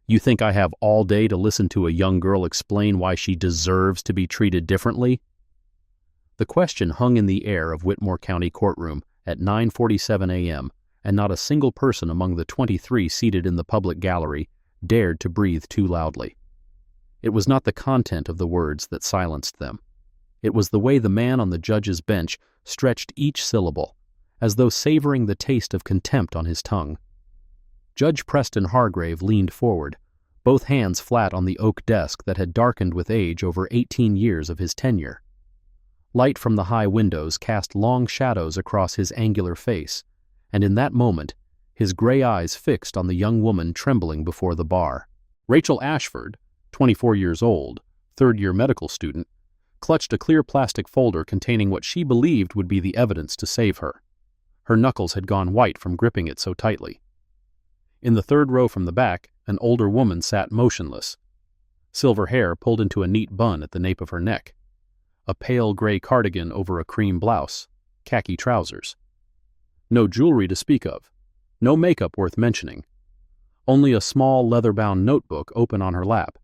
You think I have all day to listen to a young girl explain why she deserves to be treated differently? The question hung in the air of Whitmore County courtroom at 9:47 a.m., and not a single person among the 23 seated in the public gallery dared to breathe too loudly. It was not the content of the words that silenced them. It was the way the man on the judge's bench stretched each syllable, as though savoring the taste of contempt on his tongue. Judge Preston Hargrave leaned forward, both hands flat on the oak desk that had darkened with age over 18 years of his tenure. Light from the high windows cast long shadows across his angular face, and in that moment, his gray eyes fixed on the young woman trembling before the bar. Rachel Ashford, 24 years old, third-year medical student, clutched a clear plastic folder containing what she believed would be the evidence to save her. Her knuckles had gone white from gripping it so tightly. In the third row from the back, an older woman sat motionless. Silver hair pulled into a neat bun at the nape of her neck. A pale gray cardigan over a cream blouse, khaki trousers. No jewelry to speak of, no makeup worth mentioning. Only a small leather-bound notebook open on her lap,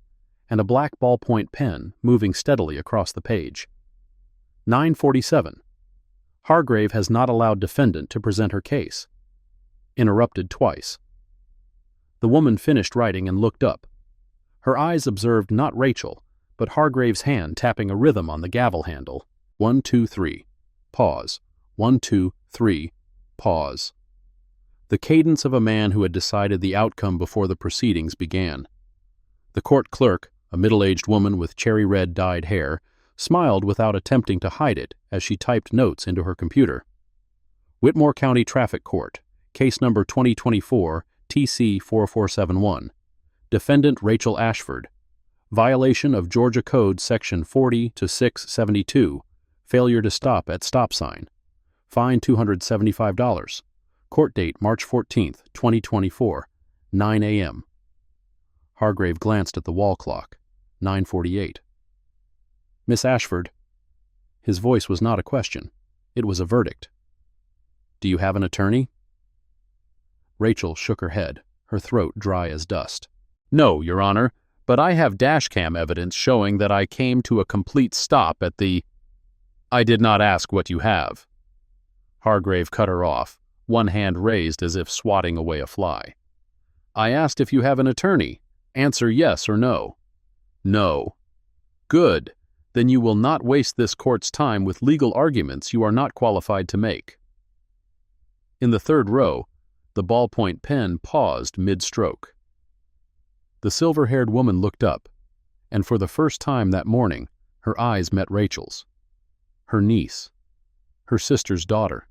and a black ballpoint pen moving steadily across the page. 9:47. Hargrave has not allowed defendant to present her case. Interrupted twice. The woman finished writing and looked up. Her eyes observed not Rachel, but Hargrave's hand tapping a rhythm on the gavel handle. 1, 2, 3. Pause. 1, 2, 3. Pause. The cadence of a man who had decided the outcome before the proceedings began. The court clerk, a middle-aged woman with cherry-red dyed hair, smiled without attempting to hide it as she typed notes into her computer. Whitmore County Traffic Court, case number 2024, TC 4471. Defendant Rachel Ashford. Violation of Georgia Code Section 40-672. Failure to stop at stop sign. Fine $275. Court date March 14, 2024, 9 a.m. Hargrave glanced at the wall clock. 9:48. Miss Ashford. His voice was not a question. It was a verdict. Do you have an attorney? Rachel shook her head, her throat dry as dust. No, Your Honor, but I have dashcam evidence showing that I came to a complete stop at the... I did not ask what you have. Hargrave cut her off, one hand raised as if swatting away a fly. I asked if you have an attorney. Answer yes or no. No. Good. Then you will not waste this court's time with legal arguments you are not qualified to make. In the third row, the ballpoint pen paused mid-stroke. The silver-haired woman looked up, and for the first time that morning, her eyes met Rachel's. Her niece. Her sister's daughter.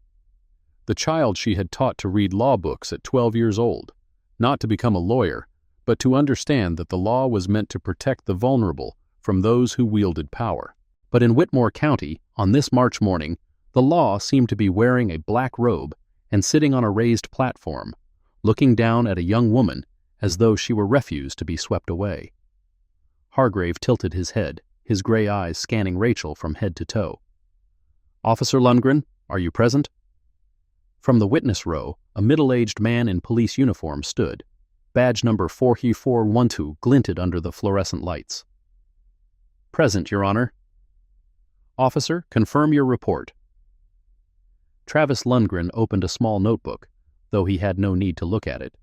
The child she had taught to read law books at 12 years old, not to become a lawyer, but to understand that the law was meant to protect the vulnerable from those who wielded power. But in Whitmore County, on this March morning, the law seemed to be wearing a black robe and sitting on a raised platform, looking down at a young woman as though she were refuse to be swept away. Hargrave tilted his head, his gray eyes scanning Rachel from head to toe. Officer Lundgren, are you present? From the witness row, a middle-aged man in police uniform stood. Badge number 4412 glinted under the fluorescent lights. Present, Your Honor. Officer, confirm your report. Travis Lundgren opened a small notebook, though he had no need to look at it.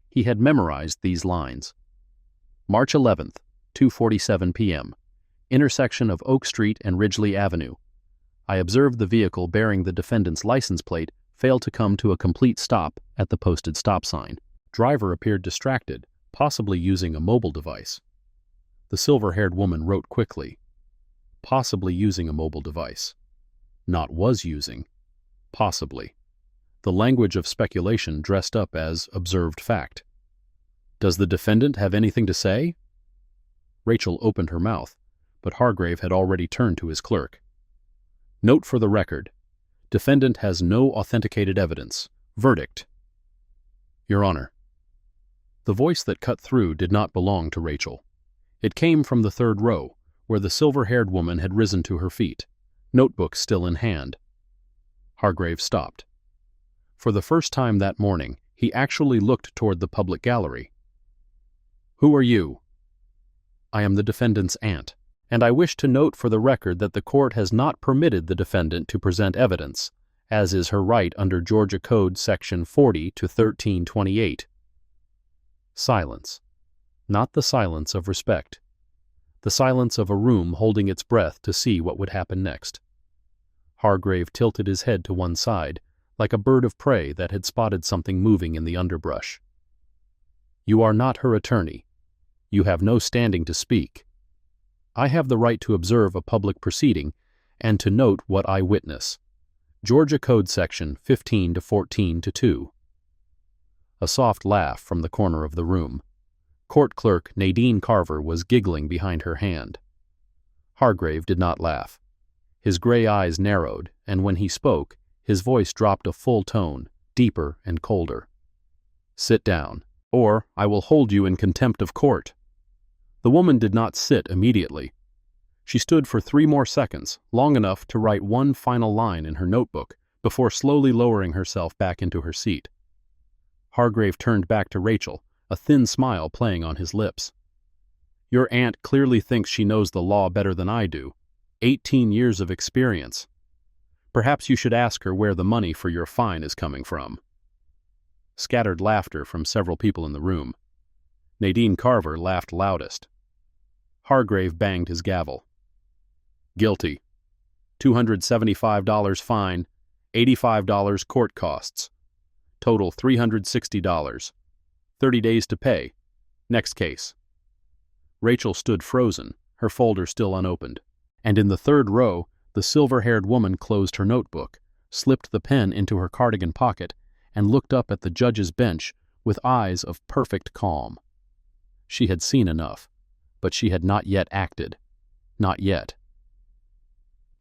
He had memorized these lines. March 11th, 2:47 p.m. Intersection of Oak Street and Ridgely Avenue. I observed the vehicle bearing the defendant's license plate fail to come to a complete stop at the posted stop sign. Driver appeared distracted, possibly using a mobile device. The silver-haired woman wrote quickly. Possibly using a mobile device. Not was using. Possibly. The language of speculation dressed up as observed fact. Does the defendant have anything to say? Rachel opened her mouth, but Hargrave had already turned to his clerk. Note for the record. Defendant has no authenticated evidence. Verdict. Your Honor. The voice that cut through did not belong to Rachel. It came from the third row, where the silver-haired woman had risen to her feet, notebook still in hand. Hargrave stopped. For the first time that morning, he actually looked toward the public gallery. Who are you? I am the defendant's aunt, and I wish to note for the record that the court has not permitted the defendant to present evidence, as is her right under Georgia Code Section 40 to 1328. Silence. Not the silence of respect. The silence of a room holding its breath to see what would happen next. Hargrave tilted his head to one side, like a bird of prey that had spotted something moving in the underbrush. You are not her attorney. You have no standing to speak. I have the right to observe a public proceeding and to note what I witness. Georgia Code Section 15 to 14 to 2. A soft laugh from the corner of the room. Court Clerk Nadine Carver was giggling behind her hand. Hargrave did not laugh. His gray eyes narrowed, and when he spoke, his voice dropped a full tone, deeper and colder. Sit down, or I will hold you in contempt of court. The woman did not sit immediately. She stood for 3 more seconds, long enough to write one final line in her notebook, before slowly lowering herself back into her seat. Hargrave turned back to Rachel, a thin smile playing on his lips. Your aunt clearly thinks she knows the law better than I do. 18 years of experience. Perhaps you should ask her where the money for your fine is coming from. Scattered laughter from several people in the room. Nadine Carver laughed loudest. Hargrave banged his gavel. Guilty. $275 fine, $85 court costs. Total $360. 30 days to pay. Next case. Rachel stood frozen, her folder still unopened, and in the third row, the silver-haired woman closed her notebook, slipped the pen into her cardigan pocket, and looked up at the judge's bench with eyes of perfect calm. She had seen enough, but she had not yet acted. Not yet.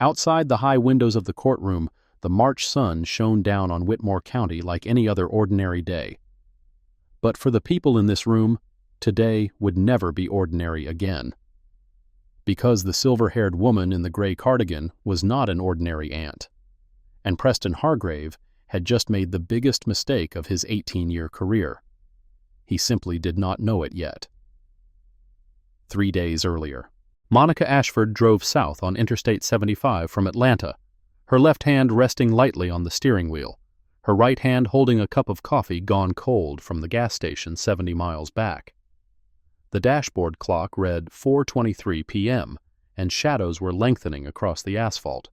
Outside the high windows of the courtroom, the March sun shone down on Whitmore County like any other ordinary day. But for the people in this room, today would never be ordinary again. Because the silver-haired woman in the gray cardigan was not an ordinary aunt, and Preston Hargrave had just made the biggest mistake of his 18-year career. He simply did not know it yet. 3 days earlier, Monica Ashford drove south on Interstate 75 from Atlanta, her left hand resting lightly on the steering wheel, her right hand holding a cup of coffee gone cold from the gas station 70 miles back. The dashboard clock read 4:23 p.m., and shadows were lengthening across the asphalt.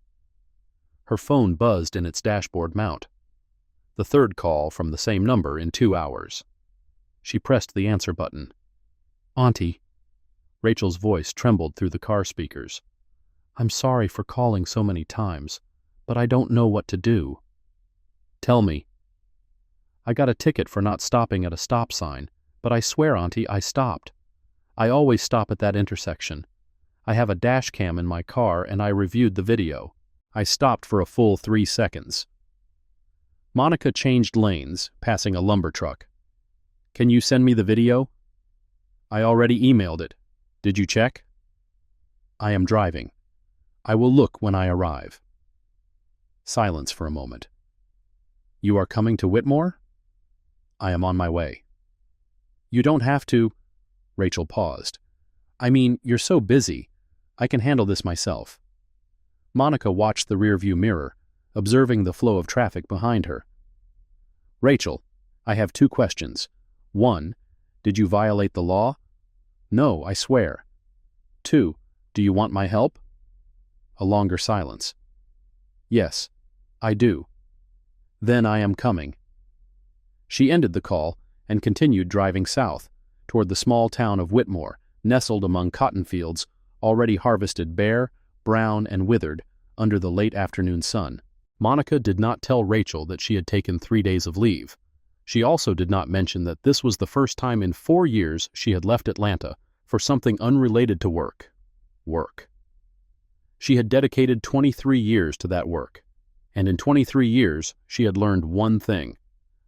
Her phone buzzed in its dashboard mount. The third call from the same number in 2 hours. She pressed the answer button. Auntie. Rachel's voice trembled through the car speakers. I'm sorry for calling so many times, but I don't know what to do. Tell me. I got a ticket for not stopping at a stop sign, but I swear, Auntie, I stopped. I always stop at that intersection. I have a dash cam in my car and I reviewed the video. I stopped for a full 3 seconds. Monica changed lanes, passing a lumber truck. Can you send me the video? I already emailed it. Did you check? I am driving. I will look when I arrive. Silence for a moment. You are coming to Whitmore? I am on my way. You don't have to. Rachel paused. I mean, you're so busy. I can handle this myself. Monica watched the rearview mirror, observing the flow of traffic behind her. Rachel, I have 2 questions. 1, did you violate the law? No, I swear. 2, do you want my help? A longer silence. Yes, I do. Then I am coming. She ended the call and continued driving south, toward the small town of Whitmore, nestled among cotton fields, already harvested bare, brown, and withered, under the late afternoon sun. Monica did not tell Rachel that she had taken 3 days of leave. She also did not mention that this was the first time in 4 years she had left Atlanta for something unrelated to work. Work. She had dedicated 23 years to that work, and in 23 years she had learned one thing.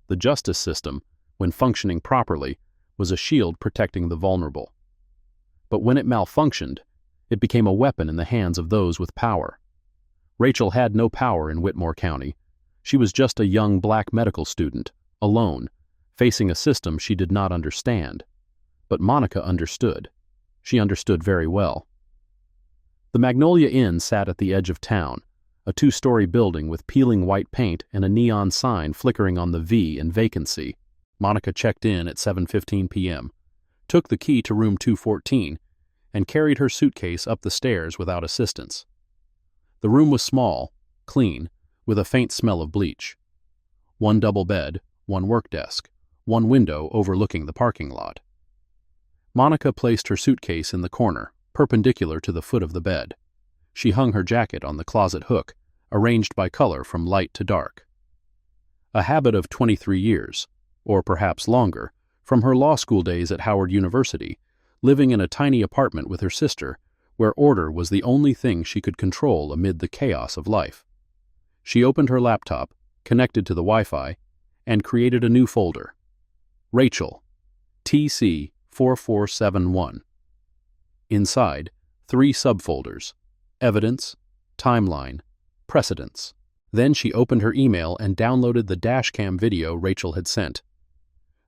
The justice system, when functioning properly, was a shield protecting the vulnerable. But when it malfunctioned, it became a weapon in the hands of those with power. Rachel had no power in Whitmore County. She was just a young black medical student, alone, facing a system she did not understand. But Monica understood. She understood very well. The Magnolia Inn sat at the edge of town, a two-story building with peeling white paint and a neon sign flickering on the V in vacancy. Monica checked in at 7:15 p.m., took the key to room 214, and carried her suitcase up the stairs without assistance. The room was small, clean, with a faint smell of bleach. One double bed, one work desk, one window overlooking the parking lot. Monica placed her suitcase in the corner, perpendicular to the foot of the bed. She hung her jacket on the closet hook, arranged by color from light to dark. A habit of 23 years, or perhaps longer, from her law school days at Howard University, living in a tiny apartment with her sister, where order was the only thing she could control amid the chaos of life. She opened her laptop, connected to the Wi-Fi, and created a new folder. Rachel, TC 4471. Inside, 3 subfolders: Evidence, Timeline, Precedents. Then she opened her email and downloaded the dashcam video Rachel had sent.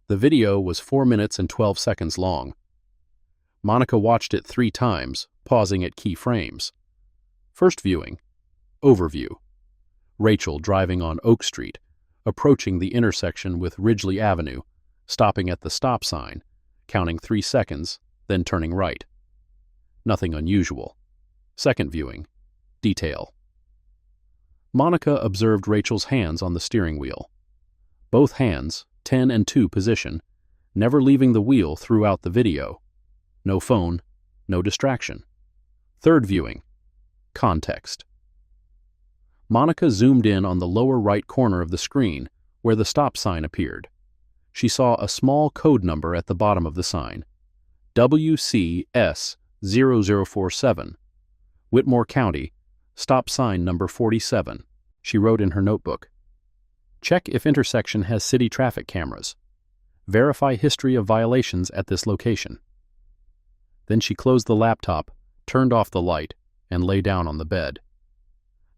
The video was 4 minutes and 12 seconds long. Monica watched it 3 times, pausing at key frames. First viewing. Overview. Rachel driving on Oak Street, approaching the intersection with Ridgely Avenue, stopping at the stop sign, counting 3 seconds, then turning right. Nothing unusual. Second viewing. Detail. Monica observed Rachel's hands on the steering wheel. Both hands, 10 and 2 position, never leaving the wheel throughout the video. No phone, no distraction. Third viewing. Context. Monica zoomed in on the lower right corner of the screen, where the stop sign appeared. She saw a small code number at the bottom of the sign. WCS 0047. Whitmore County, stop sign number 47. She wrote in her notebook. Check if intersection has city traffic cameras. Verify history of violations at this location. Then she closed the laptop, turned off the light, and lay down on the bed.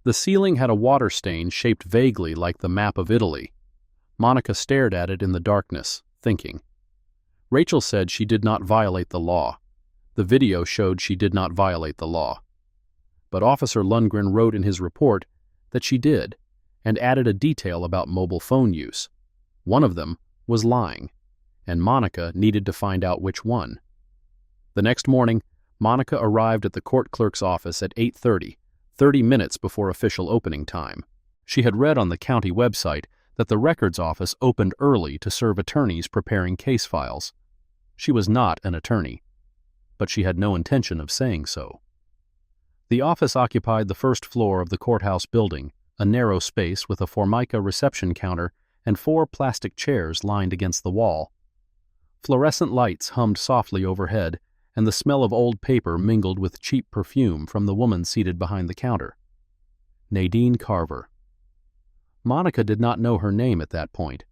The ceiling had a water stain shaped vaguely like the map of Italy. Monica stared at it in the darkness, thinking. Rachel said she did not violate the law. The video showed she did not violate the law. But Officer Lundgren wrote in his report that she did, and added a detail about mobile phone use. One of them was lying, and Monica needed to find out which one. The next morning, Monica arrived at the court clerk's office at 8:30, 30 minutes before official opening time. She had read on the county website that the records office opened early to serve attorneys preparing case files. She was not an attorney, but she had no intention of saying so. The office occupied the first floor of the courthouse building, a narrow space with a Formica reception counter and 4 plastic chairs lined against the wall. Fluorescent lights hummed softly overhead, and the smell of old paper mingled with cheap perfume from the woman seated behind the counter. Nadine Carver. Monica did not know her name at that point.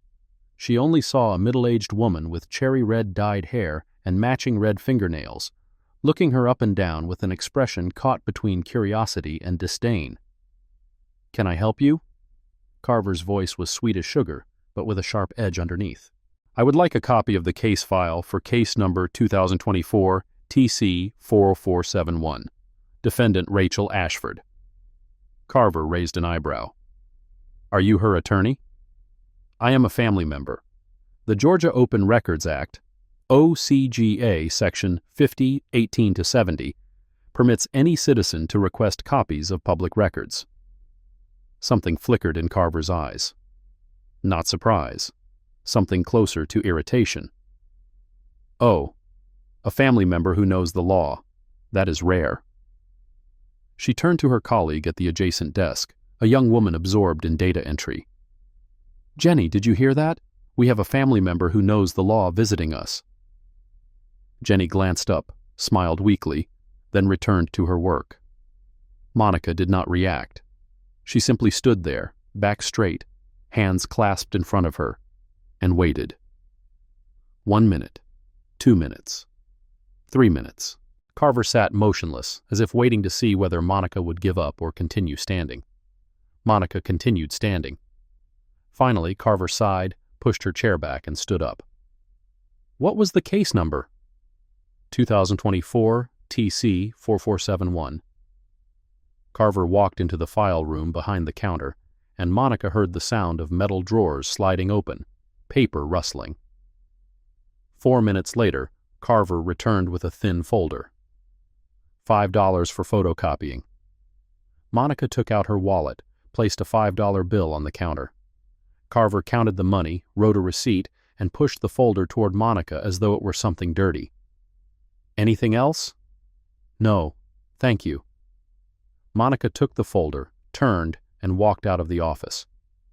She only saw a middle-aged woman with cherry-red dyed hair and matching red fingernails, looking her up and down with an expression caught between curiosity and disdain. "Can I help you?" Carver's voice was sweet as sugar, but with a sharp edge underneath. "I would like a copy of the case file for case number 2024 TC 40471. Defendant Rachel Ashford." Carver raised an eyebrow. "Are you her attorney?" "I am a family member. The Georgia Open Records Act, OCGA Section 50:18-70, permits any citizen to request copies of public records." Something flickered in Carver's eyes. Not surprise. Something closer to irritation. "Oh, a family member who knows the law. That is rare." She turned to her colleague at the adjacent desk, a young woman absorbed in data entry. "Jenny, did you hear that? We have a family member who knows the law visiting us." Jenny glanced up, smiled weakly, then returned to her work. Monica did not react. She simply stood there, back straight, hands clasped in front of her, and waited. 1 minute, 2 minutes, 3 minutes. Carver sat motionless, as if waiting to see whether Monica would give up or continue standing. Monica continued standing. Finally, Carver sighed, pushed her chair back, and stood up. "What was the case number?" 2024 TC 4471. Carver walked into the file room behind the counter, and Monica heard the sound of metal drawers sliding open, paper rustling. 4 minutes later, Carver returned with a thin folder. $5 for photocopying. Monica took out her wallet, placed a $5 bill on the counter. Carver counted the money, wrote a receipt, and pushed the folder toward Monica as though it were something dirty. Anything else? No, thank you. Monica took the folder, turned, and walked out of the office.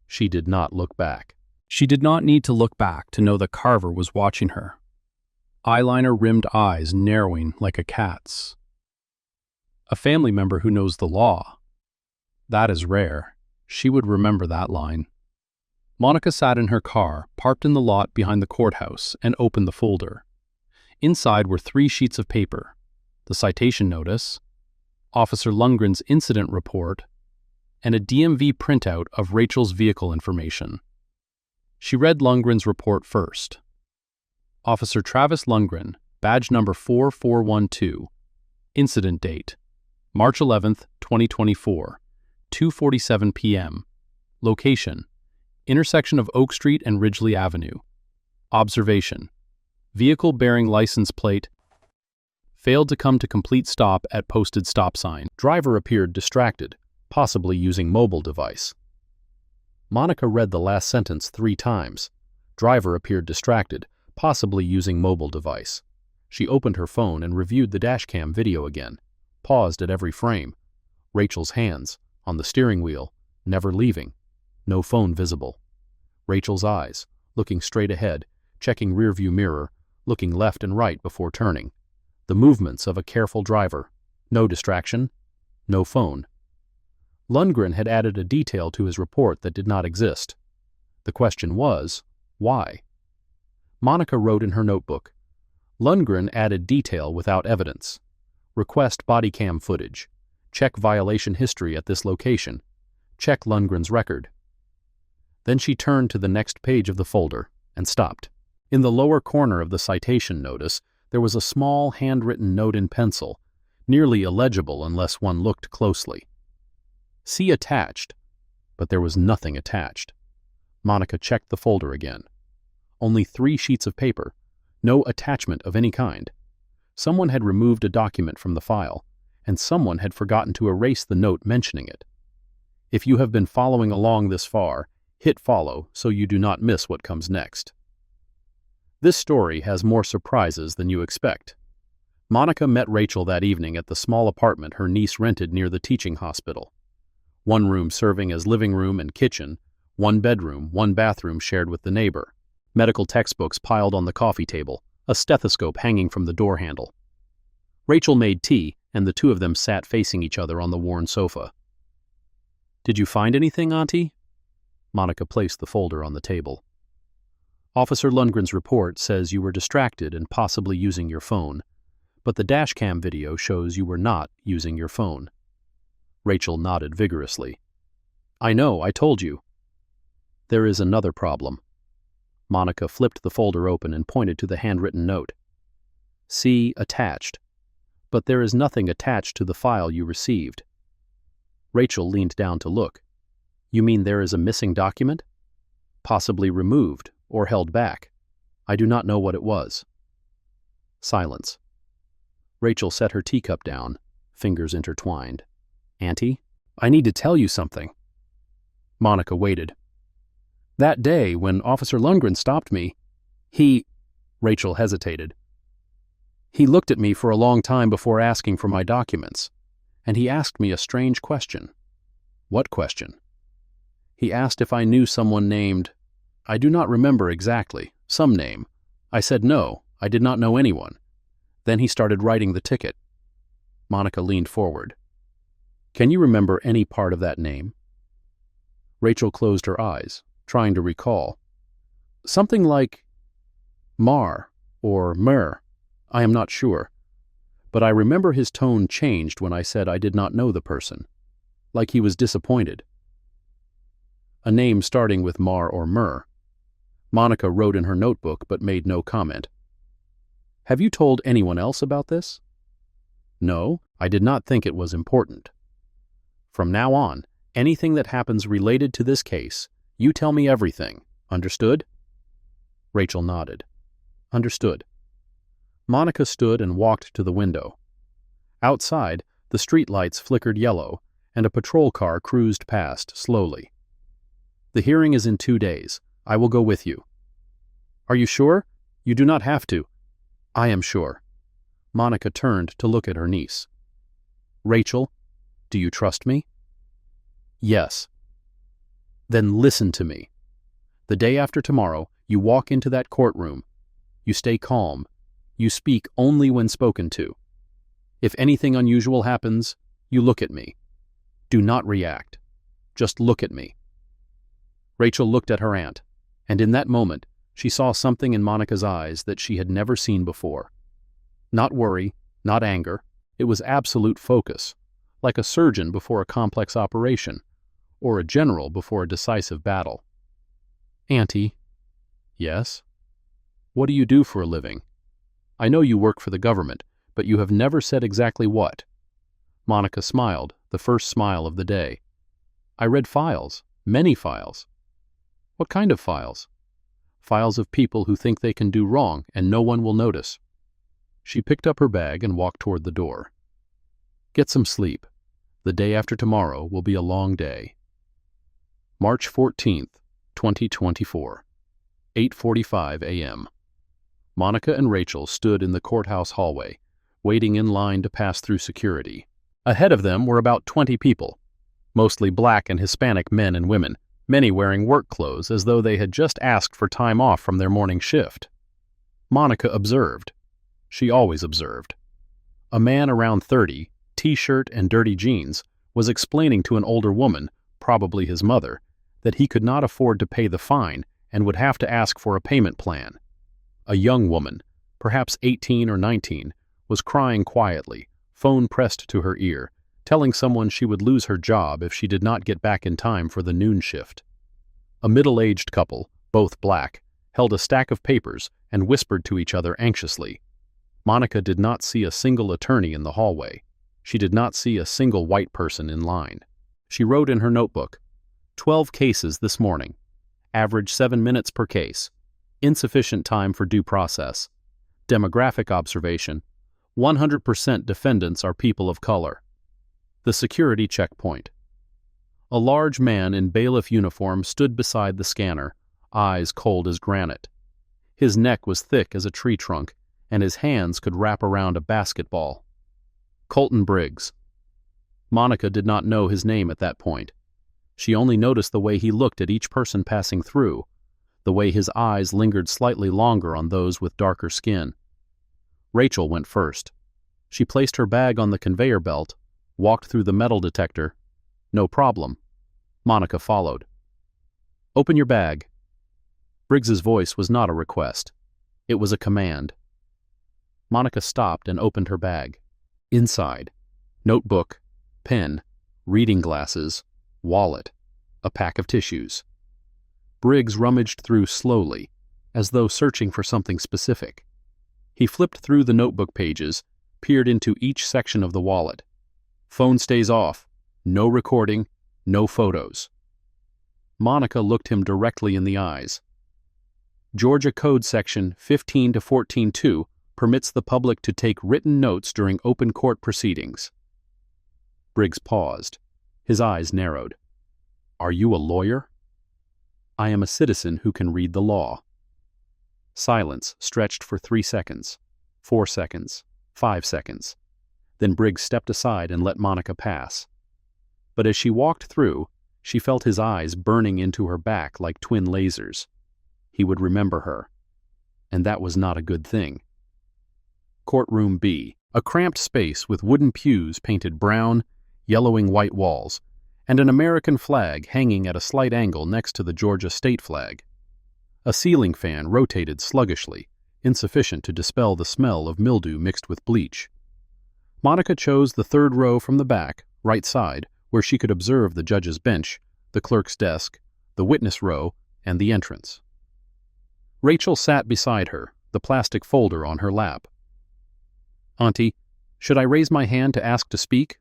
She did not look back. She did not need to look back to know that Carver was watching her. Eyeliner-rimmed eyes narrowing like a cat's. A family member who knows the law. That is rare. She would remember that line. Monica sat in her car, parked in the lot behind the courthouse, and opened the folder. Inside were 3 sheets of paper: the citation notice, Officer Lundgren's incident report, and a DMV printout of Rachel's vehicle information. She read Lundgren's report first. Officer Travis Lundgren, badge number 4412. Incident date: March 11, 2024, 2:47 p.m. Location: intersection of Oak Street and Ridgely Avenue. Observation: vehicle bearing license plate failed to come to complete stop at posted stop sign. Driver appeared distracted, possibly using mobile device. Monica read the last sentence 3 times. Driver appeared distracted, possibly using mobile device. She opened her phone and reviewed the dashcam video again, paused at every frame. Rachel's hands, on the steering wheel, never leaving. No phone visible. Rachel's eyes, looking straight ahead, checking rearview mirror, looking left and right before turning. The movements of a careful driver. No distraction. No phone. Lundgren had added a detail to his report that did not exist. The question was, why? Monica wrote in her notebook, Lundgren added detail without evidence. Request body cam footage. Check violation history at this location. Check Lundgren's record. Then she turned to the next page of the folder and stopped. In the lower corner of the citation notice, there was a small handwritten note in pencil, nearly illegible unless one looked closely. See attached, but there was nothing attached. Monica checked the folder again. Only 3 sheets of paper, no attachment of any kind. Someone had removed a document from the file, and someone had forgotten to erase the note mentioning it. If you have been following along this far, hit follow so you do not miss what comes next. This story has more surprises than you expect. Monica met Rachel that evening at the small apartment her niece rented near the teaching hospital. 1 room serving as living room and kitchen, 1 bedroom, 1 bathroom shared with the neighbor. Medical textbooks piled on the coffee table, a stethoscope hanging from the door handle. Rachel made tea, and the 2 of them sat facing each other on the worn sofa. "Did you find anything, Auntie?" Monica placed the folder on the table. "Officer Lundgren's report says you were distracted and possibly using your phone, but the dashcam video shows you were not using your phone." Rachel nodded vigorously. "I know, I told you." "There is another problem." Monica flipped the folder open and pointed to the handwritten note. "See attached. But there is nothing attached to the file you received." Rachel leaned down to look. "You mean there is a missing document? Possibly removed or held back. I do not know what it was." Silence. Rachel set her teacup down, fingers intertwined. "Auntie, I need to tell you something." Monica waited. "That day, when Officer Lundgren stopped me, he—" Rachel hesitated. "He looked at me for a long time before asking for my documents, and he asked me a strange question." "What question?" "He asked if I knew someone named— I do not remember exactly, some name. I said no, I did not know anyone. Then he started writing the ticket." Monica leaned forward. "Can you remember any part of that name?" Rachel closed her eyes, trying to recall. "Something like Mar or Mer. I am not sure. But I remember his tone changed when I said I did not know the person. Like he was disappointed." A name starting with Mar or Mer. Monica wrote in her notebook but made no comment. Have you told anyone else about this? No, I did not think it was important. From now on, anything that happens related to this case, you tell me everything. Understood? Rachel nodded. Understood. Monica stood and walked to the window. Outside, the streetlights flickered yellow, and a patrol car cruised past slowly. The hearing is in 2 days. I will go with you. Are you sure? You do not have to. I am sure. Monica turned to look at her niece. Rachel, do you trust me? Yes. Then listen to me. The day after tomorrow, you walk into that courtroom. You stay calm. You speak only when spoken to. If anything unusual happens, you look at me. Do not react. Just look at me. Rachel looked at her aunt, and in that moment, she saw something in Monica's eyes that she had never seen before. Not worry, not anger. It was absolute focus, like a surgeon before a complex operation, or a general before a decisive battle. Auntie. Yes? What do you do for a living? I know you work for the government, but you have never said exactly what. Monica smiled, the first smile of the day. I read files, many files. What kind of files? Files of people who think they can do wrong and no one will notice. She picked up her bag and walked toward the door. Get some sleep. The day after tomorrow will be a long day. March 14th, 2024, 8:45 a.m. Monica and Rachel stood in the courthouse hallway, waiting in line to pass through security. Ahead of them were about 20 people, mostly Black and Hispanic men and women, many wearing work clothes as though they had just asked for time off from their morning shift. Monica observed. She always observed. A man around 30, t-shirt and dirty jeans, was explaining to an older woman, probably his mother, that he could not afford to pay the fine and would have to ask for a payment plan. A young woman, perhaps 18 or 19, was crying quietly, phone pressed to her ear, telling someone she would lose her job if she did not get back in time for the noon shift. A middle-aged couple, both Black, held a stack of papers and whispered to each other anxiously. Monica did not see a single attorney in the hallway. She did not see a single white person in line. She wrote in her notebook, 12 cases this morning. Average 7 minutes per case. Insufficient time for due process. Demographic observation. 100% defendants are people of color. The security checkpoint. A large man in bailiff uniform stood beside the scanner, eyes cold as granite. His neck was thick as a tree trunk, and his hands could wrap around a basketball. Colton Briggs. Monica did not know his name at that point. She only noticed the way he looked at each person passing through, the way his eyes lingered slightly longer on those with darker skin. Rachel went first. She placed her bag on the conveyor belt, walked through the metal detector. No problem. Monica followed. Open your bag. Briggs's voice was not a request. It was a command. Monica stopped and opened her bag. Inside, notebook, pen, reading glasses, wallet, a pack of tissues. Briggs rummaged through slowly, as though searching for something specific. He flipped through the notebook pages, peered into each section of the wallet. Phone stays off. No recording, no photos. Monica looked him directly in the eyes. Georgia Code Section 15 to 14.2 permits the public to take written notes during open court proceedings. Briggs paused. His eyes narrowed. Are you a lawyer? I am a citizen who can read the law. Silence stretched for 3 seconds, 4 seconds, 5 seconds. Then Briggs stepped aside and let Monica pass. But as she walked through, she felt his eyes burning into her back like twin lasers. He would remember her. And that was not a good thing. Courtroom B, a cramped space with wooden pews painted brown, yellowing white walls, and an American flag hanging at a slight angle next to the Georgia state flag. A ceiling fan rotated sluggishly, insufficient to dispel the smell of mildew mixed with bleach. Monica chose the third row from the back, right side, where she could observe the judge's bench, the clerk's desk, the witness row, and the entrance. Rachel sat beside her, the plastic folder on her lap. Auntie, should I raise my hand to ask to speak?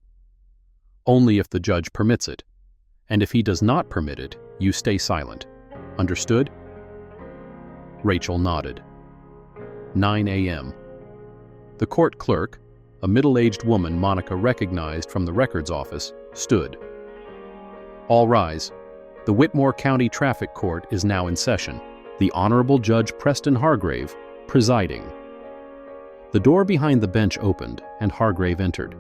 Only if the judge permits it. And if he does not permit it, you stay silent. Understood? Rachel nodded. 9 a.m. The court clerk, a middle-aged woman Monica recognized from the records office, stood. All rise. The Whitmore County Traffic Court is now in session. The Honorable Judge Preston Hargrave, presiding. The door behind the bench opened, and Hargrave entered.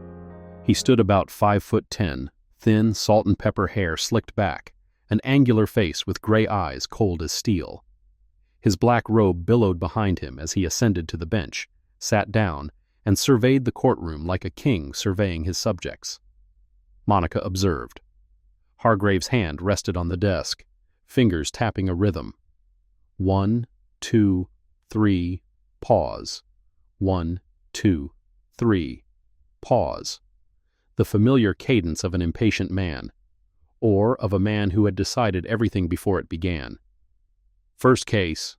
He stood about 5'10", thin, salt and pepper hair slicked back, an angular face with gray eyes cold as steel. His black robe billowed behind him as he ascended to the bench, sat down, and surveyed the courtroom like a king surveying his subjects. Monica observed. Hargrave's hand rested on the desk, fingers tapping a rhythm. 1, 2, 3, pause. 1, 2, 3, pause. The familiar cadence of an impatient man, or of a man who had decided everything before it began. First case.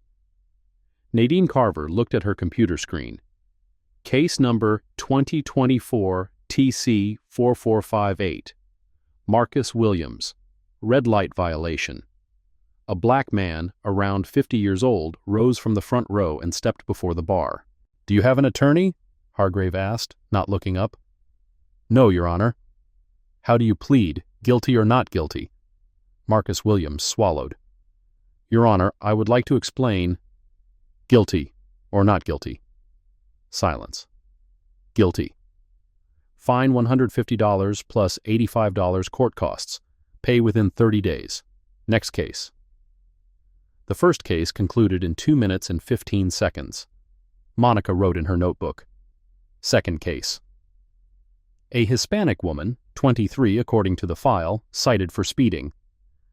Nadine Carver looked at her computer screen. Case number 2024 TC 4458. Marcus Williams. Red light violation. A black man, around 50 years old, rose from the front row and stepped before the bar. Do you have an attorney? Hargrave asked, not looking up. No, Your Honor. How do you plead, guilty or not guilty? Marcus Williams swallowed. Your Honor, I would like to explain. Guilty or not guilty. Silence. Guilty. Fine $150 plus $85 court costs. Pay within 30 days. Next case. The first case concluded in 2 minutes and 15 seconds. Monica wrote in her notebook. Second case. A Hispanic woman, 23 according to the file, cited for speeding.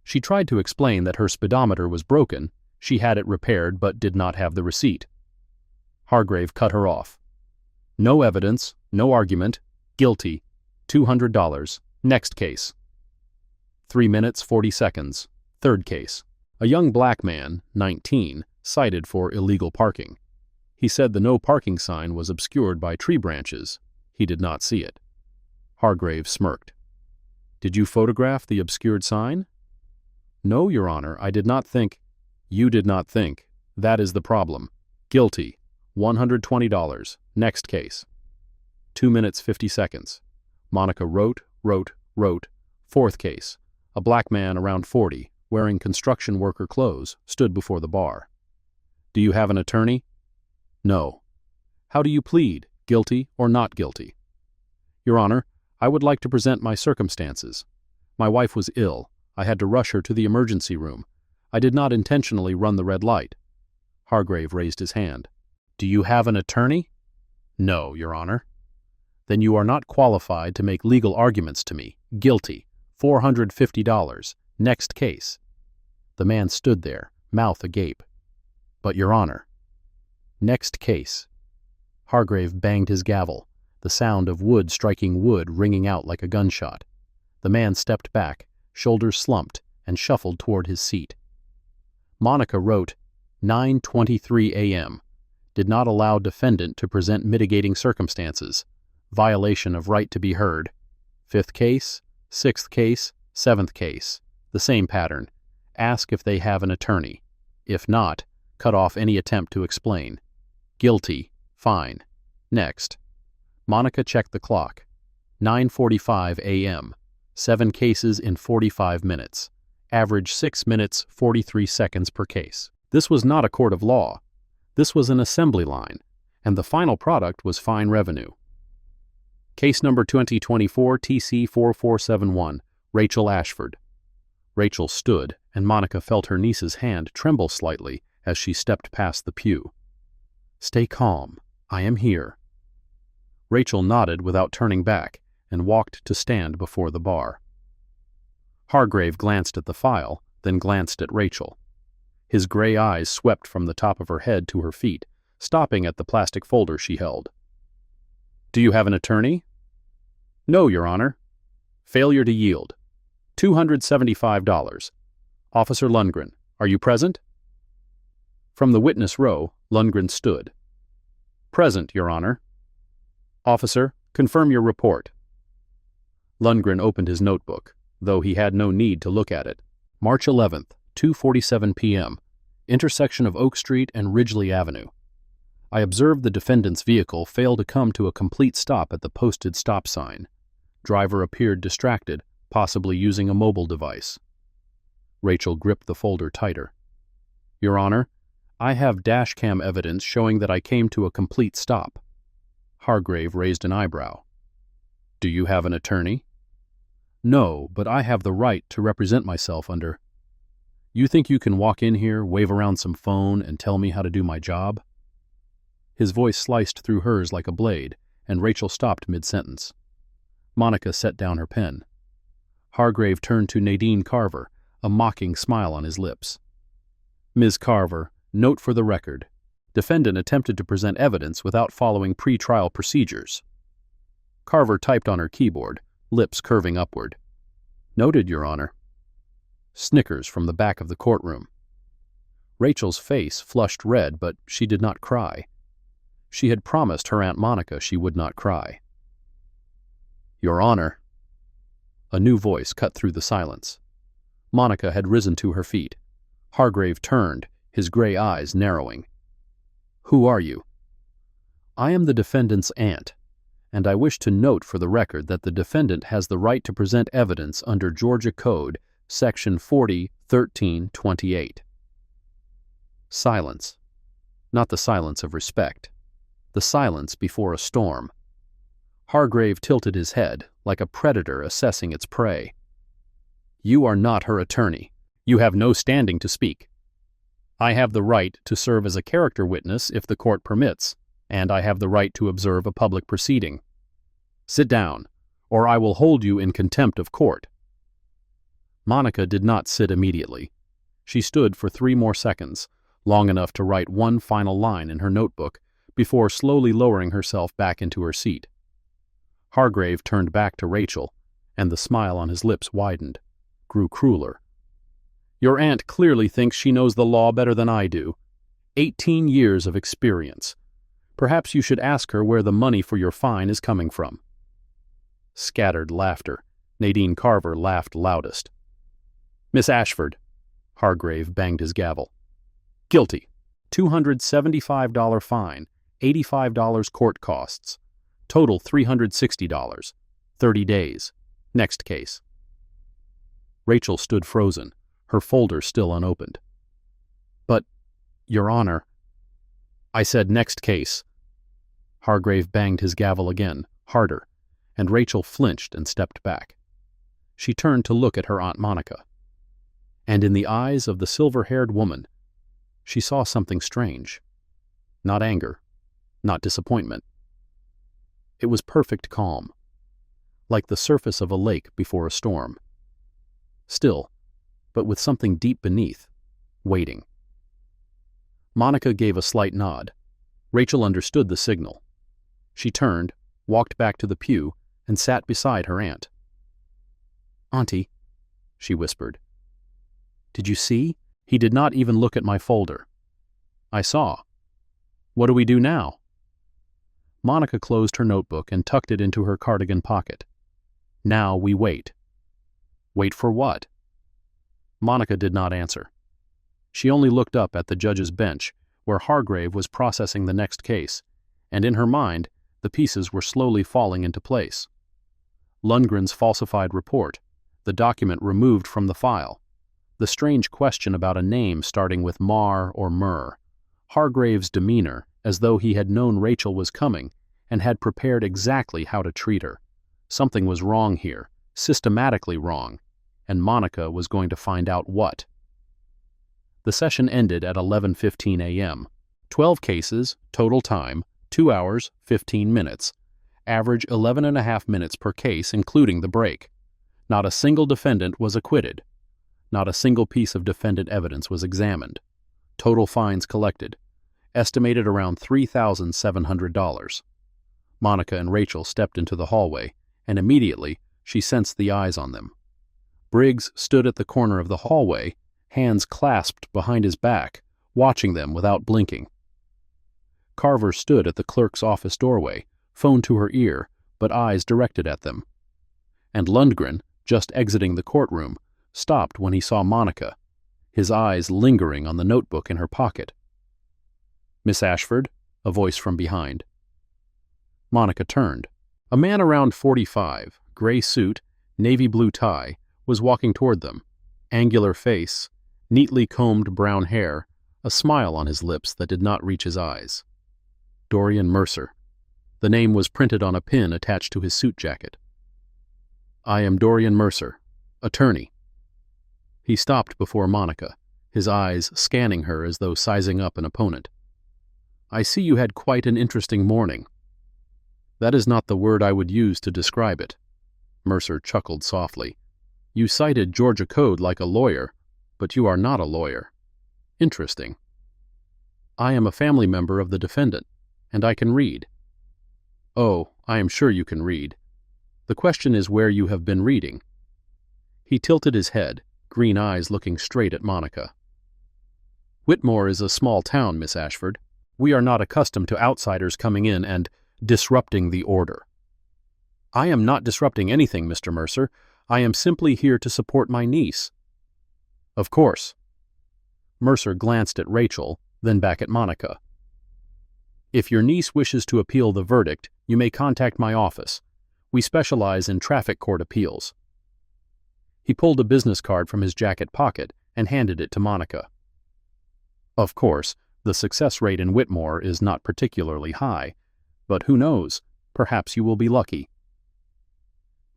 She tried to explain that her speedometer was broken, she had it repaired but did not have the receipt. Hargrave cut her off. No evidence, no argument, guilty, $200. Next case. 3 minutes, 40 seconds. Third case. A young black man, 19, cited for illegal parking. He said the no parking sign was obscured by tree branches. He did not see it. Hargrave smirked. Did you photograph the obscured sign? No, Your Honor, I did not think. You did not think. That is the problem. Guilty. $120. Next case. 2 minutes, 50 seconds. Monica wrote. Fourth case. A black man around 40, wearing construction worker clothes, stood before the bar. Do you have an attorney? No. How do you plead, guilty or not guilty? Your Honor, I would like to present my circumstances. My wife was ill. I had to rush her to the emergency room. I did not intentionally run the red light. Hargrave raised his hand. Do you have an attorney? No, Your Honor. Then you are not qualified to make legal arguments to me. Guilty. $450. Next case. The man stood there, mouth agape. But, Your Honor. Next case. Hargrave banged his gavel, the sound of wood striking wood ringing out like a gunshot. The man stepped back, shoulders slumped, and shuffled toward his seat. Monica wrote, 9:23 a.m. Did not allow defendant to present mitigating circumstances. Violation of right to be heard. Fifth case, sixth case, seventh case. The same pattern. Ask if they have an attorney. If not, cut off any attempt to explain. Guilty. Fine. Next. Monica checked the clock. 9:45 a.m. 7 cases in 45 minutes. Average 6 minutes, 43 seconds per case. This was not a court of law. This was an assembly line, and the final product was fine revenue. Case number 2024 TC 4471, Rachel Ashford. Rachel stood, and Monica felt her niece's hand tremble slightly as she stepped past the pew. Stay calm. I am here. Rachel nodded without turning back and walked to stand before the bar. Hargrave glanced at the file, then glanced at Rachel. His gray eyes swept from the top of her head to her feet, stopping at the plastic folder she held. Do you have an attorney? No, Your Honor. Failure to yield. $275. Officer Lundgren, are you present? From the witness row, Lundgren stood. Present, Your Honor. Officer, confirm your report. Lundgren opened his notebook, though he had no need to look at it. March 11th, 2:47 p.m., intersection of Oak Street and Ridgely Avenue. I observed the defendant's vehicle fail to come to a complete stop at the posted stop sign. Driver appeared distracted, possibly using a mobile device. Rachel gripped the folder tighter. Your Honor, I have dashcam evidence showing that I came to a complete stop. Hargrave raised an eyebrow. Do you have an attorney? No, but I have the right to represent myself under. You think you can walk in here, wave around some phone, and tell me how to do my job? His voice sliced through hers like a blade, and Rachel stopped mid-sentence. Monica set down her pen. Hargrave turned to Nadine Carver, a mocking smile on his lips. Ms. Carver, note for the record. Defendant attempted to present evidence without following pre-trial procedures. Carver typed on her keyboard, lips curving upward. Noted, Your Honor. Snickers from the back of the courtroom. Rachel's face flushed red, but she did not cry. She had promised her Aunt Monica she would not cry. Your Honor. A new voice cut through the silence. Monica had risen to her feet. Hargrave turned, his gray eyes narrowing. Who are you? I am the defendant's aunt, and I wish to note for the record that the defendant has the right to present evidence under Georgia Code, Section 40-13-28. Silence. Not the silence of respect. The silence before a storm. Hargrave tilted his head, like a predator assessing its prey. You are not her attorney. You have no standing to speak. I have the right to serve as a character witness if the court permits, and I have the right to observe a public proceeding. Sit down, or I will hold you in contempt of court. Monica did not sit immediately. She stood for 3 more seconds, long enough to write one final line in her notebook, before slowly lowering herself back into her seat. Hargrave turned back to Rachel, and the smile on his lips widened, grew crueler. Your aunt clearly thinks she knows the law better than I do. 18 years of experience. Perhaps you should ask her where the money for your fine is coming from. Scattered laughter. Nadine Carver laughed loudest. Miss Ashford. Hargrave banged his gavel. Guilty. $275 fine, $85 court costs. Total $360. 30 days. Next case. Rachel stood frozen, her folder still unopened. But, Your Honor, I said next case. Hargrave banged his gavel again, harder, and Rachel flinched and stepped back. She turned to look at her Aunt Monica. And in the eyes of the silver-haired woman, she saw something strange. Not anger, not disappointment. It was perfect calm, like the surface of a lake before a storm. Still, but with something deep beneath, waiting. Monica gave a slight nod. Rachel understood the signal. She turned, walked back to the pew, and sat beside her aunt. Auntie, she whispered. Did you see? He did not even look at my folder. I saw. What do we do now? Monica closed her notebook and tucked it into her cardigan pocket. Now we wait. Wait for what? Monica did not answer. She only looked up at the judge's bench, where Hargrave was processing the next case, and in her mind, the pieces were slowly falling into place. Lundgren's falsified report, the document removed from the file, the strange question about a name starting with Mar or Mur, Hargrave's demeanor as though he had known Rachel was coming and had prepared exactly how to treat her. Something was wrong here, systematically wrong, and Monica was going to find out what. The session ended at 11:15 a.m. 12 cases, total time, 2 hours, 15 minutes. Average 11.5 minutes per case, including the break. Not a single defendant was acquitted. Not a single piece of defendant evidence was examined. Total fines collected. Estimated around $3,700. Monica and Rachel stepped into the hallway, and immediately she sensed the eyes on them. Briggs stood at the corner of the hallway, hands clasped behind his back, watching them without blinking. Carver stood at the clerk's office doorway, phone to her ear, but eyes directed at them. And Lundgren, just exiting the courtroom, stopped when he saw Monica, his eyes lingering on the notebook in her pocket. "Miss Ashford?" a voice from behind. Monica turned. A man around 45, gray suit, navy blue tie, was walking toward them. Angular face, neatly combed brown hair, a smile on his lips that did not reach his eyes. Dorian Mercer. The name was printed on a pin attached to his suit jacket. "I am Dorian Mercer, attorney." He stopped before Monica, his eyes scanning her as though sizing up an opponent. "I see you had quite an interesting morning." "That is not the word I would use to describe it." Mercer chuckled softly. "You cited Georgia code like a lawyer, but you are not a lawyer. Interesting." "I am a family member of the defendant, and I can read." "Oh, I am sure you can read. The question is where you have been reading." He tilted his head, green eyes looking straight at Monica. "Whitmore is a small town, Miss Ashford. We are not accustomed to outsiders coming in and disrupting the order." "I am not disrupting anything, Mr. Mercer. I am simply here to support my niece." "Of course." Mercer glanced at Rachel, then back at Monica. "If your niece wishes to appeal the verdict, you may contact my office. We specialize in traffic court appeals." He pulled a business card from his jacket pocket and handed it to Monica. "Of course, the success rate in Whitmore is not particularly high, but who knows, perhaps you will be lucky."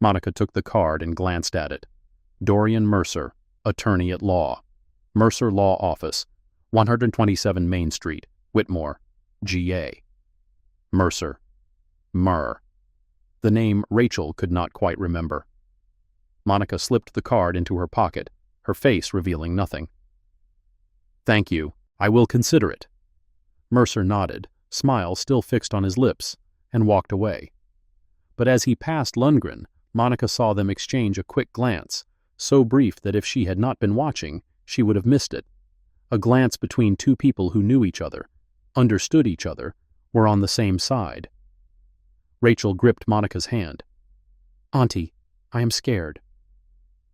Monica took the card and glanced at it. Dorian Mercer, attorney at law. Mercer Law Office, 127 Main Street, Whitmore, GA. Mercer. Murr. The name Rachel could not quite remember. Monica slipped the card into her pocket, her face revealing nothing. "Thank you. I will consider it." Mercer nodded, smile still fixed on his lips, and walked away. But as he passed Lundgren, Monica saw them exchange a quick glance, so brief that if she had not been watching, she would have missed it. A glance between two people who knew each other, understood each other, were on the same side. Rachel gripped Monica's hand. "Auntie, I am scared."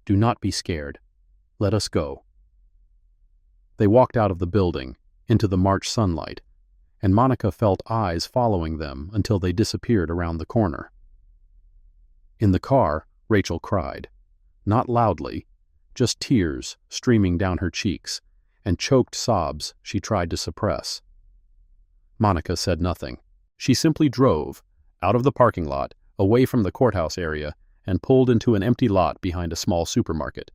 "Do not be scared. Let us go." They walked out of the building, into the March sunlight, and Monica felt eyes following them until they disappeared around the corner. In the car, Rachel cried. Not loudly, just tears streaming down her cheeks, and choked sobs she tried to suppress. Monica said nothing. She simply drove, out of the parking lot, away from the courthouse area, and pulled into an empty lot behind a small supermarket.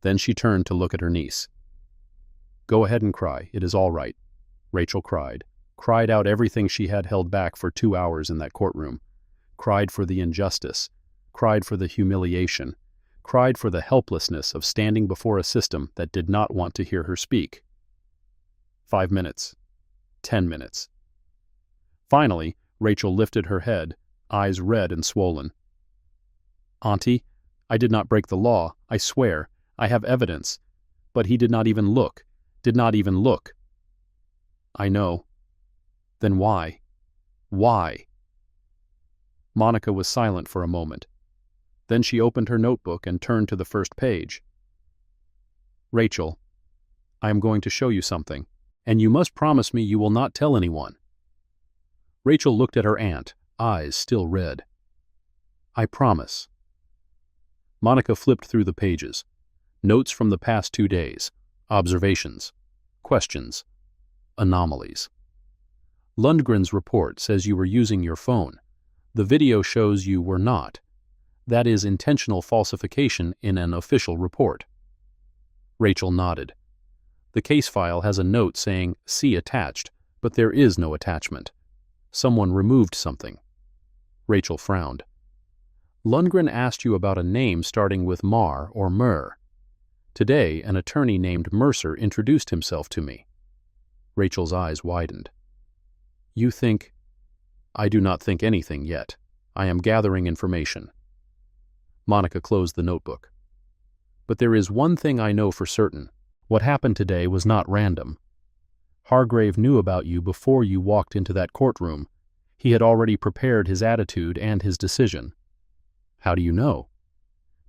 Then she turned to look at her niece. "Go ahead and cry, it is all right." Rachel cried out everything she had held back for 2 hours in that courtroom, cried for the injustice, cried for the humiliation, cried for the helplessness of standing before a system that did not want to hear her speak. 5 minutes. 10 minutes. Finally, Rachel lifted her head, eyes red and swollen. "Auntie, I did not break the law, I swear. I have evidence. But he did not even look. Did not even look." "I know." "Then why? Why?" Monica was silent for a moment. Then she opened her notebook and turned to the first page. "Rachel, I am going to show you something, and you must promise me you will not tell anyone." Rachel looked at her aunt, eyes still red. "I promise." Monica flipped through the pages. Notes from the past 2 days. Observations. Questions. Anomalies. Lundgren's report says you were using your phone. The video shows you were not. That is intentional falsification in an official report. Rachel nodded. The case file has a note saying, "See attached," but there is no attachment. Someone removed something. Rachel frowned. Lundgren asked you about a name starting with Mar or Murr. Today, an attorney named Mercer introduced himself to me. Rachel's eyes widened. "You think—" "I do not think anything yet. I am gathering information." Monica closed the notebook. "But there is one thing I know for certain. What happened today was not random. Hargrave knew about you before you walked into that courtroom. He had already prepared his attitude and his decision. How do you know?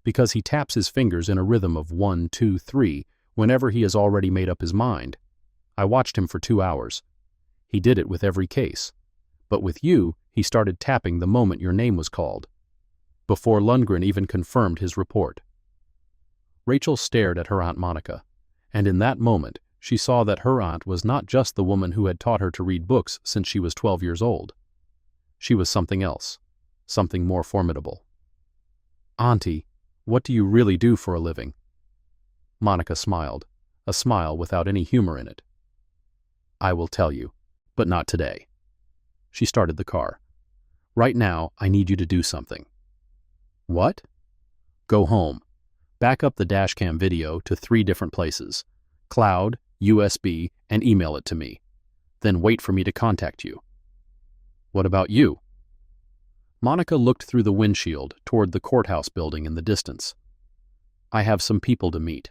Because he taps his fingers in a rhythm of 1, 2, 3 whenever he has already made up his mind. I watched him for 2 hours. He did it with every case. But with you, he started tapping the moment your name was called, before Lundgren even confirmed his report. Rachel stared at her Aunt Monica, and in that moment she saw that her aunt was not just the woman who had taught her to read books since she was 12 years old. She was something else, something more formidable. "Auntie, what do you really do for a living?" Monica smiled, a smile without any humor in it. "I will tell you, but not today." She started the car. "Right now, I need you to do something." "What?" "Go home. Back up the dashcam video to 3 different places: cloud, USB, and email it to me. Then wait for me to contact you." "What about you?" Monica looked through the windshield toward the courthouse building in the distance. "I have some people to meet."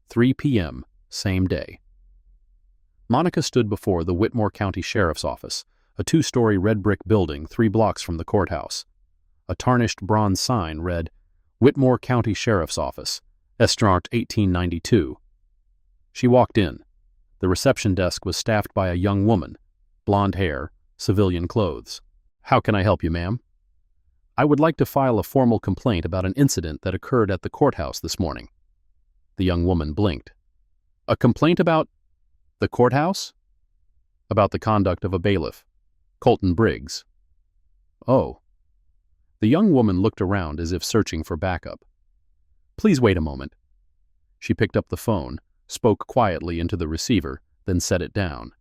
3 p.m., same day. Monica stood before the Whitmore County Sheriff's Office, a 2-story red brick building 3 blocks from the courthouse. A tarnished bronze sign read, "Whitmore County Sheriff's Office, Estrant 1892. She walked in. The reception desk was staffed by a young woman, blonde hair, civilian clothes. "How can I help you, ma'am?" "I would like to file a formal complaint about an incident that occurred at the courthouse this morning." The young woman blinked. "A complaint about the courthouse?" "About the conduct of a bailiff, Colton Briggs." "Oh." The young woman looked around as if searching for backup. "Please wait a moment." She picked up the phone, spoke quietly into the receiver, then set it down.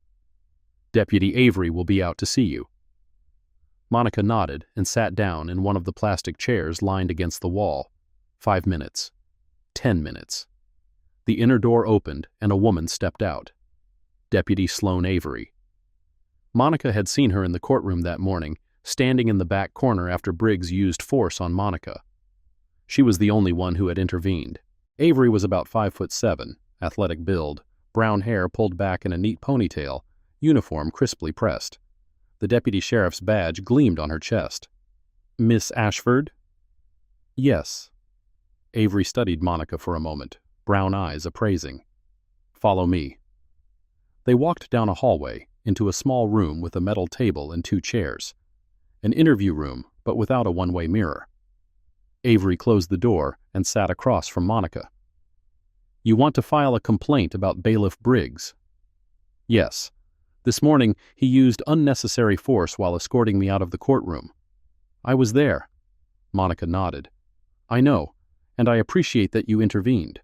"Deputy Avery will be out to see you." Monica nodded and sat down in one of the plastic chairs lined against the wall. 5 minutes. 10 minutes. The inner door opened and a woman stepped out. Deputy Sloan Avery. Monica had seen her in the courtroom that morning, standing in the back corner after Briggs used force on Monica. She was the only one who had intervened. Avery was about 5'7", athletic build, brown hair pulled back in a neat ponytail, uniform crisply pressed. The deputy sheriff's badge gleamed on her chest. "Miss Ashford?" "Yes." Avery studied Monica for a moment, brown eyes appraising. "Follow me." They walked down a hallway, into a small room with a metal table and 2 chairs. An interview room, but without a one-way mirror. Avery closed the door and sat across from Monica. "You want to file a complaint about Bailiff Briggs?" "Yes. This morning, he used unnecessary force while escorting me out of the courtroom." "I was there." Monica nodded. "I know, and I appreciate that you intervened."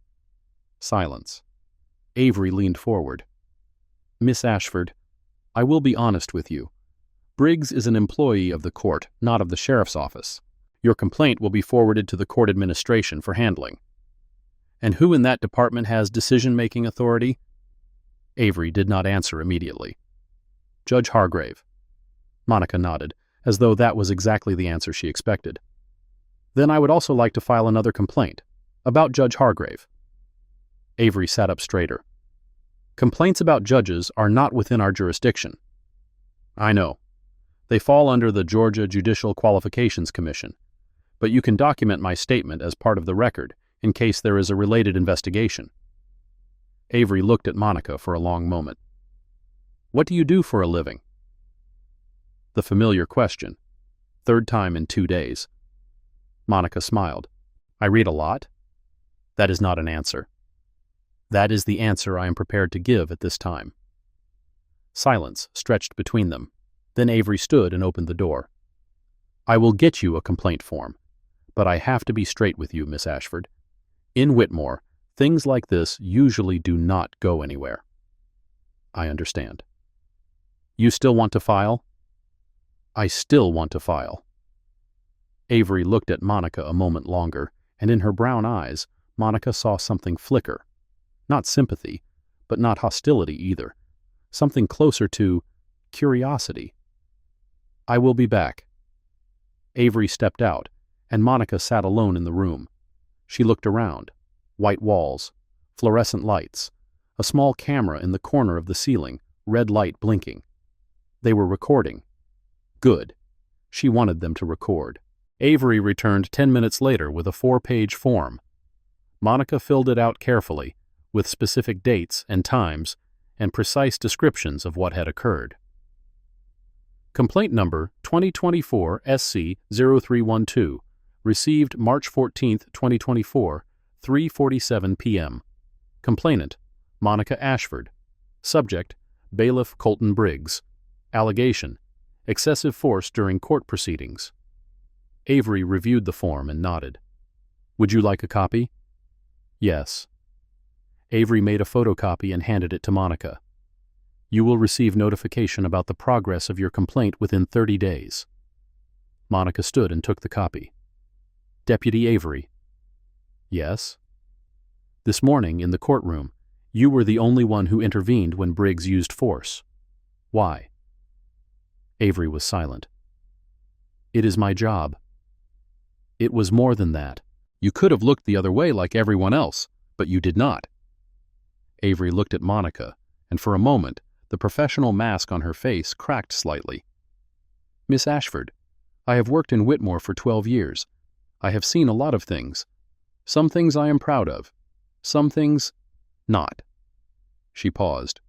Silence. Avery leaned forward. "Miss Ashford, I will be honest with you. Briggs is an employee of the court, not of the sheriff's office. Your complaint will be forwarded to the court administration for handling." "And who in that department has decision-making authority?" Avery did not answer immediately. "Judge Hargrave." Monica nodded, as though that was exactly the answer she expected. "Then I would also like to file another complaint, about Judge Hargrave." Avery sat up straighter. "Complaints about judges are not within our jurisdiction." "I know. They fall under the Georgia Judicial Qualifications Commission, but you can document my statement as part of the record in case there is a related investigation." Avery looked at Monica for a long moment. "What do you do for a living?" The familiar question. 3rd time in 2 days. Monica smiled. "I read a lot." "That is not an answer." "That is the answer I am prepared to give at this time." Silence stretched between them. Then Avery stood and opened the door. "I will get you a complaint form, but I have to be straight with you, Miss Ashford. In Whitmore, things like this usually do not go anywhere." "I understand." "You still want to file?" "I still want to file." Avery looked at Monica a moment longer, and in her brown eyes, Monica saw something flicker. Not sympathy, but not hostility either. Something closer to curiosity. "I will be back." Avery stepped out, and Monica sat alone in the room. She looked around. White walls, fluorescent lights, a small camera in the corner of the ceiling, red light blinking. They were recording. Good. She wanted them to record. Avery returned 10 minutes later with a 4-page form. Monica filled it out carefully, with specific dates and times and precise descriptions of what had occurred. Complaint number 2024 SC0312, received March 14, 2024, 3:47 p.m. Complainant, Monica Ashford. Subject, Bailiff Colton Briggs. Allegation, excessive force during court proceedings. Avery reviewed the form and nodded. Would you like a copy? Yes. Avery made a photocopy and handed it to Monica. You will receive notification about the progress of your complaint within 30 days. Monica stood and took the copy. Deputy Avery. Yes. This morning in the courtroom, you were the only one who intervened when Briggs used force. Why? Avery was silent. It is my job. It was more than that. You could have looked the other way like everyone else, but you did not. Avery looked at Monica, and for a moment, the professional mask on her face cracked slightly. Miss Ashford, I have worked in Whitmore for 12 years. I have seen a lot of things. Some things I am proud of. Some things, not. She paused.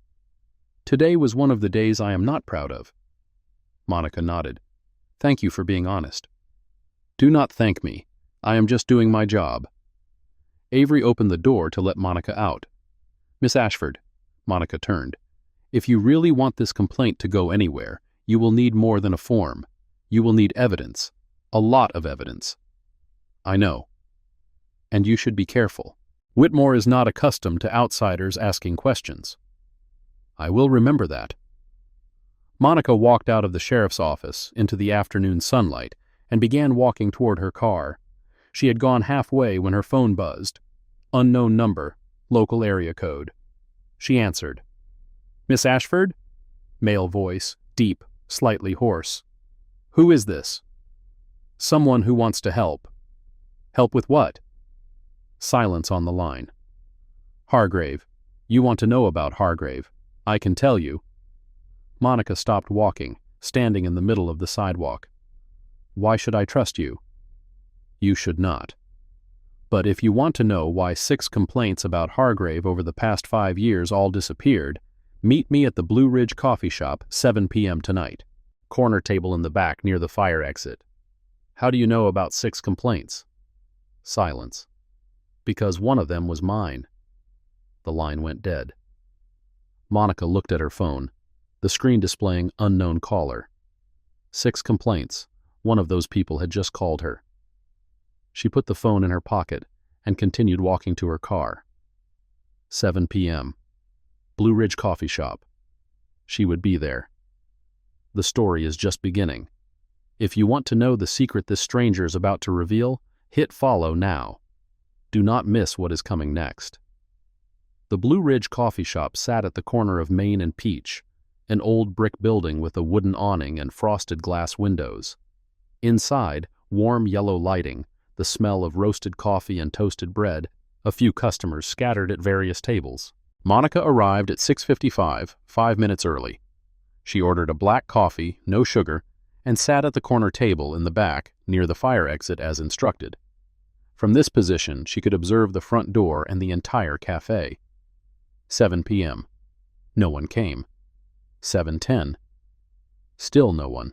Today was one of the days I am not proud of. Monica nodded. Thank you for being honest. Do not thank me. I am just doing my job. Avery opened the door to let Monica out. Miss Ashford, Monica turned. If you really want this complaint to go anywhere, you will need more than a form. You will need evidence. A lot of evidence. I know. And you should be careful. Whitmore is not accustomed to outsiders asking questions. I will remember that. Monica walked out of the sheriff's office into the afternoon sunlight and began walking toward her car. She had gone halfway when her phone buzzed. Unknown number, local area code. She answered. Miss Ashford? Male voice, deep, slightly hoarse. Who is this? Someone who wants to help. Help with what? Silence on the line. Hargrave. You want to know about Hargrave. I can tell you. Monica stopped walking, standing in the middle of the sidewalk. Why should I trust you? You should not. But if you want to know why 6 complaints about Hargrave over the past 5 years all disappeared, meet me at the Blue Ridge Coffee Shop, 7 p.m. tonight. Corner table in the back near the fire exit. How do you know about 6 complaints? Silence. Because one of them was mine. The line went dead. Monica looked at her phone, the screen displaying unknown caller. 6 complaints. One of those people had just called her. She put the phone in her pocket and continued walking to her car. 7 p.m. Blue Ridge Coffee Shop. She would be there. The story is just beginning. If you want to know the secret this stranger is about to reveal, hit follow now. Do not miss what is coming next. The Blue Ridge Coffee Shop sat at the corner of Main and Peach, an old brick building with a wooden awning and frosted glass windows. Inside, warm yellow lighting, the smell of roasted coffee and toasted bread, a few customers scattered at various tables. Monica arrived at 6:55, 5 minutes early. She ordered a black coffee, no sugar, and sat at the corner table in the back, near the fire exit as instructed. From this position, she could observe the front door and the entire cafe. 7 p.m. No one came. 7:10. Still no one.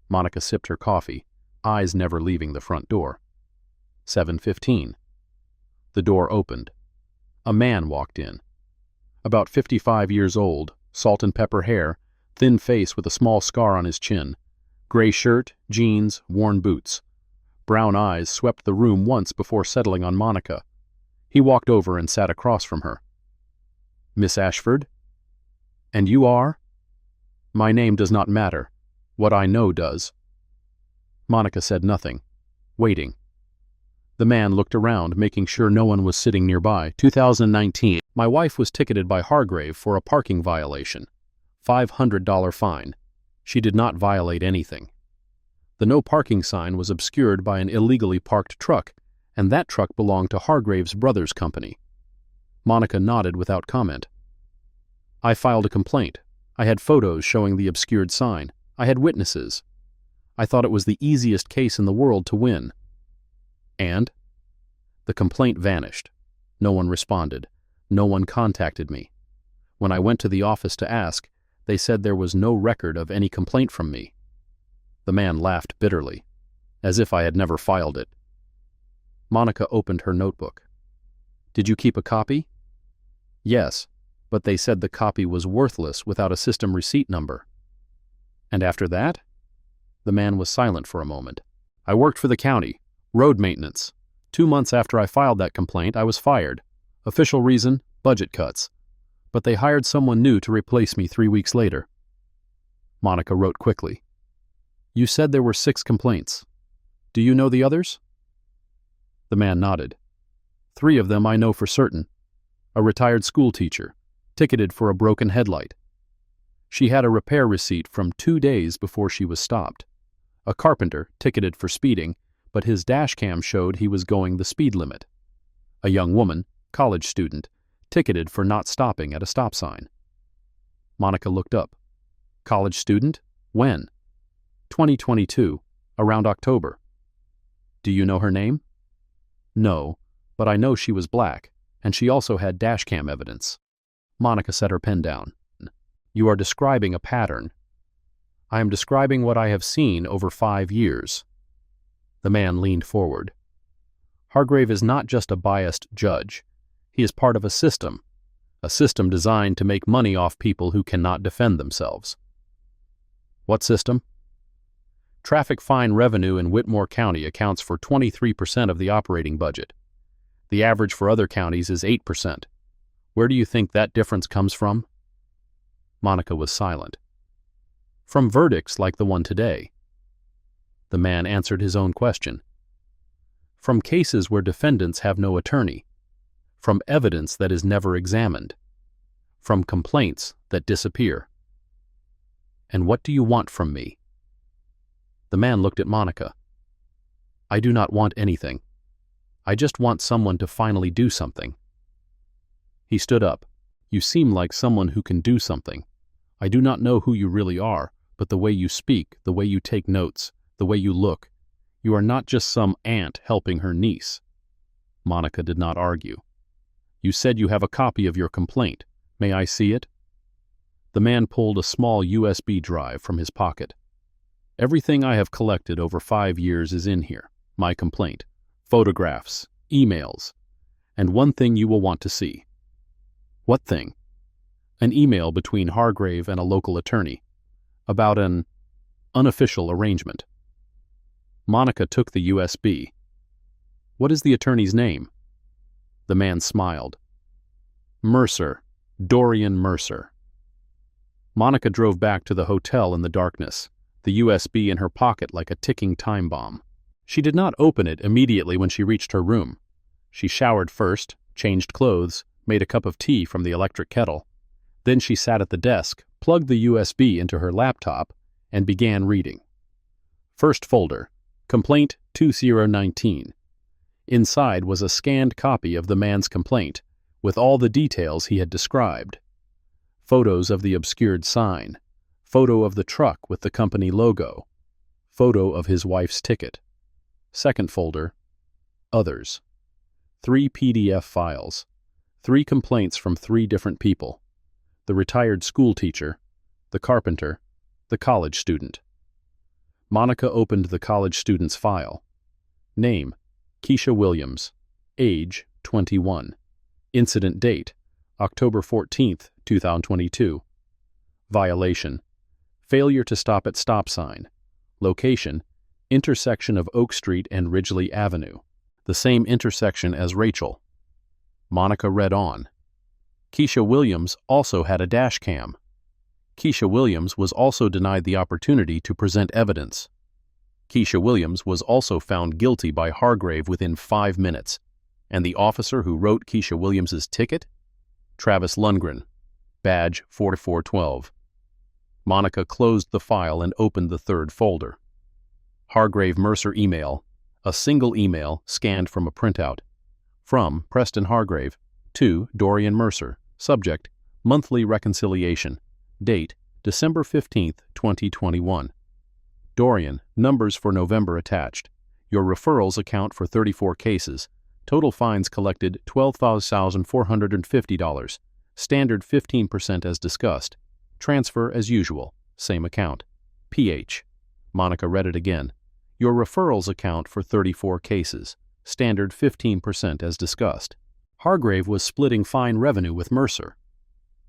Monica sipped her coffee, eyes never leaving the front door. 7:15. The door opened. A man walked in. About 55 years old, salt and pepper hair, thin face with a small scar on his chin, gray shirt, jeans, worn boots. Brown eyes swept the room once before settling on Monica. He walked over and sat across from her. Miss Ashford? And you are? My name does not matter. What I know does. Monica said nothing, waiting. The man looked around, making sure no one was sitting nearby. 2019. My wife was ticketed by Hargrave for a parking violation. $500 fine. She did not violate anything. The no parking sign was obscured by an illegally parked truck, and that truck belonged to Hargrave's brother's company. Monica nodded without comment. I filed a complaint. I had photos showing the obscured sign. I had witnesses. I thought it was the easiest case in the world to win. And? The complaint vanished. No one responded. No one contacted me. When I went to the office to ask, they said there was no record of any complaint from me. The man laughed bitterly, as if I had never filed it. Monica opened her notebook. Did you keep a copy? Yes, but they said the copy was worthless without a system receipt number. And after that? The man was silent for a moment. I worked for the county, road maintenance. 2 months after I filed that complaint, I was fired. Official reason, budget cuts. But they hired someone new to replace me 3 weeks later. Monica wrote quickly. You said there were 6 complaints. Do you know the others? The man nodded. 3 of them I know for certain. A retired school teacher, ticketed for a broken headlight. She had a repair receipt from 2 days before she was stopped. A carpenter, ticketed for speeding, but his dashcam showed he was going the speed limit. A young woman, college student, ticketed for not stopping at a stop sign. Monica looked up. College student? When? 2022, around October. Do you know her name? No, but I know she was black, and she also had dashcam evidence. Monica set her pen down. You are describing a pattern. I am describing what I have seen over 5 years. The man leaned forward. Hargrave is not just a biased judge. He is part of a system designed to make money off people who cannot defend themselves. What system? Traffic fine revenue in Whitmore County accounts for 23% of the operating budget. The average for other counties is 8%. Where do you think that difference comes from? Monica was silent. From verdicts like the one today. The man answered his own question. From cases where defendants have no attorney. From evidence that is never examined. From complaints that disappear. And what do you want from me? The man looked at Monica. I do not want anything. I just want someone to finally do something. He stood up. You seem like someone who can do something. I do not know who you really are, but the way you speak, the way you take notes, the way you look, you are not just some aunt helping her niece. Monica did not argue. You said you have a copy of your complaint. May I see it? The man pulled a small USB drive from his pocket. Everything I have collected over 5 years is in here. My complaint, photographs, emails, and one thing you will want to see. What thing? An email between Hargrave and a local attorney about an unofficial arrangement. Monica took the USB. What is the attorney's name? The man smiled. Mercer, Dorian Mercer. Monica drove back to the hotel in the darkness, the USB in her pocket like a ticking time bomb. She did not open it immediately when she reached her room. She showered first, changed clothes, made a cup of tea from the electric kettle. Then she sat at the desk, plugged the USB into her laptop, and began reading. First folder, Complaint 2019. Inside was a scanned copy of the man's complaint, with all the details he had described. Photos of the obscured sign, photo of the truck with the company logo, photo of his wife's ticket. Second folder, Others. 3 PDF files, 3 complaints from 3 different people. The retired school teacher, the carpenter, the college student. Monica opened the college student's file. Name, Keisha Williams. Age, 21. Incident date, October 14th, 2022. Violation, failure to stop at stop sign. Location, intersection of Oak Street and Ridgely Avenue. The same intersection as Rachel. Monica read on. Keisha Williams also had a dash cam. Keisha Williams was also denied the opportunity to present evidence. Keisha Williams was also found guilty by Hargrave within 5 minutes. And the officer who wrote Keisha Williams's ticket? Travis Lundgren, badge 4412. Monica closed the file and opened the third folder. Hargrave Mercer email, a single email scanned from a printout. From Preston Hargrave to Dorian Mercer. Subject, monthly reconciliation. Date, December 15, 2021. Dorian, numbers for November attached. Your referrals account for 34 cases. Total fines collected $12,450. Standard 15% as discussed. Transfer as usual. Same account. PH. Monica read it again. Your referrals account for 34 cases. Standard 15% as discussed. Hargrave was splitting fine revenue with Mercer.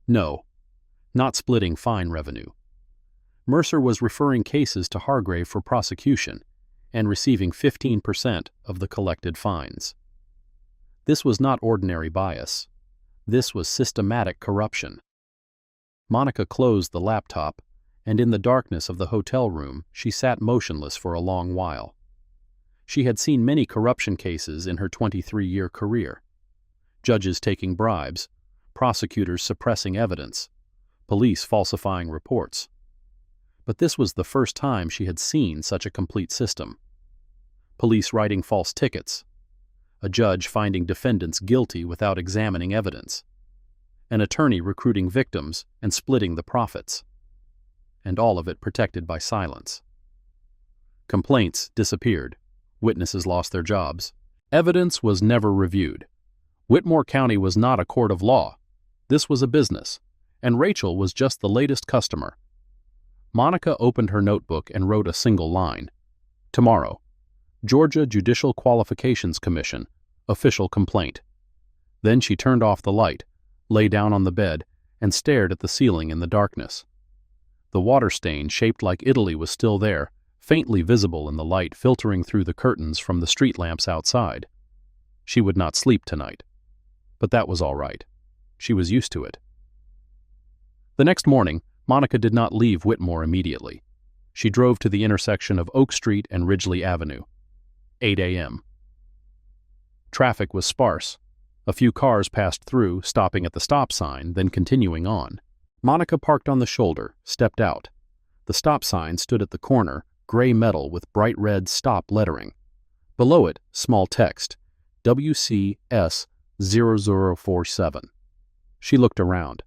No, not splitting fine revenue. Mercer was referring cases to Hargrave for prosecution and receiving 15% of the collected fines. This was not ordinary bias. This was systematic corruption. Monica closed the laptop, and in the darkness of the hotel room, she sat motionless for a long while. She had seen many corruption cases in her 23-year career. Judges taking bribes, prosecutors suppressing evidence, police falsifying reports. But this was the first time she had seen such a complete system. Police writing false tickets, a judge finding defendants guilty without examining evidence, an attorney recruiting victims and splitting the profits, and all of it protected by silence. Complaints disappeared. Witnesses lost their jobs. Evidence was never reviewed. Whitmore County was not a court of law. This was a business, and Rachel was just the latest customer. Monica opened her notebook and wrote a single line. Tomorrow. Georgia Judicial Qualifications Commission. Official complaint. Then she turned off the light, lay down on the bed, and stared at the ceiling in the darkness. The water stain shaped like Italy was still there, faintly visible in the light filtering through the curtains from the street lamps outside. She would not sleep tonight. But that was all right. She was used to it. The next morning, Monica did not leave Whitmore immediately. She drove to the intersection of Oak Street and Ridgely Avenue. 8 a.m. Traffic was sparse. A few cars passed through, stopping at the stop sign, then continuing on. Monica parked on the shoulder, stepped out. The stop sign stood at the corner, gray metal with bright red stop lettering. Below it, small text, WCS 0047. She looked around.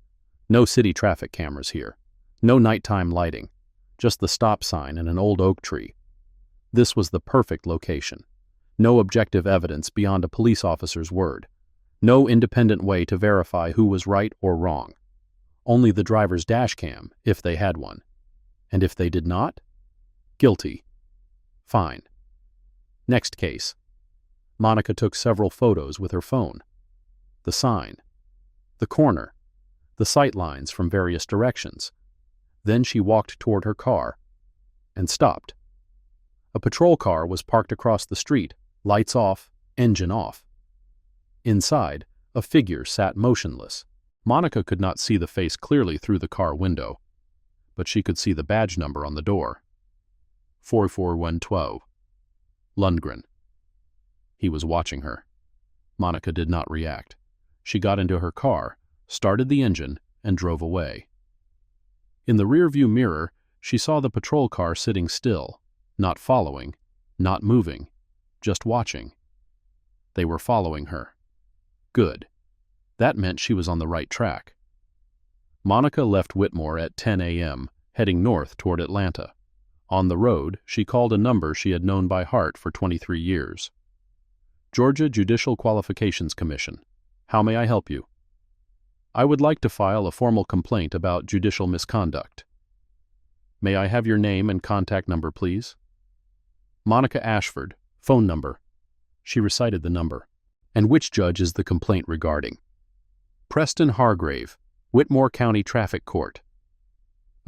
No city traffic cameras here. No nighttime lighting. Just the stop sign and an old oak tree. This was the perfect location. No objective evidence beyond a police officer's word. No independent way to verify who was right or wrong. Only the driver's dashcam, if they had one. And if they did not? Guilty. Fine. Next case. Monica took several photos with her phone. The sign. The corner. The sight lines from various directions. Then she walked toward her car and stopped. A patrol car was parked across the street, lights off, engine off. Inside, a figure sat motionless. Monica could not see the face clearly through the car window, but she could see the badge number on the door. 44112. Lundgren. He was watching her. Monica did not react. She got into her car, started the engine, and drove away. In the rearview mirror, she saw the patrol car sitting still, not following, not moving, just watching. They were following her. Good. That meant she was on the right track. Monica left Whitmore at 10 a.m., heading north toward Atlanta. On the road, she called a number she had known by heart for 23 years. Georgia Judicial Qualifications Commission. How may I help you? I would like to file a formal complaint about judicial misconduct. May I have your name and contact number, please? Monica Ashford, phone number. She recited the number. And which judge is the complaint regarding? Preston Hargrave, Whitmore County Traffic Court.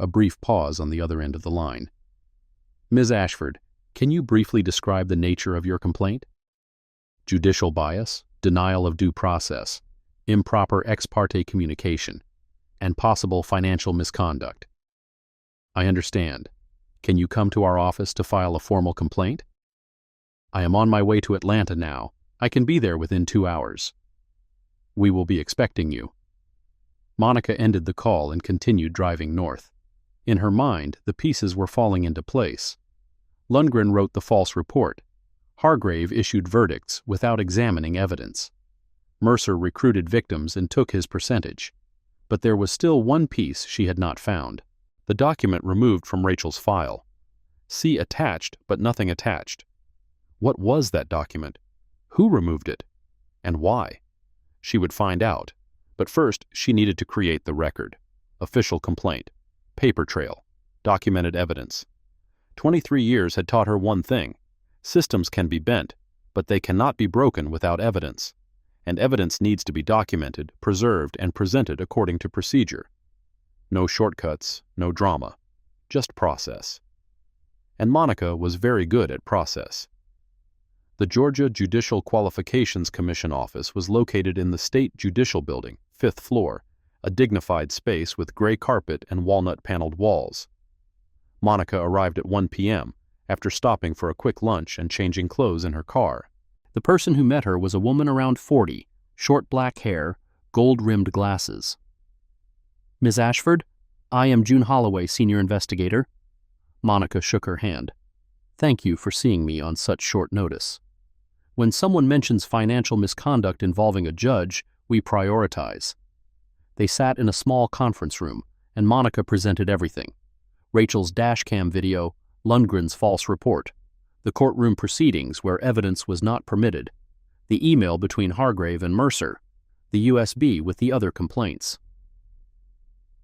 A brief pause on the other end of the line. Ms. Ashford, can you briefly describe the nature of your complaint? Judicial bias, denial of due process, improper ex parte communication, and possible financial misconduct. I understand. Can you come to our office to file a formal complaint? I am on my way to Atlanta now. I can be there within 2 hours. We will be expecting you. Monica ended the call and continued driving north. In her mind, the pieces were falling into place. Lundgren wrote the false report. Hargrave issued verdicts without examining evidence. Mercer recruited victims and took his percentage. But there was still one piece she had not found. The document removed from Rachel's file. See attached, but nothing attached. What was that document? Who removed it? And why? She would find out. But first, she needed to create the record. Official complaint. Paper trail. Documented evidence. 23 years had taught her one thing. Systems can be bent, but they cannot be broken without evidence. And evidence needs to be documented, preserved, and presented according to procedure. No shortcuts, no drama. Just process. And Monica was very good at process. The Georgia Judicial Qualifications Commission office was located in the State Judicial Building, 5th floor, a dignified space with gray carpet and walnut-paneled walls. Monica arrived at 1 p.m., after stopping for a quick lunch and changing clothes in her car. The person who met her was a woman around 40, short black hair, gold-rimmed glasses. "Ms. Ashford, I am June Holloway, senior investigator." Monica shook her hand. "Thank you for seeing me on such short notice. When someone mentions financial misconduct involving a judge, we prioritize." They sat in a small conference room, and Monica presented everything. Rachel's dashcam video, Lundgren's false report, the courtroom proceedings where evidence was not permitted, the email between Hargrave and Mercer, the USB with the other complaints.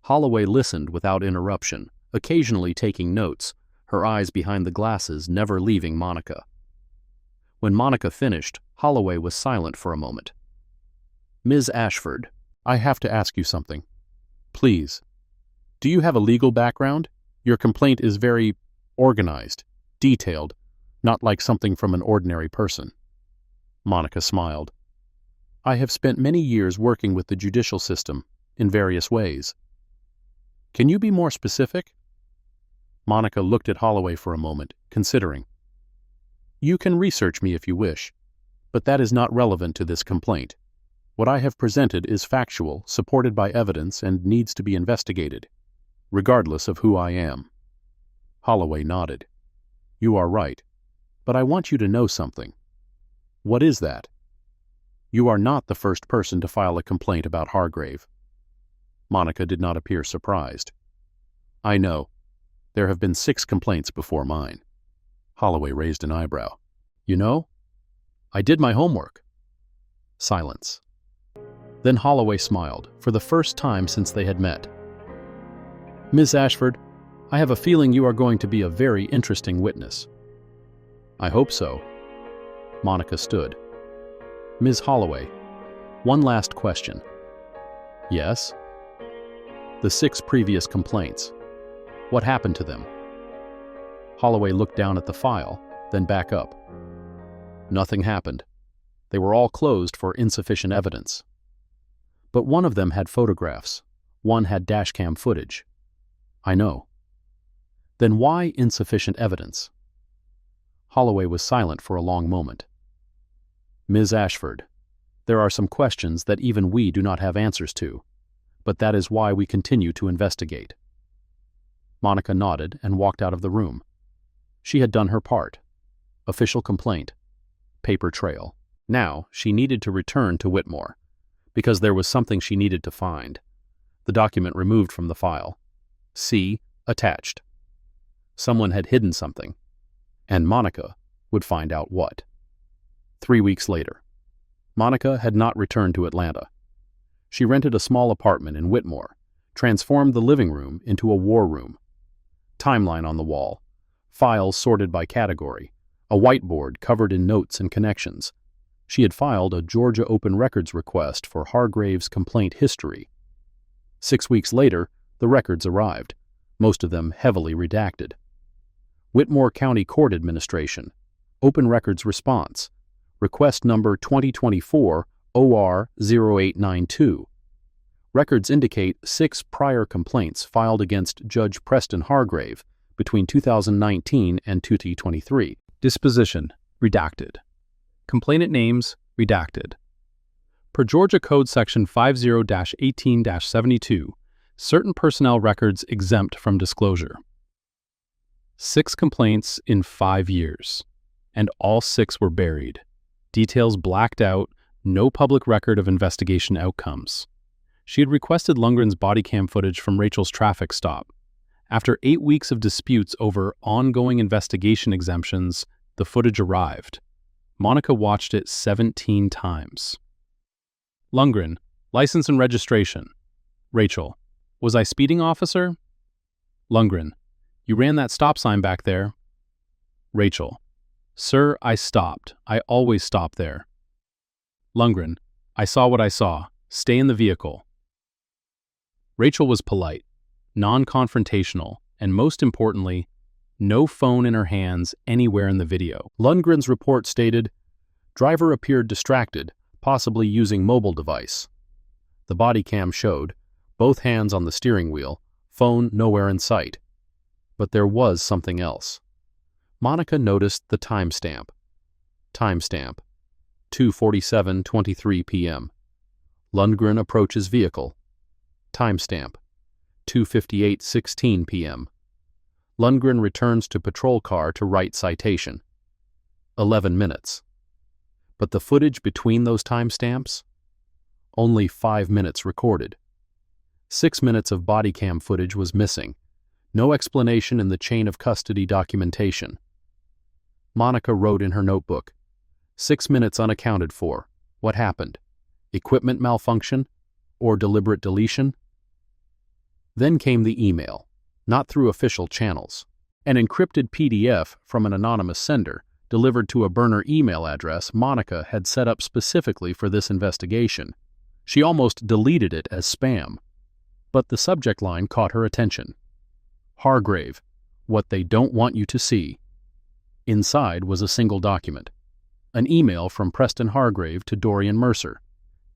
Holloway listened without interruption, occasionally taking notes, her eyes behind the glasses never leaving Monica. When Monica finished, Holloway was silent for a moment. "Ms. Ashford, I have to ask you something. Please. Do you have a legal background? Your complaint is very organized, detailed, not like something from an ordinary person." Monica smiled. "I have spent many years working with the judicial system in various ways." "Can you be more specific?" Monica looked at Holloway for a moment, considering. "You can research me if you wish, but that is not relevant to this complaint. What I have presented is factual, supported by evidence, and needs to be investigated, regardless of who I am." Holloway nodded. "You are right, but I want you to know something." "What is that?" "You are not the first person to file a complaint about Hargrave." Monica did not appear surprised. "I know. There have been 6 complaints before mine." Holloway raised an eyebrow. "You know, I did my homework." Silence. Then Holloway smiled, for the first time since they had met. "Ms. Ashford, I have a feeling you are going to be a very interesting witness." "I hope so." Monica stood. "Ms. Holloway, one last question." "Yes?" "The 6 previous complaints. What happened to them?" Holloway looked down at the file, then back up. "Nothing happened. They were all closed for insufficient evidence. But one of them had photographs. One had dashcam footage." "I know." "Then why insufficient evidence?" Holloway was silent for a long moment. "Ms. Ashford, there are some questions that even we do not have answers to, but that is why we continue to investigate." Monica nodded and walked out of the room. She had done her part. Official complaint. Paper trail. Now she needed to return to Whitmore, because there was something she needed to find. The document removed from the file. See attached. Someone had hidden something, and Monica would find out what. 3 weeks later. Monica had not returned to Atlanta. She rented a small apartment in Whitmore, transformed the living room into a war room. Timeline on the wall, files sorted by category, a whiteboard covered in notes and connections. She had filed a Georgia Open Records request for Hargrave's complaint history. 6 weeks later, the records arrived, most of them heavily redacted. Whitmore County Court Administration, Open Records Response, Request Number 2024 OR 0892. Records indicate 6 prior complaints filed against Judge Preston Hargrave between 2019 and 2023. Disposition, redacted. Complainant names, redacted. Per Georgia Code Section 50-18-72, certain personnel records exempt from disclosure. 6 complaints in 5 years, and all 6 were buried. Details blacked out, no public record of investigation outcomes. She had requested Lundgren's body cam footage from Rachel's traffic stop. After 8 weeks of disputes over ongoing investigation exemptions, the footage arrived. Monica watched it 17 times. Lundgren, license and registration. Rachel, was I speeding, officer? Lundgren, you ran that stop sign back there. Rachel, sir, I stopped. I always stop there. Lundgren, I saw what I saw. Stay in the vehicle. Rachel was polite, non-confrontational, and most importantly, no phone in her hands anywhere in the video. Lundgren's report stated, driver appeared distracted, possibly using mobile device. The body cam showed, both hands on the steering wheel, phone nowhere in sight. But there was something else. Monica noticed the timestamp. Timestamp, 2:47:23 p.m. Lundgren approaches vehicle. Timestamp, 2:58:16 p.m. Lundgren returns to patrol car to write citation. 11 minutes. But the footage between those timestamps? Only 5 minutes recorded. 6 minutes of body cam footage was missing. No explanation in the chain of custody documentation. Monica wrote in her notebook, 6 minutes unaccounted for. What happened? Equipment malfunction? Or deliberate deletion? Then came the email, not through official channels. An encrypted PDF from an anonymous sender, delivered to a burner email address Monica had set up specifically for this investigation. She almost deleted it as spam. But the subject line caught her attention. Hargrave, what they don't want you to see. Inside was a single document. An email from Preston Hargrave to Dorian Mercer,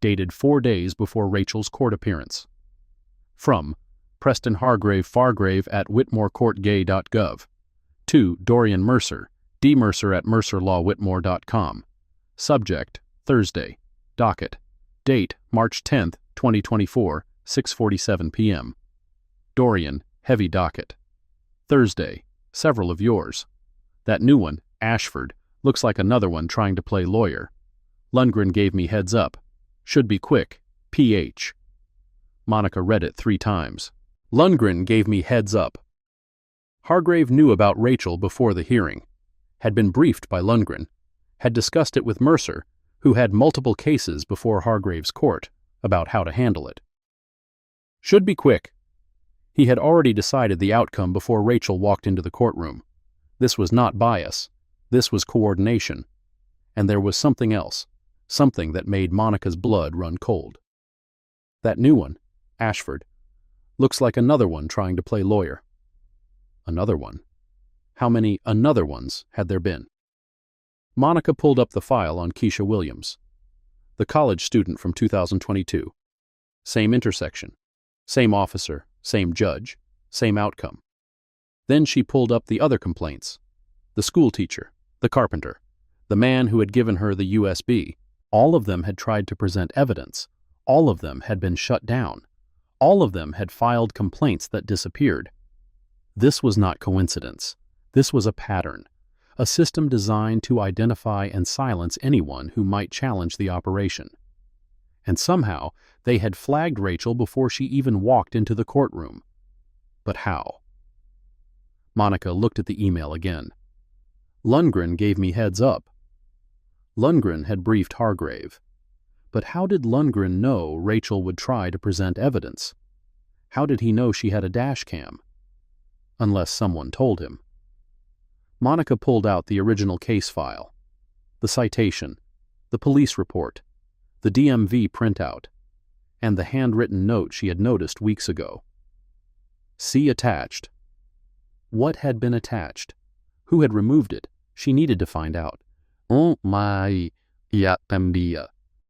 dated 4 days before Rachel's court appearance. From Preston Hargrave Fargrave at whitmorecourtgay.gov to Dorian Mercer, dmercer at mercerlawwhitmore.com. Subject, Thursday. Docket. Date, March 10, 2024, 6:47 p.m. Dorian, heavy docket. Thursday, several of yours. That new one, Ashford, looks like another one trying to play lawyer. Lundgren gave me heads up. Should be quick. PH. Monica read it 3 times. Lundgren gave me heads up. Hargrave knew about Rachel before the hearing, had been briefed by Lundgren, had discussed it with Mercer, who had multiple cases before Hargrave's court about how to handle it. Should be quick. He had already decided the outcome before Rachel walked into the courtroom. This was not bias. This was coordination. And there was something else, something that made Monica's blood run cold. That new one, Ashford, looks like another one trying to play lawyer. Another one. How many another ones had there been? Monica pulled up the file on Keisha Williams, the college student from 2022. Same intersection, same officer, same judge, same outcome. Then she pulled up the other complaints. The school teacher, the carpenter, the man who had given her the USB. All of them had tried to present evidence. All of them had been shut down. All of them had filed complaints that disappeared. This was not coincidence. This was a pattern, a system designed to identify and silence anyone who might challenge the operation. And somehow, they had flagged Rachel before she even walked into the courtroom. But how? Monica looked at the email again. Lundgren gave me heads up. Lundgren had briefed Hargrave. But how did Lundgren know Rachel would try to present evidence? How did he know she had a dashcam? Unless someone told him. Monica pulled out the original case file, the citation, the police report, the DMV printout, and the handwritten note she had noticed weeks ago. See attached. What had been attached? Who had removed it? She needed to find out. Oh my, yatamdia.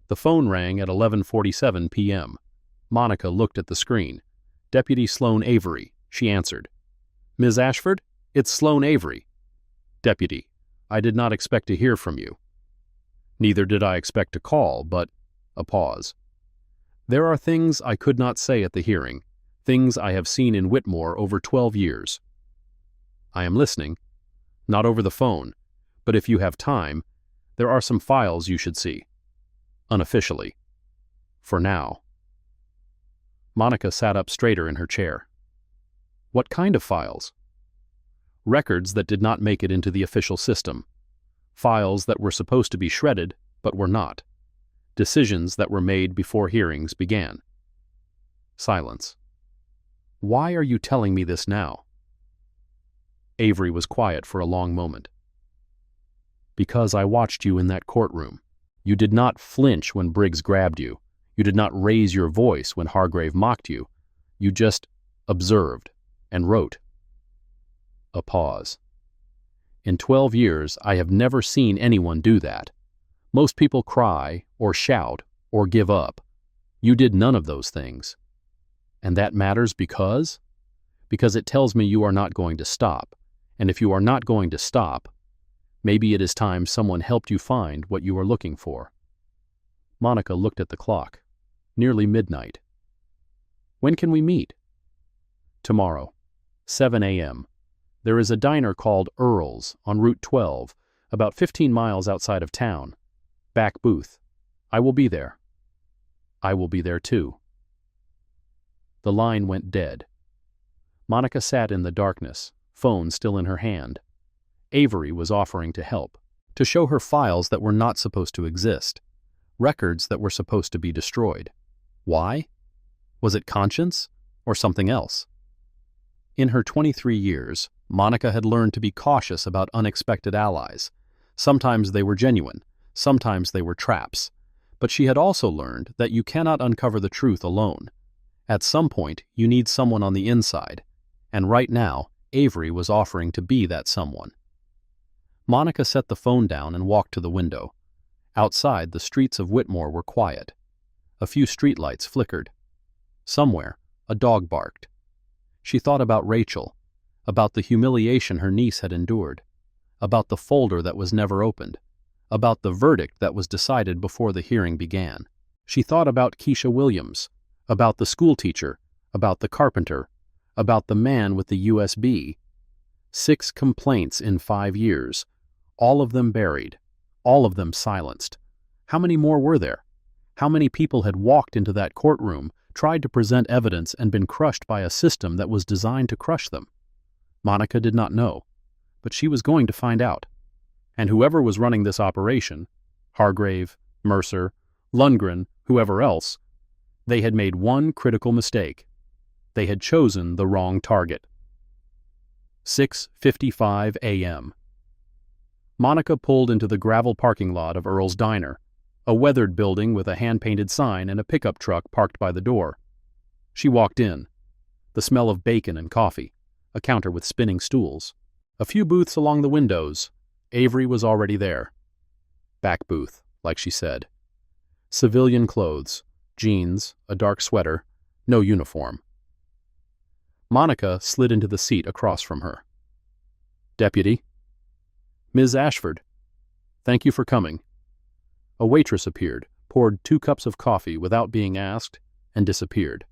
The phone rang at 11:47 p.m. Monica looked at the screen. Deputy Sloan Avery, she answered. Ms. Ashford, it's Sloan Avery. Deputy, I did not expect to hear from you. Neither did I expect to call, but... A pause. There are things I could not say at the hearing, things I have seen in Whitmore over 12 years. I am listening. Not over the phone, but if you have time, there are some files you should see. Unofficially. For now. Monica sat up straighter in her chair. What kind of files? Records that did not make it into the official system. Files that were supposed to be shredded, but were not. Decisions that were made before hearings began. Silence. Why are you telling me this now? Avery was quiet for a long moment. Because I watched you in that courtroom. You did not flinch when Briggs grabbed you. You did not raise your voice when Hargrave mocked you. You just observed and wrote. A pause. In 12 years, I have never seen anyone do that. Most people cry or shout or give up. You did none of those things. And that matters because? Because it tells me you are not going to stop. And if you are not going to stop, maybe it is time someone helped you find what you are looking for. Monica looked at the clock. Nearly midnight. When can we meet? Tomorrow, 7 a.m. There is a diner called Earl's on Route 12, about 15 miles outside of town. Back booth. I will be there. I will be there too. The line went dead. Monica sat in the darkness, phone still in her hand. Avery was offering to help, to show her files that were not supposed to exist, records that were supposed to be destroyed. Why? Was it conscience or something else? In her 23 years, Monica had learned to be cautious about unexpected allies. Sometimes they were genuine, sometimes they were traps. But she had also learned that you cannot uncover the truth alone. At some point, you need someone on the inside, and right now, Avery was offering to be that someone. Monica set the phone down and walked to the window. Outside, the streets of Whitmore were quiet. A few streetlights flickered. Somewhere, a dog barked. She thought about Rachel, about the humiliation her niece had endured, about the folder that was never opened, about the verdict that was decided before the hearing began. She thought about Keisha Williams, about the schoolteacher, about the carpenter, about the man with the USB. 6 complaints in 5 years, all of them buried, all of them silenced. How many more were there? How many people had walked into that courtroom, tried to present evidence, and been crushed by a system that was designed to crush them? Monica did not know, but she was going to find out. And whoever was running this operation, Hargrave, Mercer, Lundgren, whoever else, they had made one critical mistake. They had chosen the wrong target. 6:55 a.m. Monica pulled into the gravel parking lot of Earl's Diner, a weathered building with a hand-painted sign and a pickup truck parked by the door. She walked in. The smell of bacon and coffee, a counter with spinning stools, a few booths along the windows. Avery was already there. Back booth, like she said. Civilian clothes, jeans, a dark sweater, no uniform. Monica slid into the seat across from her. Deputy? Ms. Ashford. Thank you for coming. A waitress appeared, poured 2 cups of coffee without being asked, and disappeared.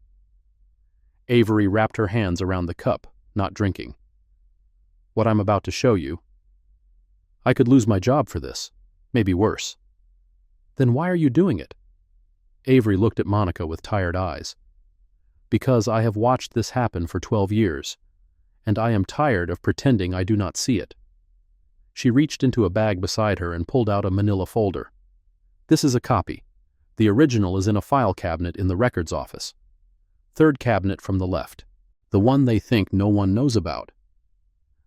Avery wrapped her hands around the cup, not drinking. What I'm about to show you. I could lose my job for this, maybe worse. Then why are you doing it? Avery looked at Monica with tired eyes. Because I have watched this happen for 12 years, and I am tired of pretending I do not see it. She reached into a bag beside her and pulled out a manila folder. This is a copy. The original is in a file cabinet in the records office. 3rd cabinet from the left, the one they think no one knows about.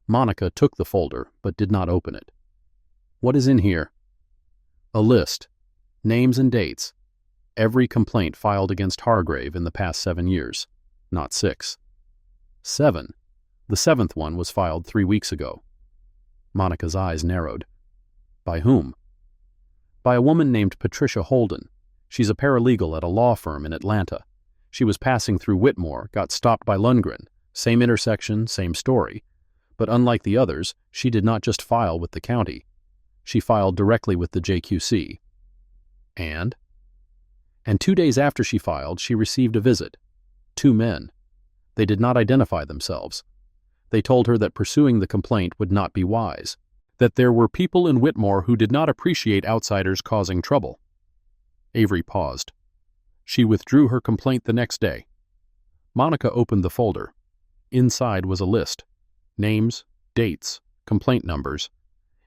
Monica took the folder, but did not open it. What is in here? A list, names and dates. Every complaint filed against Hargrave in the past 7 years, not 6. 7. The 7th one was filed 3 weeks ago. Monica's eyes narrowed. By whom? By a woman named Patricia Holden. She's a paralegal at a law firm in Atlanta. She was passing through Whitmore, got stopped by Lundgren. Same intersection, same story. But unlike the others, she did not just file with the county. She filed directly with the JQC. And 2 days after she filed, she received a visit. 2 men. They did not identify themselves. They told her that pursuing the complaint would not be wise, that there were people in Whitmore who did not appreciate outsiders causing trouble. Avery paused. She withdrew her complaint the next day. Monica opened the folder. Inside was a list: names, dates, complaint numbers,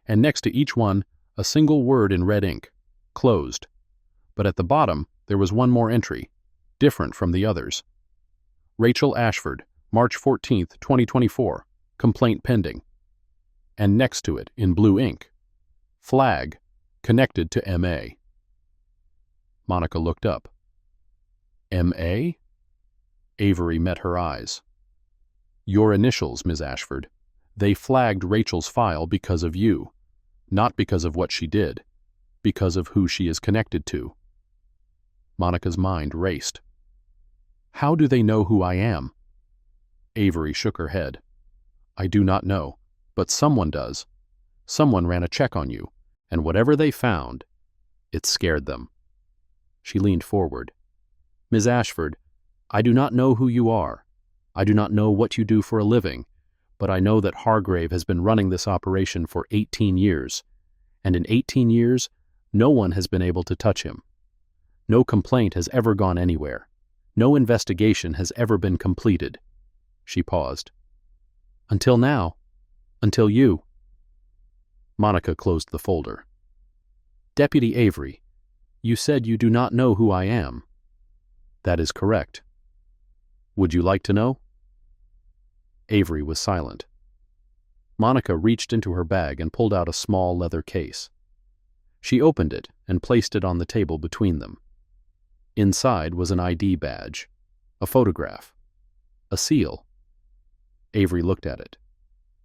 and next to each one, a single word in red ink: closed. But at the bottom, there was one more entry, different from the others. Rachel Ashford, March 14, 2024, complaint pending. And next to it, in blue ink, flag, connected to M.A. Monica looked up. M.A.? Avery met her eyes. Your initials, Ms. Ashford. They flagged Rachel's file because of you, not because of what she did, because of who she is connected to. Monica's mind raced. How do they know who I am? Avery shook her head. I do not know, but someone does. Someone ran a check on you, and whatever they found, it scared them. She leaned forward. Ms. Ashford, I do not know who you are. I do not know what you do for a living, but I know that Hargrave has been running this operation for 18 years, and in 18 years, no one has been able to touch him. No complaint has ever gone anywhere. No investigation has ever been completed. She paused. Until now. Until you. Monica closed the folder. Deputy Avery, you said you do not know who I am. That is correct. Would you like to know? Avery was silent. Monica reached into her bag and pulled out a small leather case. She opened it and placed it on the table between them. Inside was an ID badge, a photograph, a seal. Avery looked at it.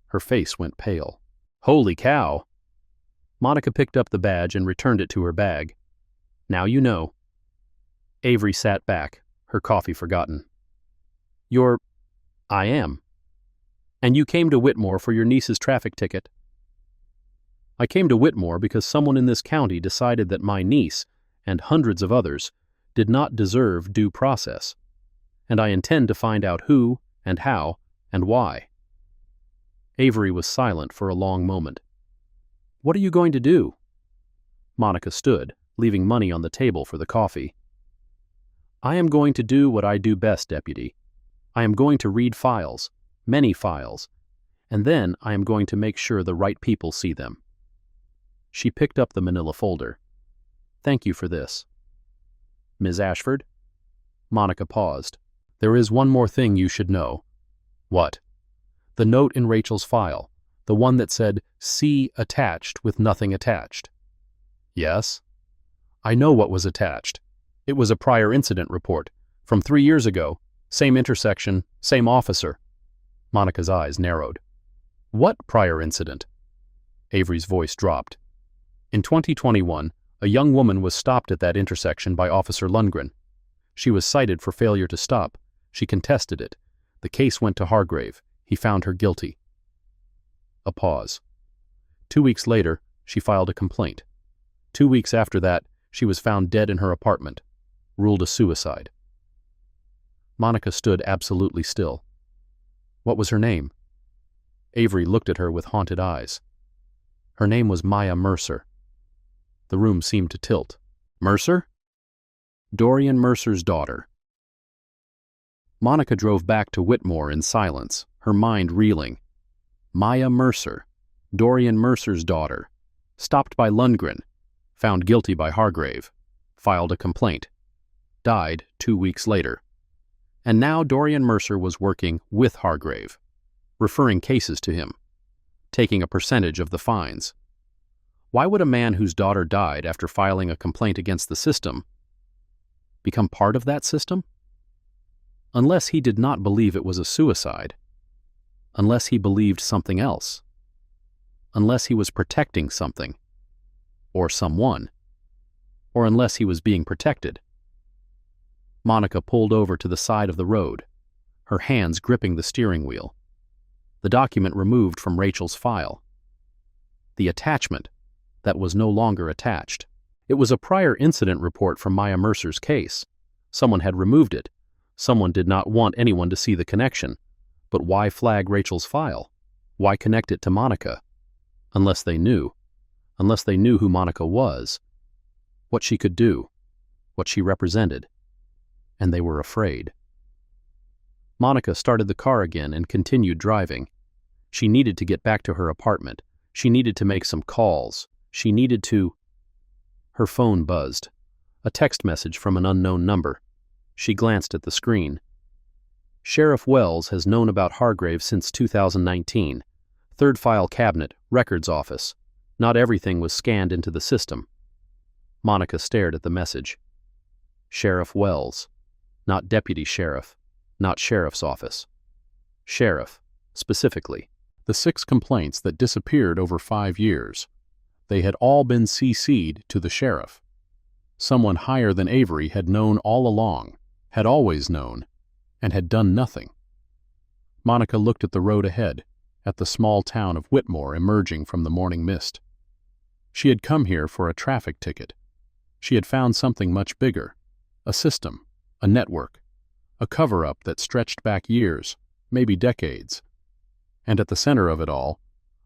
Her face went pale. Holy cow! Monica picked up the badge and returned it to her bag. Now you know. Avery sat back, her coffee forgotten. I am. And you came to Whitmore for your niece's traffic ticket. I came to Whitmore because someone in this county decided that my niece, and hundreds of others, did not deserve due process, and I intend to find out who, and how, and why. Avery was silent for a long moment. What are you going to do? Monica stood, leaving money on the table for the coffee. I am going to do what I do best, Deputy. I am going to read files, many files, and then I am going to make sure the right people see them. She picked up the manila folder. Thank you for this. Ms. Ashford? Monica paused. There is one more thing you should know. What? The note in Rachel's file, the one that said, "See attached" with nothing attached. Yes? I know what was attached. It was a prior incident report, from 3 years ago, same intersection, same officer. Monica's eyes narrowed. What prior incident? Avery's voice dropped. In 2021, a young woman was stopped at that intersection by Officer Lundgren. She was cited for failure to stop. She contested it. The case went to Hargrave. He found her guilty. A pause. 2 weeks later, she filed a complaint. 2 weeks after that, she was found dead in her apartment, ruled a suicide. Monica stood absolutely still. What was her name? Avery looked at her with haunted eyes. Her name was Maya Mercer. The room seemed to tilt. Mercer? Dorian Mercer's daughter. Monica drove back to Whitmore in silence, her mind reeling. Maya Mercer, Dorian Mercer's daughter, stopped by Lundgren, found guilty by Hargrave, filed a complaint, died 2 weeks later. And now Dorian Mercer was working with Hargrave, referring cases to him, taking a percentage of the fines. Why would a man whose daughter died after filing a complaint against the system become part of that system? Unless he did not believe it was a suicide, unless he believed something else, unless he was protecting something, or someone, or unless he was being protected. Monica pulled over to the side of the road, her hands gripping the steering wheel. The document removed from Rachel's file. The attachment that was no longer attached. It was a prior incident report from Maya Mercer's case. Someone had removed it. Someone did not want anyone to see the connection. But why flag Rachel's file? Why connect it to Monica? Unless they knew who Monica was, what she could do, what she represented. And they were afraid. Monica started the car again and continued driving. She needed to get back to her apartment. She needed to make some calls. She needed to... Her phone buzzed. A text message from an unknown number. She glanced at the screen. Sheriff Wells has known about Hargrave since 2019. Third file cabinet, records office. Not everything was scanned into the system. Monica stared at the message. Sheriff Wells. Not deputy sheriff. Not sheriff's office. Sheriff, specifically. The 6 complaints that disappeared over 5 years. They had all been CC'd to the sheriff. Someone higher than Avery had known all along, had always known, and had done nothing. Monica looked at the road ahead, at the small town of Whitmore emerging from the morning mist. She had come here for a traffic ticket. She had found something much bigger, a system, a network, a cover-up that stretched back years, maybe decades. And at the center of it all,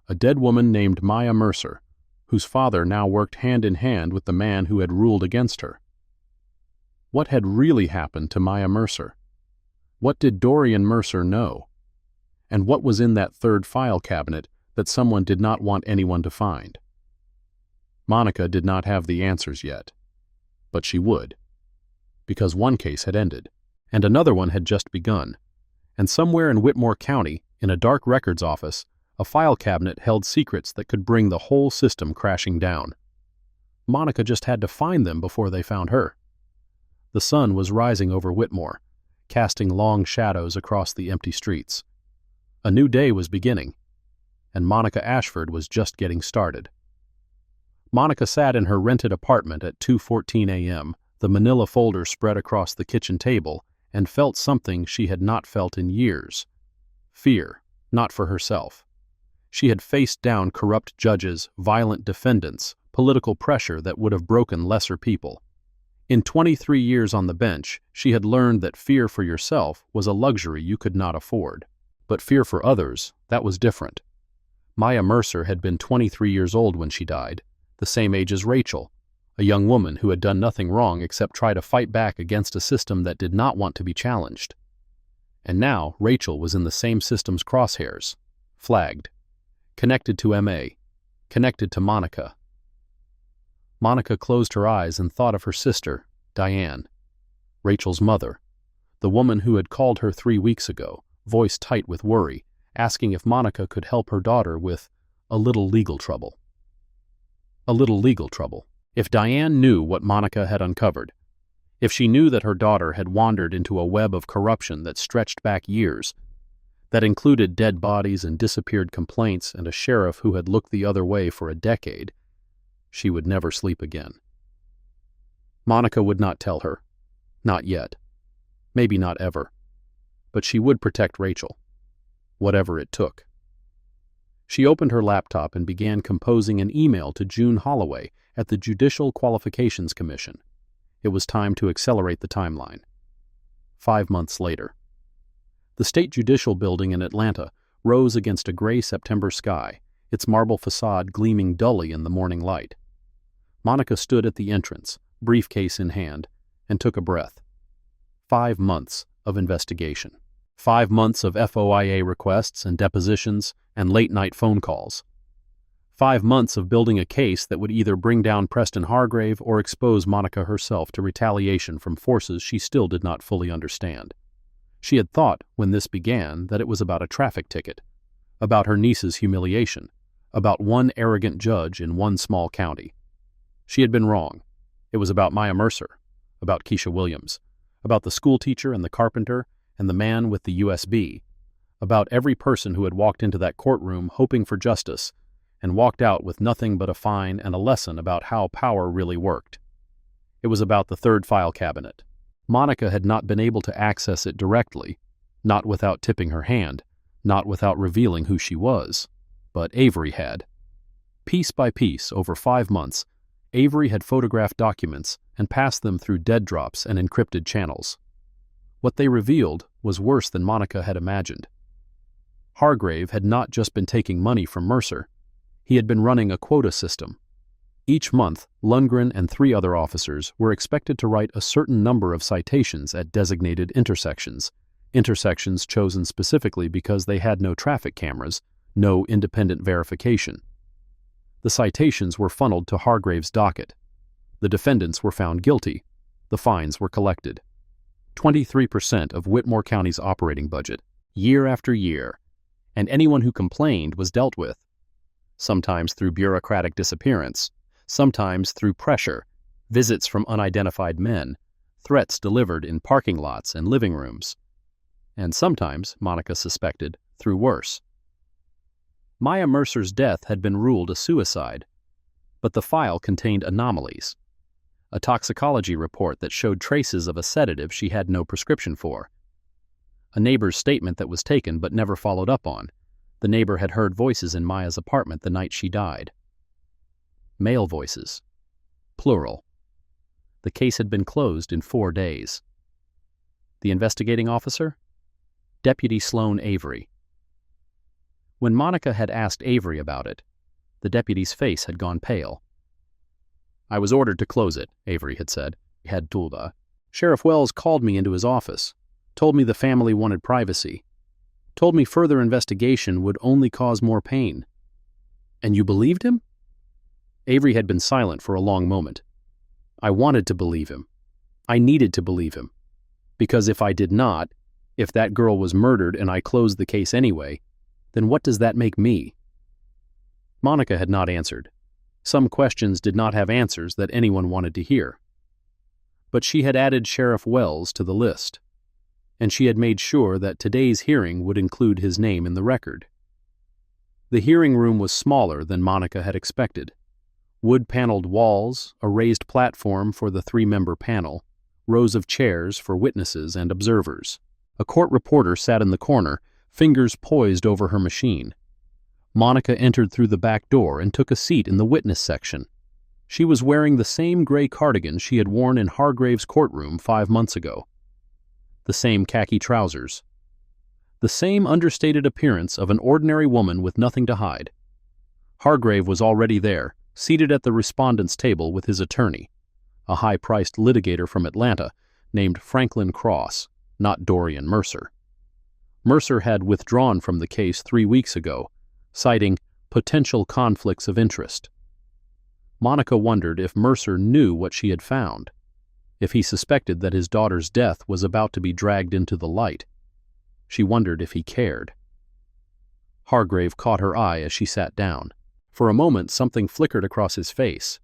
a dead woman named Maya Mercer, whose father now worked hand in hand with the man who had ruled against her. What had really happened to Maya Mercer? What did Dorian Mercer know? And what was in that third file cabinet that someone did not want anyone to find? Monica did not have the answers yet, but she would, because one case had ended, and another one had just begun, and somewhere in Whitmore County, in a dark records office, a file cabinet held secrets that could bring the whole system crashing down. Monica just had to find them before they found her. The sun was rising over Whitmore, casting long shadows across the empty streets. A new day was beginning, and Monica Ashford was just getting started. Monica sat in her rented apartment at 2:14 a.m., the manila folder spread across the kitchen table, and felt something she had not felt in years. Fear, not for herself. She had faced down corrupt judges, violent defendants, political pressure that would have broken lesser people. In 23 years on the bench, she had learned that fear for yourself was a luxury you could not afford. But fear for others, that was different. Maya Mercer had been 23 years old when she died, the same age as Rachel, a young woman who had done nothing wrong except try to fight back against a system that did not want to be challenged. And now Rachel was in the same system's crosshairs, flagged, connected to M.A., connected to Monica. Monica closed her eyes and thought of her sister, Diane, Rachel's mother, the woman who had called her 3 weeks ago, voice tight with worry, asking if Monica could help her daughter with a little legal trouble. A little legal trouble. If Diane knew what Monica had uncovered, if she knew that her daughter had wandered into a web of corruption that stretched back years, that included dead bodies and disappeared complaints and a sheriff who had looked the other way for a decade, she would never sleep again. Monica would not tell her. Not yet. Maybe not ever. But she would protect Rachel. Whatever it took. She opened her laptop and began composing an email to June Holloway at the Judicial Qualifications Commission. It was time to accelerate the timeline. 5 months later. The State Judicial Building in Atlanta rose against a gray September sky, its marble facade gleaming dully in the morning light. Monica stood at the entrance, briefcase in hand, and took a breath. 5 months of investigation. 5 months of FOIA requests and depositions and late-night phone calls. 5 months of building a case that would either bring down Preston Hargrave or expose Monica herself to retaliation from forces she still did not fully understand. She had thought, when this began, that it was about a traffic ticket, about her niece's humiliation, about one arrogant judge in one small county. She had been wrong. It was about Maya Mercer, about Keisha Williams, about the schoolteacher and the carpenter and the man with the USB, about every person who had walked into that courtroom hoping for justice and walked out with nothing but a fine and a lesson about how power really worked. It was about the third file cabinet. Monica had not been able to access it directly, not without tipping her hand, not without revealing who she was, but Avery had. Piece by piece, over 5 months, Avery had photographed documents and passed them through dead drops and encrypted channels. What they revealed was worse than Monica had imagined. Hargrave had not just been taking money from Mercer. He had been running a quota system. Each month, Lundgren and 3 other officers were expected to write a certain number of citations at designated intersections, intersections chosen specifically because they had no traffic cameras, no independent verification. The citations were funneled to Hargrave's docket. The defendants were found guilty. The fines were collected. 23% of Whitmore County's operating budget, year after year, and anyone who complained was dealt with, sometimes through bureaucratic disappearance, sometimes through pressure, visits from unidentified men, threats delivered in parking lots and living rooms, and sometimes, Monica suspected, through worse. Maya Mercer's death had been ruled a suicide, but the file contained anomalies. A toxicology report that showed traces of a sedative she had no prescription for. A neighbor's statement that was taken but never followed up on. The neighbor had heard voices in Maya's apartment the night she died. Male voices. Plural. The case had been closed in 4 days. The investigating officer? Deputy Sloan Avery. When Monica had asked Avery about it, the deputy's face had gone pale. "I was ordered to close it," Avery had said. Had Tulda. "Sheriff Wells called me into his office, told me the family wanted privacy, told me further investigation would only cause more pain." "And you believed him?" Avery had been silent for a long moment. "I wanted to believe him. I needed to believe him. Because if I did not, if that girl was murdered and I closed the case anyway, then what does that make me?" Monica had not answered. Some questions did not have answers that anyone wanted to hear. But she had added Sheriff Wells to the list, and she had made sure that today's hearing would include his name in the record. The hearing room was smaller than Monica had expected. Wood-paneled walls, a raised platform for the 3-member panel, rows of chairs for witnesses and observers. A court reporter sat in the corner, fingers poised over her machine. Monica entered through the back door and took a seat in the witness section. She was wearing the same gray cardigan she had worn in Hargrave's courtroom 5 months ago. The same khaki trousers. The same understated appearance of an ordinary woman with nothing to hide. Hargrave was already there, seated at the respondent's table with his attorney, a high-priced litigator from Atlanta named Franklin Cross, not Dorian Mercer. Mercer had withdrawn from the case 3 weeks ago, citing potential conflicts of interest. Monica wondered if Mercer knew what she had found, if he suspected that his daughter's death was about to be dragged into the light. She wondered if he cared. Hargrave caught her eye as she sat down. For a moment something flickered across his face.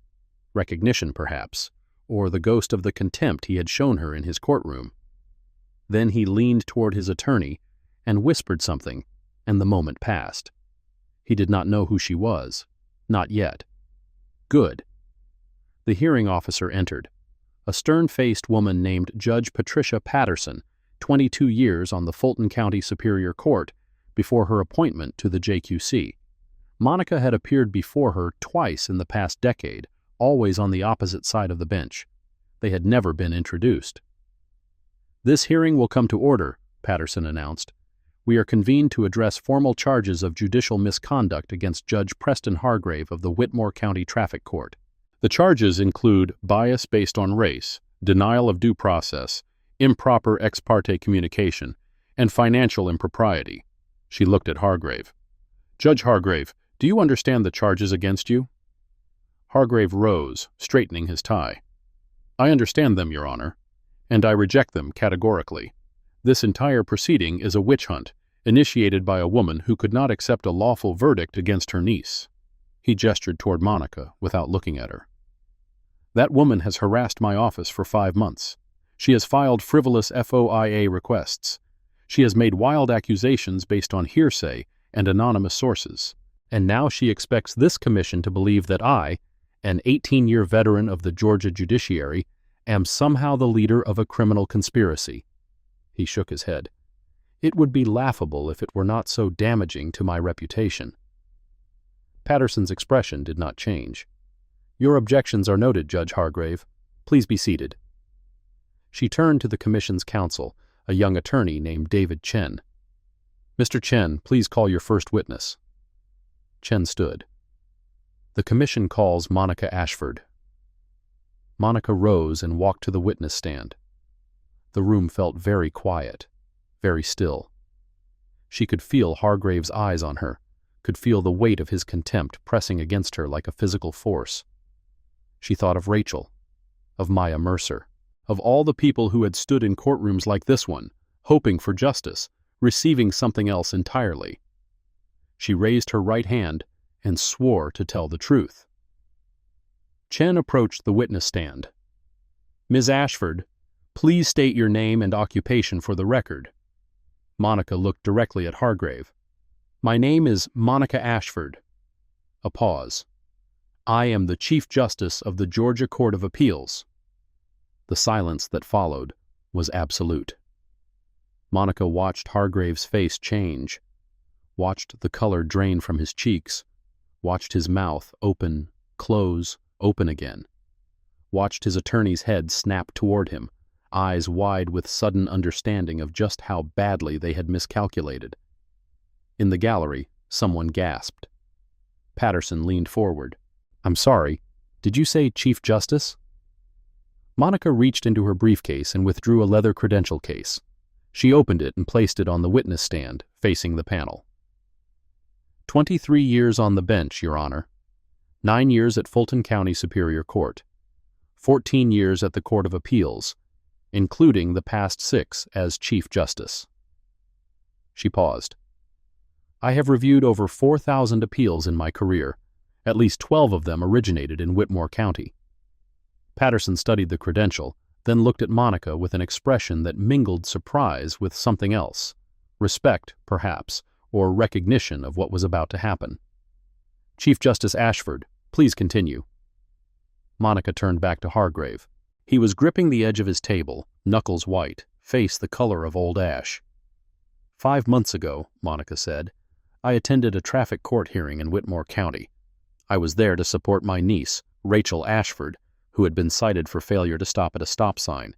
Recognition, perhaps, or the ghost of the contempt he had shown her in his courtroom. Then he leaned toward his attorney and whispered something, and the moment passed. He did not know who she was. Not yet. Good. The hearing officer entered. A stern-faced woman named Judge Patricia Patterson, 22 years on the Fulton County Superior Court, before her appointment to the JQC. Monica had appeared before her twice in the past decade, always on the opposite side of the bench. They had never been introduced. "This hearing will come to order," Patterson announced. "We are convened to address formal charges of judicial misconduct against Judge Preston Hargrave of the Whitmore County Traffic Court. The charges include bias based on race, denial of due process, improper ex parte communication, and financial impropriety." She looked at Hargrave. "Judge Hargrave, do you understand the charges against you?" Hargrave rose, straightening his tie. "I understand them, Your Honor, and I reject them categorically. This entire proceeding is a witch hunt, initiated by a woman who could not accept a lawful verdict against her niece." He gestured toward Monica without looking at her. "That woman has harassed my office for 5 months. She has filed frivolous FOIA requests. She has made wild accusations based on hearsay and anonymous sources. And now she expects this commission to believe that I, an 18-year veteran of the Georgia judiciary, am somehow the leader of a criminal conspiracy." He shook his head. "It would be laughable if it were not so damaging to my reputation." Patterson's expression did not change. "Your objections are noted, Judge Hargrave. Please be seated." She turned to the commission's counsel, a young attorney named David Chen. "Mr. Chen, please call your first witness." Chen stood. "The commission calls Monica Ashford." Monica rose and walked to the witness stand. The room felt very quiet, very still. She could feel Hargrave's eyes on her, could feel the weight of his contempt pressing against her like a physical force. She thought of Rachel, of Maya Mercer, of all the people who had stood in courtrooms like this one, hoping for justice, receiving something else entirely. She raised her right hand and swore to tell the truth. Chen approached the witness stand. "Ms. Ashford, please state your name and occupation for the record." Monica looked directly at Hargrave. "My name is Monica Ashford." A pause. "I am the Chief Justice of the Georgia Court of Appeals." The silence that followed was absolute. Monica watched Hargrave's face change, watched the color drain from his cheeks, watched his mouth open, close, open again, watched his attorney's head snap toward him, eyes wide with sudden understanding of just how badly they had miscalculated. In the gallery, someone gasped. Patterson leaned forward. "I'm sorry, did you say Chief Justice?" Monica reached into her briefcase and withdrew a leather credential case. She opened it and placed it on the witness stand, facing the panel. 23 years on the bench, Your Honor. 9 years at Fulton County Superior Court. 14 years at the Court of Appeals, including the past 6 as Chief Justice. She paused. "I have reviewed over 4,000 appeals in my career. At least 12 of them originated in Whitmore County." Patterson studied the credential, then looked at Monica with an expression that mingled surprise with something else, respect, perhaps, or recognition of what was about to happen. "Chief Justice Ashford, please continue." Monica turned back to Hargrave. He was gripping the edge of his table, knuckles white, face the color of old ash. 5 months ago, Monica said, I attended a traffic court hearing in Whitmore County. I was there to support my niece, Rachel Ashford, who had been cited for failure to stop at a stop sign.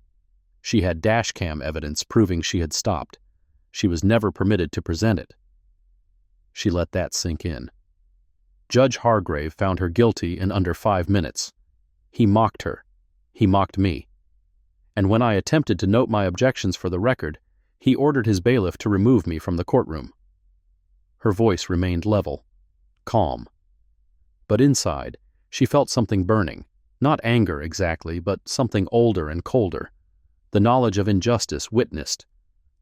She had dashcam evidence proving she had stopped. She was never permitted to present it. She let that sink in. Judge Hargrave found her guilty in under 5 minutes. He mocked her. He mocked me. And when I attempted to note my objections for the record, he ordered his bailiff to remove me from the courtroom. Her voice remained level, calm. But inside, she felt something burning. Not anger exactly, but something older and colder. The knowledge of injustice witnessed.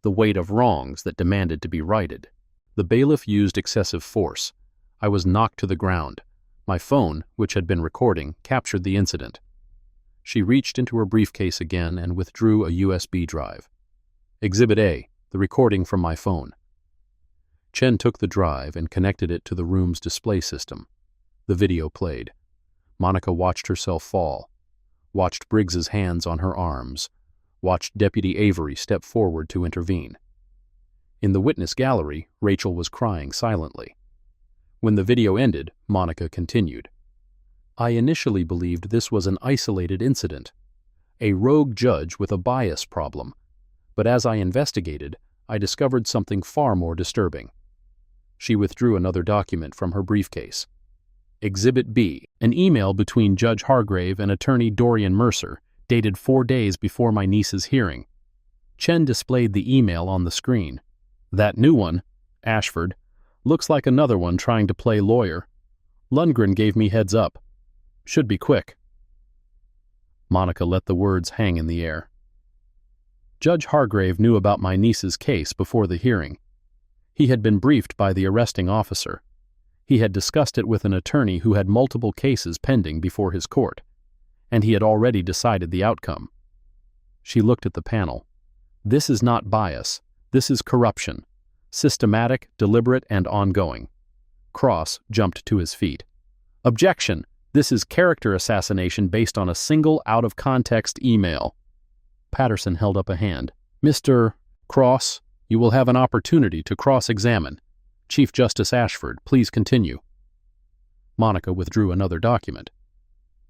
The weight of wrongs that demanded to be righted. The bailiff used excessive force. I was knocked to the ground. My phone, which had been recording, captured the incident. She reached into her briefcase again and withdrew a USB drive. Exhibit A, the recording from my phone. Chen took the drive and connected it to the room's display system. The video played. Monica watched herself fall, watched Briggs's hands on her arms, watched Deputy Avery step forward to intervene. In the witness gallery, Rachel was crying silently. When the video ended, Monica continued. I initially believed this was an isolated incident, a rogue judge with a bias problem, but as I investigated, I discovered something far more disturbing. She withdrew another document from her briefcase. Exhibit B, an email between Judge Hargrave and attorney Dorian Mercer, dated 4 days before my niece's hearing. Chen displayed the email on the screen. That new one, Ashford, looks like another one trying to play lawyer. Lundgren gave me heads up. Should be quick. Monica let the words hang in the air. Judge Hargrave knew about my niece's case before the hearing. He had been briefed by the arresting officer. He had discussed it with an attorney who had multiple cases pending before his court, and he had already decided the outcome. She looked at the panel. This is not bias. This is corruption. Systematic, deliberate, and ongoing. Cross jumped to his feet. Objection! This is character assassination based on a single out-of-context email. Patterson held up a hand. Mr. Cross, you will have an opportunity to cross-examine. Chief Justice Ashford, please continue. Monica withdrew another document.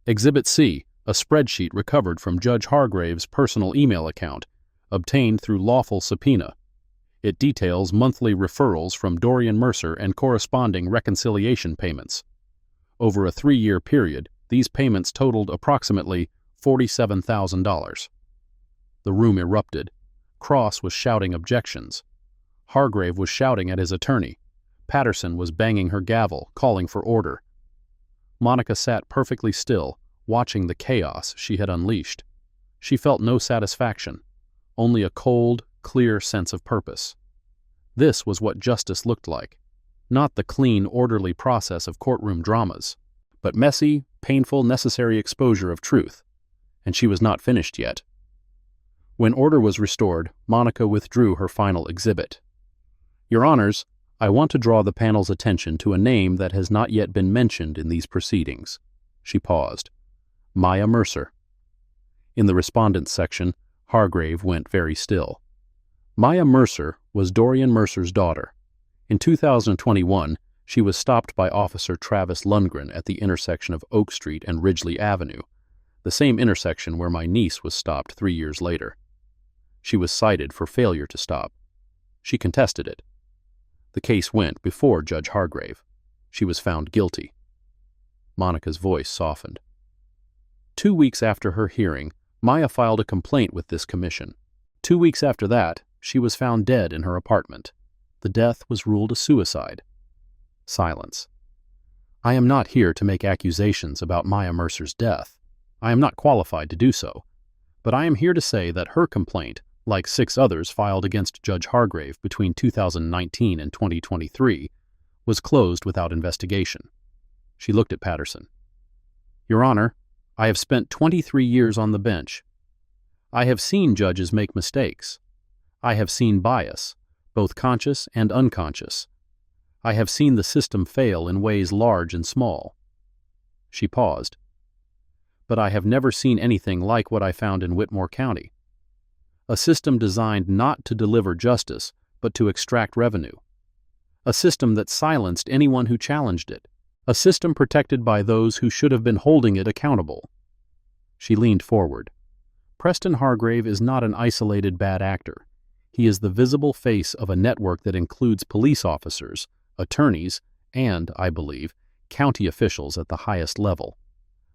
Exhibit C, a spreadsheet recovered from Judge Hargrave's personal email account, obtained through lawful subpoena. It details monthly referrals from Dorian Mercer and corresponding reconciliation payments. Over a 3-year period, these payments totaled approximately $47,000. The room erupted. Cross was shouting objections. Hargrave was shouting at his attorney. Patterson was banging her gavel, calling for order. Monica sat perfectly still, watching the chaos she had unleashed. She felt no satisfaction, only a cold, clear sense of purpose. This was what justice looked like. Not the clean, orderly process of courtroom dramas, but messy, painful, necessary exposure of truth. And she was not finished yet. When order was restored, Monica withdrew her final exhibit. "Your Honors, I want to draw the panel's attention to a name that has not yet been mentioned in these proceedings." She paused. "Maya Mercer." In the respondents section, Hargrave went very still. Maya Mercer was Dorian Mercer's daughter. In 2021, she was stopped by Officer Travis Lundgren at the intersection of Oak Street and Ridgely Avenue, the same intersection where my niece was stopped 3 years later. She was cited for failure to stop. She contested it. The case went before Judge Hargrave. She was found guilty. Monica's voice softened. 2 weeks after her hearing, Maya filed a complaint with this commission. 2 weeks after that, she was found dead in her apartment. The death was ruled a suicide. Silence. I am not here to make accusations about Maya Mercer's death. I am not qualified to do so. But I am here to say that her complaint, like 6 others filed against Judge Hargrave between 2019 and 2023, was closed without investigation. She looked at Patterson. "Your Honor, I have spent 23 years on the bench. I have seen judges make mistakes. I have seen bias, both conscious and unconscious. I have seen the system fail in ways large and small." She paused. "But I have never seen anything like what I found in Whitmore County. A system designed not to deliver justice, but to extract revenue. A system that silenced anyone who challenged it. A system protected by those who should have been holding it accountable." She leaned forward. Preston Hargrave is not an isolated bad actor. He is the visible face of a network that includes police officers, attorneys, and, I believe, county officials at the highest level.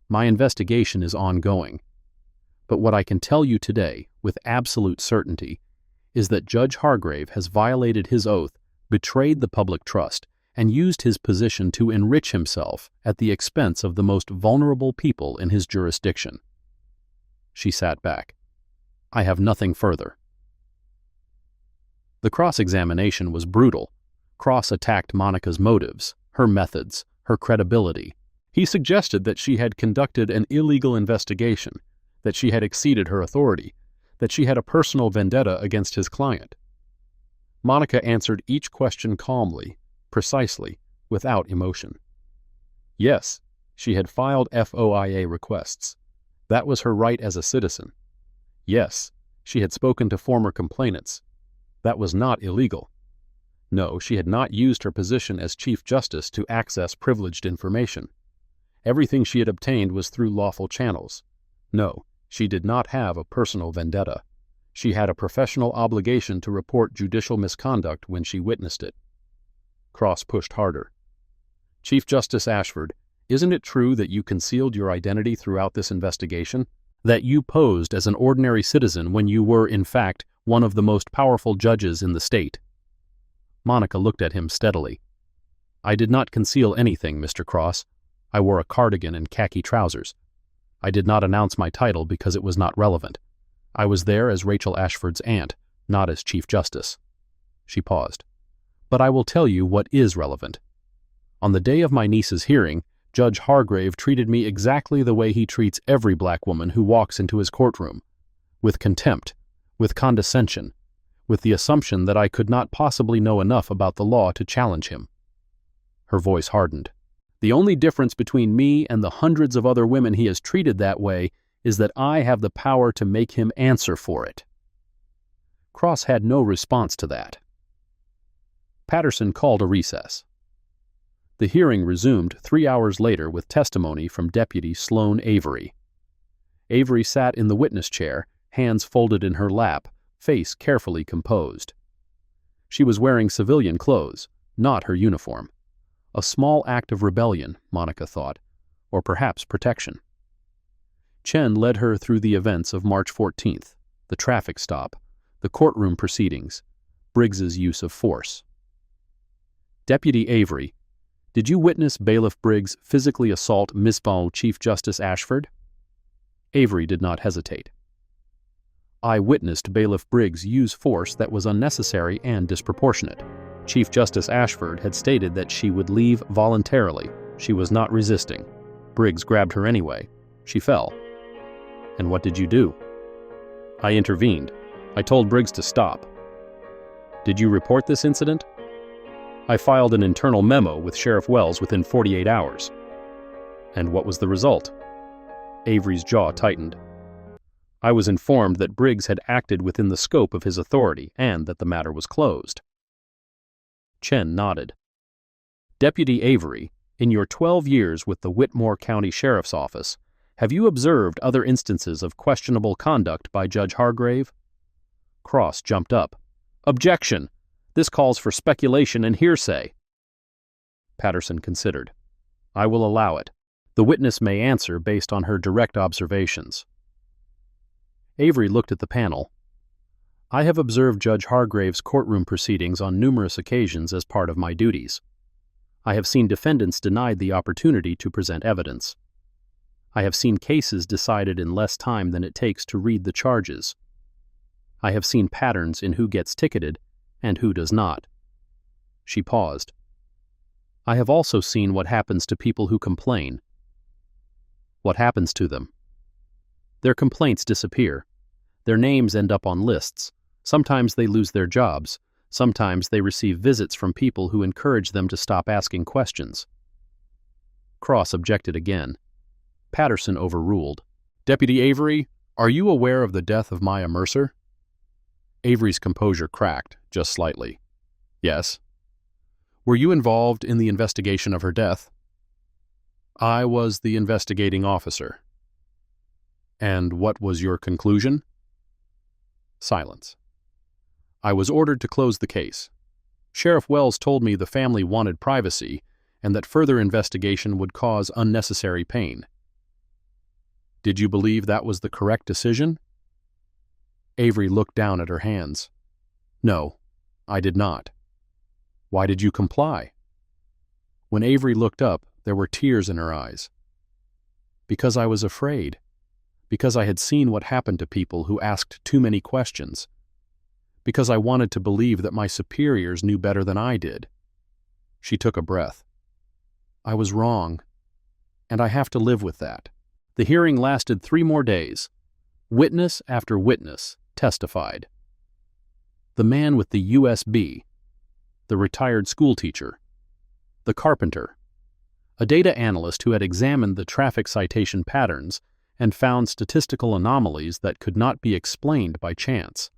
My investigation is ongoing. But what I can tell you today, with absolute certainty, is that Judge Hargrave has violated his oath, betrayed the public trust, and used his position to enrich himself at the expense of the most vulnerable people in his jurisdiction. She sat back. "I have nothing further." The cross-examination was brutal. Cross attacked Monica's motives, her methods, her credibility. He suggested that she had conducted an illegal investigation, that she had exceeded her authority, that she had a personal vendetta against his client. Monica answered each question calmly, precisely, without emotion. Yes, she had filed FOIA requests. That was her right as a citizen. Yes, she had spoken to former complainants. That was not illegal. No, she had not used her position as Chief Justice to access privileged information. Everything she had obtained was through lawful channels. No, she did not have a personal vendetta. She had a professional obligation to report judicial misconduct when she witnessed it. Cross pushed harder. "Chief Justice Ashford, isn't it true that you concealed your identity throughout this investigation? That you posed as an ordinary citizen when you were, in fact, one of the most powerful judges in the state?" Monica looked at him steadily. "I did not conceal anything, Mr. Cross. I wore a cardigan and khaki trousers. I did not announce my title because it was not relevant. I was there as Rachel Ashford's aunt, not as Chief Justice." She paused. "But I will tell you what is relevant. On the day of my niece's hearing, Judge Hargrave treated me exactly the way he treats every black woman who walks into his courtroom, with contempt, with condescension, with the assumption that I could not possibly know enough about the law to challenge him." Her voice hardened. "The only difference between me and the hundreds of other women he has treated that way is that I have the power to make him answer for it." Cross had no response to that. Patterson called a recess. The hearing resumed 3 hours later with testimony from Deputy Sloan Avery. Avery sat in the witness chair, hands folded in her lap, face carefully composed. She was wearing civilian clothes, not her uniform. A small act of rebellion, Monica thought, or perhaps protection. Chen led her through the events of March 14th, the traffic stop, the The courtroom proceedings. Briggs's use of force. Deputy Avery, did you witness Bailiff Briggs physically assault Chief Justice Ashford? Avery did not hesitate. I witnessed Bailiff Briggs use force that was unnecessary and disproportionate. Chief Justice Ashford had stated that she would leave voluntarily. She was not resisting. Briggs grabbed her anyway. She fell. And what did you do? I intervened. I told Briggs to stop. Did you report this incident? I filed an internal memo with Sheriff Wells within 48 hours. And what was the result? Avery's jaw tightened. I was informed that Briggs had acted within the scope of his authority and that the matter was closed. Chen nodded. Deputy Avery, in your 12 years with the Whitmore County Sheriff's Office, have you observed other instances of questionable conduct by Judge Hargrave? Cross jumped up. Objection! This calls for speculation and hearsay. Patterson considered. I will allow it. The witness may answer based on her direct observations. Avery looked at the panel. I have observed Judge Hargrave's courtroom proceedings on numerous occasions as part of my duties. I have seen defendants denied the opportunity to present evidence. I have seen cases decided in less time than it takes to read the charges. I have seen patterns in who gets ticketed and who does not. She paused. I have also seen what happens to people who complain. What happens to them? Their complaints disappear. Their names end up on lists. Sometimes they lose their jobs. Sometimes they receive visits from people who encourage them to stop asking questions. Cross objected again. Patterson overruled. Deputy Avery, are you aware of the death of Maya Mercer? Avery's composure cracked, just slightly. Yes. Were you involved in the investigation of her death? I was the investigating officer. And what was your conclusion? Silence. I was ordered to close the case. Sheriff Wells told me the family wanted privacy and that further investigation would cause unnecessary pain. Did you believe that was the correct decision? Avery looked down at her hands. No, I did not. Why did you comply? When Avery looked up, there were tears in her eyes. Because I was afraid. Because I had seen what happened to people who asked too many questions. Because I wanted to believe that my superiors knew better than I did. She took a breath. I was wrong, and I have to live with that. The hearing lasted 3 more days. Witness after witness testified. The man with the USB, the retired schoolteacher, the carpenter, a data analyst who had examined the traffic citation patterns and found statistical anomalies that could not be explained by chance.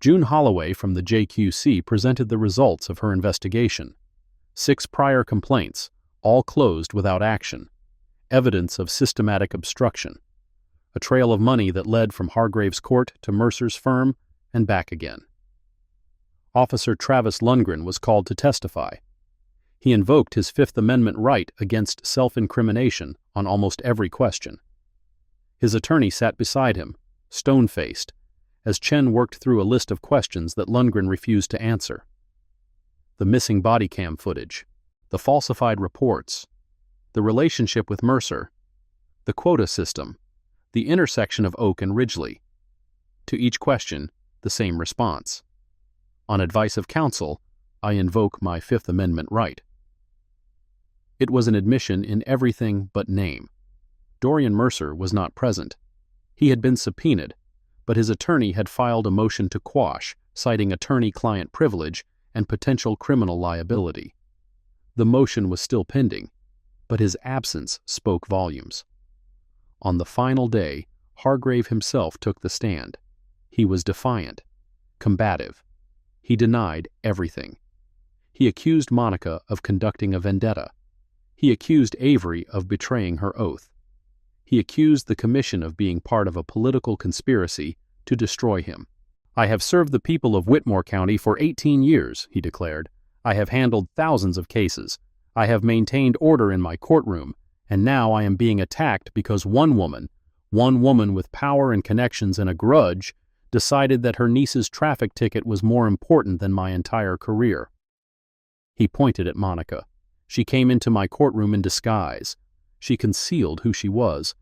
June Holloway from the JQC presented the results of her investigation. 6 prior complaints, all closed without action. Evidence of systematic obstruction. A trail of money that led from Hargrave's court to Mercer's firm and back again. Officer Travis Lundgren was called to testify. He invoked his Fifth Amendment right against self-incrimination on almost every question. His attorney sat beside him, stone-faced, as Chen worked through a list of questions that Lundgren refused to answer. The missing body cam footage, the falsified reports, the relationship with Mercer, the quota system, the intersection of Oak and Ridgely. To each question, the same response. On advice of counsel, I invoke my Fifth Amendment right. It was an admission in everything but name. Dorian Mercer was not present. He had been subpoenaed, but his attorney had filed a motion to quash, citing attorney-client privilege and potential criminal liability. The motion was still pending, but his absence spoke volumes. On the final day, Hargrave himself took the stand. He was defiant, combative. He denied everything. He accused Monica of conducting a vendetta. He accused Avery of betraying her oath. He accused the commission of being part of a political conspiracy to destroy him. I have served the people of Whitmore County for 18 years, he declared. I have handled thousands of cases. I have maintained order in my courtroom, and now I am being attacked because one woman with power and connections and a grudge, decided that her niece's traffic ticket was more important than my entire career. He pointed at Monica. She came into my courtroom in disguise. She concealed who she was.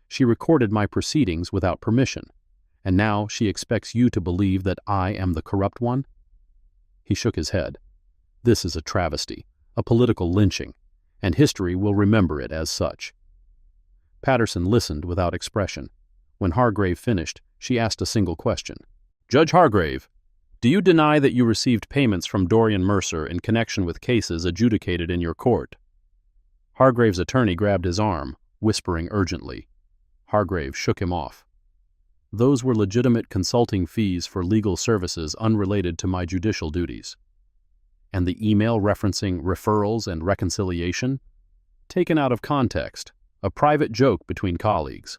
She recorded my proceedings without permission. And now she expects you to believe that I am the corrupt one? He shook his head. This is a travesty, a political lynching, and history will remember it as such. Patterson listened without expression. When Hargrave finished, she asked a single question. Judge Hargrave, do you deny that you received payments from Dorian Mercer in connection with cases adjudicated in your court? Hargrave's attorney grabbed his arm, whispering urgently. Hargrave shook him off. Those were legitimate consulting fees for legal services unrelated to my judicial duties. And the email referencing referrals and reconciliation? Taken out of context, a private joke between colleagues.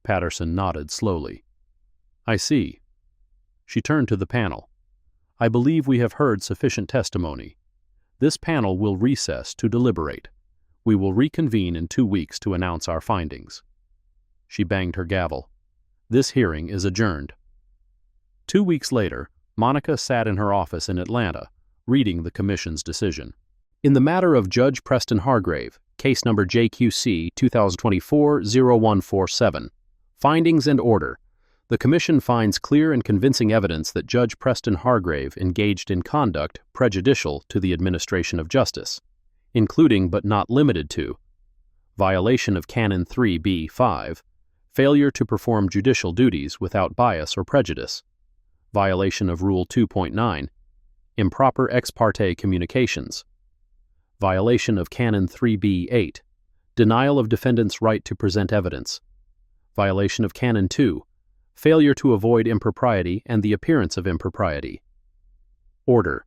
Patterson nodded slowly. I see. She turned to the panel. I believe we have heard sufficient testimony. This panel will recess to deliberate. We will reconvene in 2 weeks to announce our findings. She banged her gavel. This hearing is adjourned. 2 weeks later, Monica sat in her office in Atlanta, reading the Commission's decision. In the matter of Judge Preston Hargrave, case number JQC 2024-0147, Findings and Order, the Commission finds clear and convincing evidence that Judge Preston Hargrave engaged in conduct prejudicial to the administration of justice, including but not limited to violation of Canon 3B-5, failure to perform judicial duties without bias or prejudice, violation of Rule 2.9, improper ex parte communications, violation of Canon 3B-8, denial of defendant's right to present evidence, violation of Canon 2, failure to avoid impropriety and the appearance of impropriety. Order.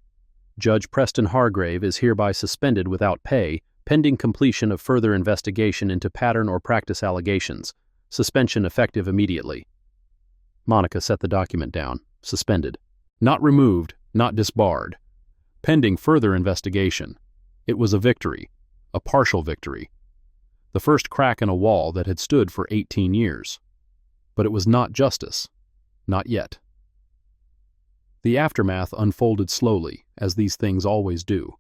Judge Preston Hargrave is hereby suspended without pay, pending completion of further investigation into pattern or practice allegations. Suspension effective immediately. Monica set the document down. Suspended. Not removed, not disbarred. Pending further investigation. It was a victory. A partial victory. The first crack in a wall that had stood for 18 years. But it was not justice. Not yet. The aftermath unfolded slowly, as these things always do.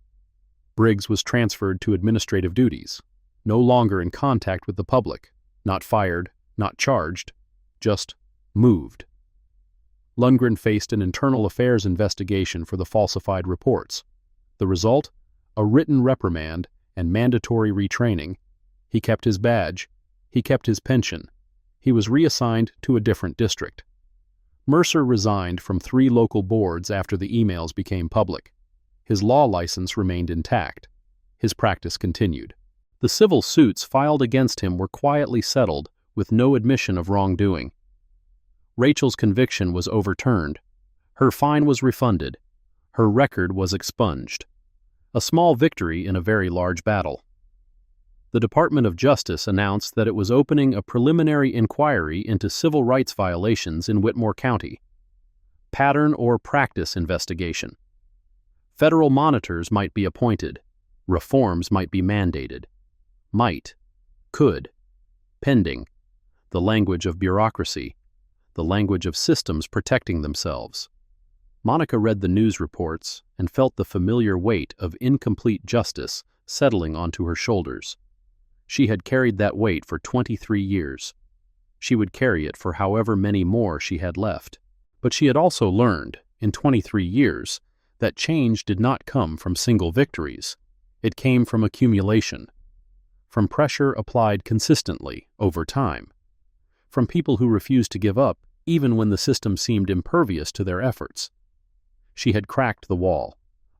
Briggs was transferred to administrative duties, no longer in contact with the public, not fired, not charged, just moved. Lundgren faced an internal affairs investigation for the falsified reports. The result? A written reprimand and mandatory retraining. He kept his badge. He kept his pension. He was reassigned to a different district. Mercer resigned from 3 local boards after the emails became public. His law license remained intact. His practice continued. The civil suits filed against him were quietly settled with no admission of wrongdoing. Rachel's conviction was overturned. Her fine was refunded. Her record was expunged. A small victory in a very large battle. The Department of Justice announced that it was opening a preliminary inquiry into civil rights violations in Whitmore County. Pattern or practice investigation. Federal monitors might be appointed. Reforms might be mandated. Might. Could. Pending. The language of bureaucracy. The language of systems protecting themselves. Monica read the news reports and felt the familiar weight of incomplete justice settling onto her shoulders. She had carried that weight for 23 years. She would carry it for however many more she had left. But she had also learned, in 23 years, that change did not come from single victories. It came from accumulation. From pressure applied consistently, over time. From people who refused to give up, even when the system seemed impervious to their efforts. She had cracked the wall.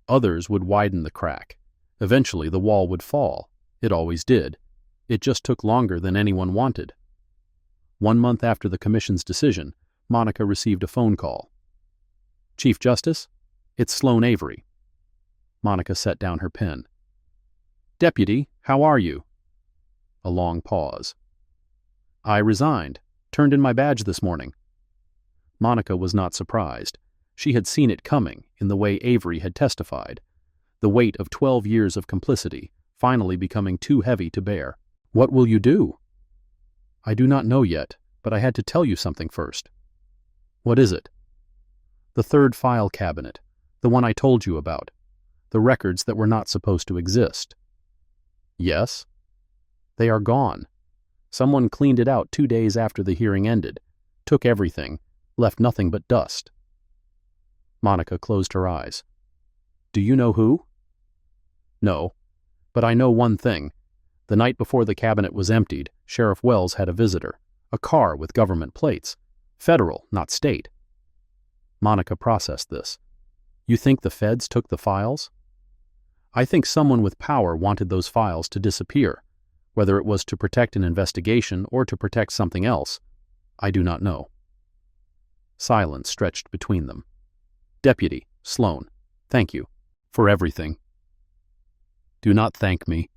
Others would widen the crack. Eventually the wall would fall. It always did. It just took longer than anyone wanted. 1 month after the Commission's decision, Monica received a phone call. Chief Justice, it's Sloan Avery. Monica set down her pen. Deputy, how are you? A long pause. I resigned, turned in my badge this morning. Monica was not surprised. She had seen it coming in the way Avery had testified. The weight of 12 years of complicity, finally becoming too heavy to bear. What will you do? I do not know yet, but I had to tell you something first. What is it? The third file cabinet, the one I told you about. The records that were not supposed to exist. Yes? They are gone. Someone cleaned it out 2 days after the hearing ended, took everything, left nothing but dust. Monica closed her eyes. Do you know who? No, but I know one thing. The night before the cabinet was emptied, Sheriff Wells had a visitor, a car with government plates, federal, not state. Monica processed this. You think the feds took the files? I think someone with power wanted those files to disappear, whether it was to protect an investigation or to protect something else. I do not know. Silence stretched between them. Deputy Sloan, thank you for everything. Do not thank me.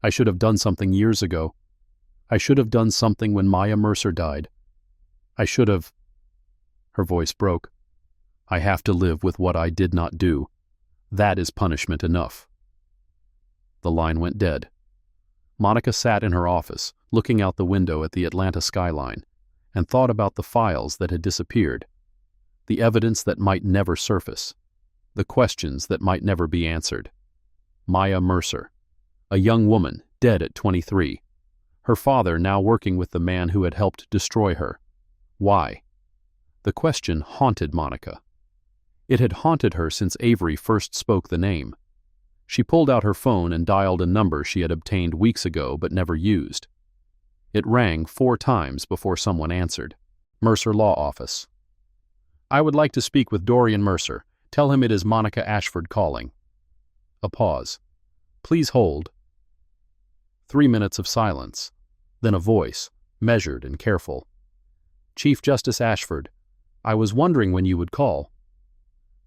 I should have done something years ago. I should have done something when Maya Mercer died. I should have... Her voice broke. I have to live with what I did not do. That is punishment enough. The line went dead. Monica sat in her office, looking out the window at the Atlanta skyline, and thought about the files that had disappeared, the evidence that might never surface, the questions that might never be answered. Maya Mercer, a young woman, dead at 23. Her father now working with the man who had helped destroy her. Why? The question haunted Monica. It had haunted her since Avery first spoke the name. She pulled out her phone and dialed a number she had obtained weeks ago but never used. It rang 4 times before someone answered. Mercer Law Office. I would like to speak with Dorian Mercer. Tell him it is Monica Ashford calling. A pause. Please hold. 3 minutes of silence. Then a voice, measured and careful. Chief Justice Ashford, I was wondering when you would call.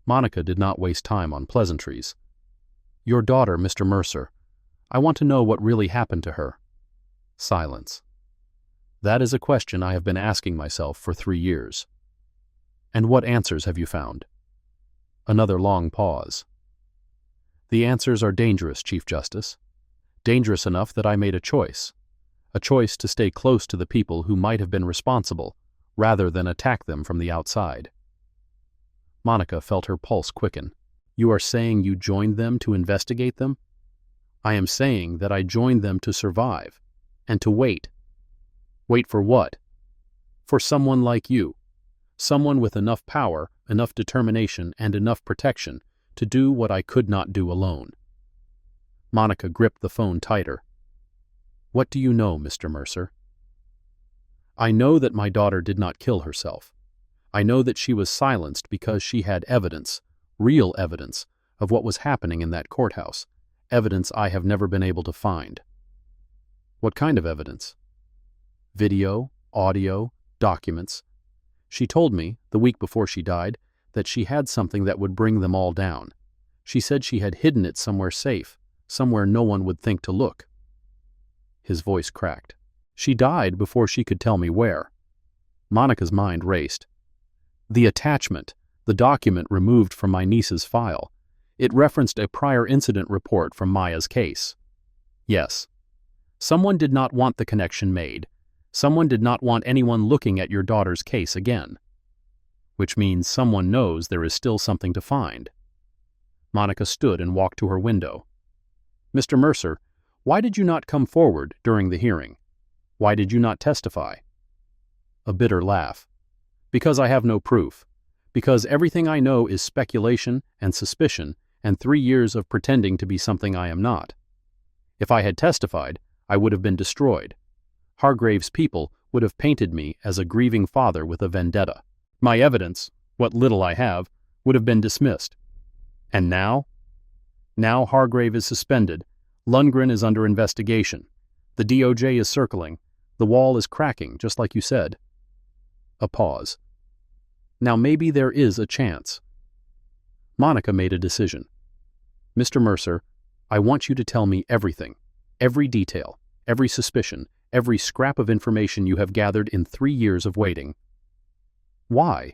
Monica did not waste time on pleasantries. Your daughter, Mr. Mercer. I want to know what really happened to her. Silence. That is a question I have been asking myself for 3 years. And what answers have you found? Another long pause. The answers are dangerous, Chief Justice. Dangerous enough that I made a choice to stay close to the people who might have been responsible, rather than attack them from the outside. Monica felt her pulse quicken. You are saying you joined them to investigate them? I am saying that I joined them to survive, and to wait. Wait for what? For someone like you. Someone with enough power, enough determination, and enough protection to do what I could not do alone. Monica gripped the phone tighter. What do you know, Mr. Mercer? I know that my daughter did not kill herself. I know that she was silenced because she had evidence, real evidence, of what was happening in that courthouse, evidence I have never been able to find. What kind of evidence? Video, audio, documents. She told me, the week before she died, that she had something that would bring them all down. She said she had hidden it somewhere safe, somewhere no one would think to look. His voice cracked. She died before she could tell me where. Monica's mind raced. The attachment, the document removed from my niece's file. It referenced a prior incident report from Maya's case. Yes. Someone did not want the connection made. Someone did not want anyone looking at your daughter's case again. Which means someone knows there is still something to find. Monica stood and walked to her window. Mr. Mercer, why did you not come forward during the hearing? Why did you not testify? A bitter laugh. Because I have no proof. Because everything I know is speculation and suspicion and 3 years of pretending to be something I am not. If I had testified, I would have been destroyed. Hargrave's people would have painted me as a grieving father with a vendetta. My evidence, what little I have, would have been dismissed. And now? Now Hargrave is suspended. Lundgren is under investigation. The DOJ is circling. The wall is cracking, just like you said. A pause. Now maybe there is a chance. Monica made a decision. Mr. Mercer, I want you to tell me everything, every detail, every suspicion, every scrap of information you have gathered in 3 years of waiting. Why?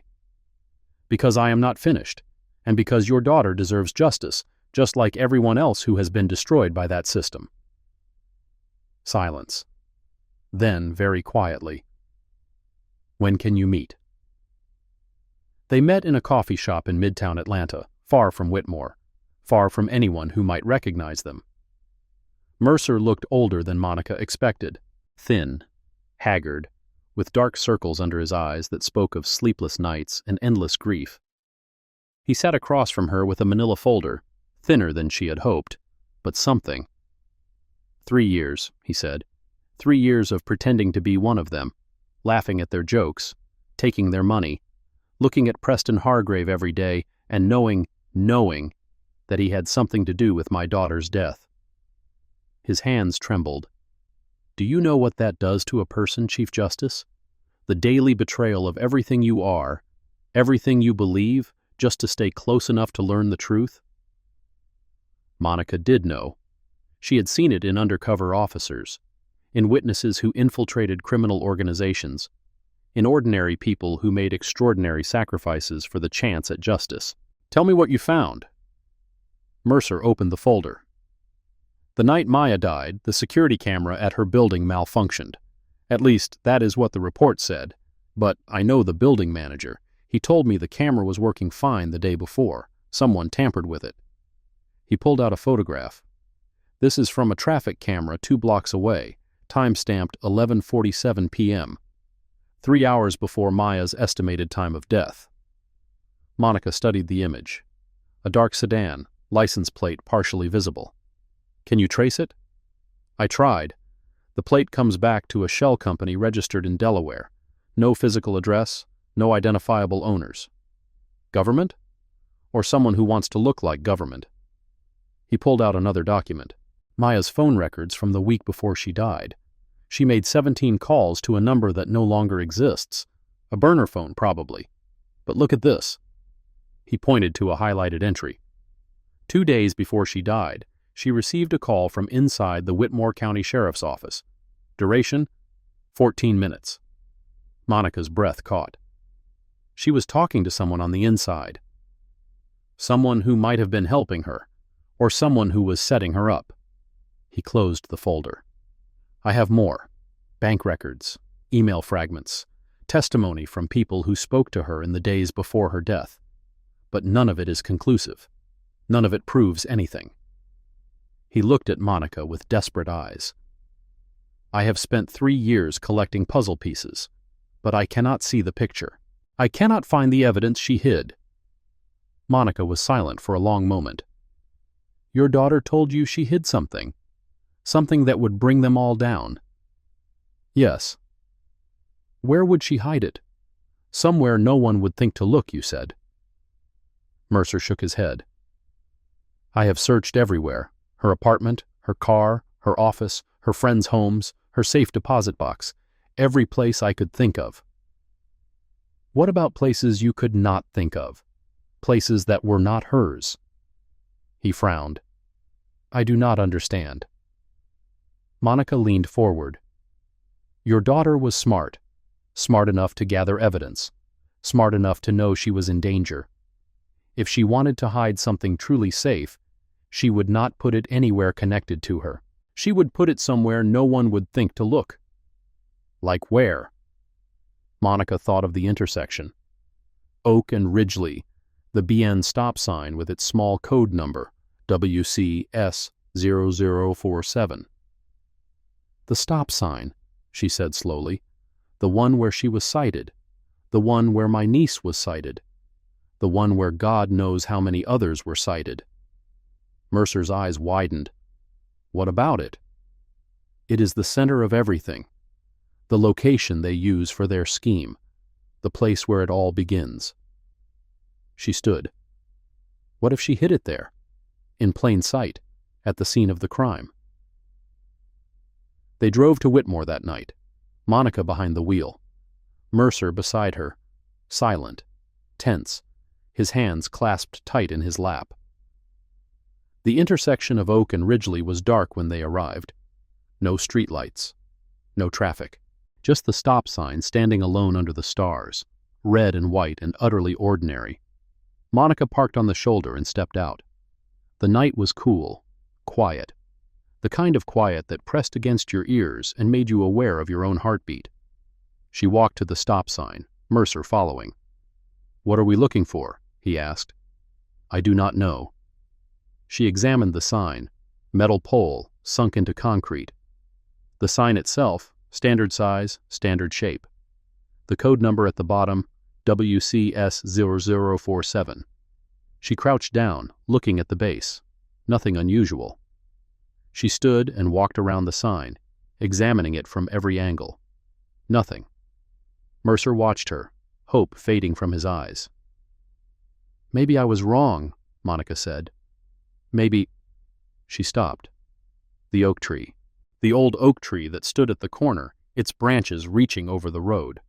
Because I am not finished, and because your daughter deserves justice, just like everyone else who has been destroyed by that system. Silence. Then, very quietly, when can you meet? They met in a coffee shop in Midtown Atlanta, far from Whitmore, far from anyone who might recognize them. Mercer looked older than Monica expected, thin, haggard, with dark circles under his eyes that spoke of sleepless nights and endless grief. He sat across from her with a manila folder, thinner than she had hoped, but something. 3 years, he said. 3 years of pretending to be one of them, laughing at their jokes, taking their money, looking at Preston Hargrave every day and knowing that he had something to do with my daughter's death. His hands trembled. Do you know what that does to a person, Chief Justice? The daily betrayal of everything you are, everything you believe, just to stay close enough to learn the truth? Monica did know. She had seen it in undercover officers, in witnesses who infiltrated criminal organizations, in ordinary people who made extraordinary sacrifices for the chance at justice. Tell me what you found. Mercer opened the folder. The night Maya died, the security camera at her building malfunctioned. At least, that is what the report said. But I know the building manager. He told me the camera was working fine the day before. Someone tampered with it. He pulled out a photograph. This is from a traffic camera 2 blocks away, time-stamped 11:47 p.m., 3 hours before Maya's estimated time of death. Monica studied the image. A dark sedan, license plate partially visible. Can you trace it? I tried. The plate comes back to a shell company registered in Delaware. No physical address, no identifiable owners. Government? Or someone who wants to look like government? He pulled out another document. Maya's phone records from the week before she died. She made 17 calls to a number that no longer exists. A burner phone, probably. But look at this. He pointed to a highlighted entry. 2 days before she died, she received a call from inside the Whitmore County Sheriff's Office. Duration? 14 minutes. Monica's breath caught. She was talking to someone on the inside. Someone who might have been helping her, or someone who was setting her up. He closed the folder. I have more. Bank records, email fragments, testimony from people who spoke to her in the days before her death. But none of it is conclusive. None of it proves anything. He looked at Monica with desperate eyes. I have spent 3 years collecting puzzle pieces, but I cannot see the picture. I cannot find the evidence she hid. Monica was silent for a long moment. Your daughter told you she hid something. Something that would bring them all down. Yes. Where would she hide it? Somewhere no one would think to look, you said. Mercer shook his head. I have searched everywhere. Her apartment, her car, her office, her friends' homes, her safe deposit box. Every place I could think of. What about places you could not think of? Places that were not hers? He frowned. I do not understand. Monica leaned forward. Your daughter was smart. Smart enough to gather evidence. Smart enough to know she was in danger. If she wanted to hide something truly safe, she would not put it anywhere connected to her. She would put it somewhere no one would think to look. Like where? Monica thought of the intersection. Oak and Ridgely, the BN stop sign with its small code number, WCS0047. The stop sign, she said slowly. The one where she was cited. The one where my niece was cited. The one where God knows how many others were cited. Mercer's eyes widened. What about it? It is the center of everything. The location they use for their scheme. The place where it all begins. She stood. What if she hid it there? In plain sight, at the scene of the crime. They drove to Whitmore that night, Monica behind the wheel. Mercer beside her, silent, tense, his hands clasped tight in his lap. The intersection of Oak and Ridgely was dark when they arrived. No streetlights, no traffic, just the stop sign standing alone under the stars, red and white and utterly ordinary. Monica parked on the shoulder and stepped out. The night was cool, quiet, the kind of quiet that pressed against your ears and made you aware of your own heartbeat. She walked to the stop sign, Mercer following. "What are we looking for?" he asked. "I do not know." She examined the sign, metal pole, sunk into concrete. The sign itself, standard size, standard shape. The code number at the bottom, WCS0047. She crouched down, looking at the base. Nothing unusual. She stood and walked around the sign, examining it from every angle. Nothing. Mercer watched her, hope fading from his eyes. "Maybe I was wrong," Monica said. "Maybe—" She stopped. The oak tree. The old oak tree that stood at the corner, its branches reaching over the road.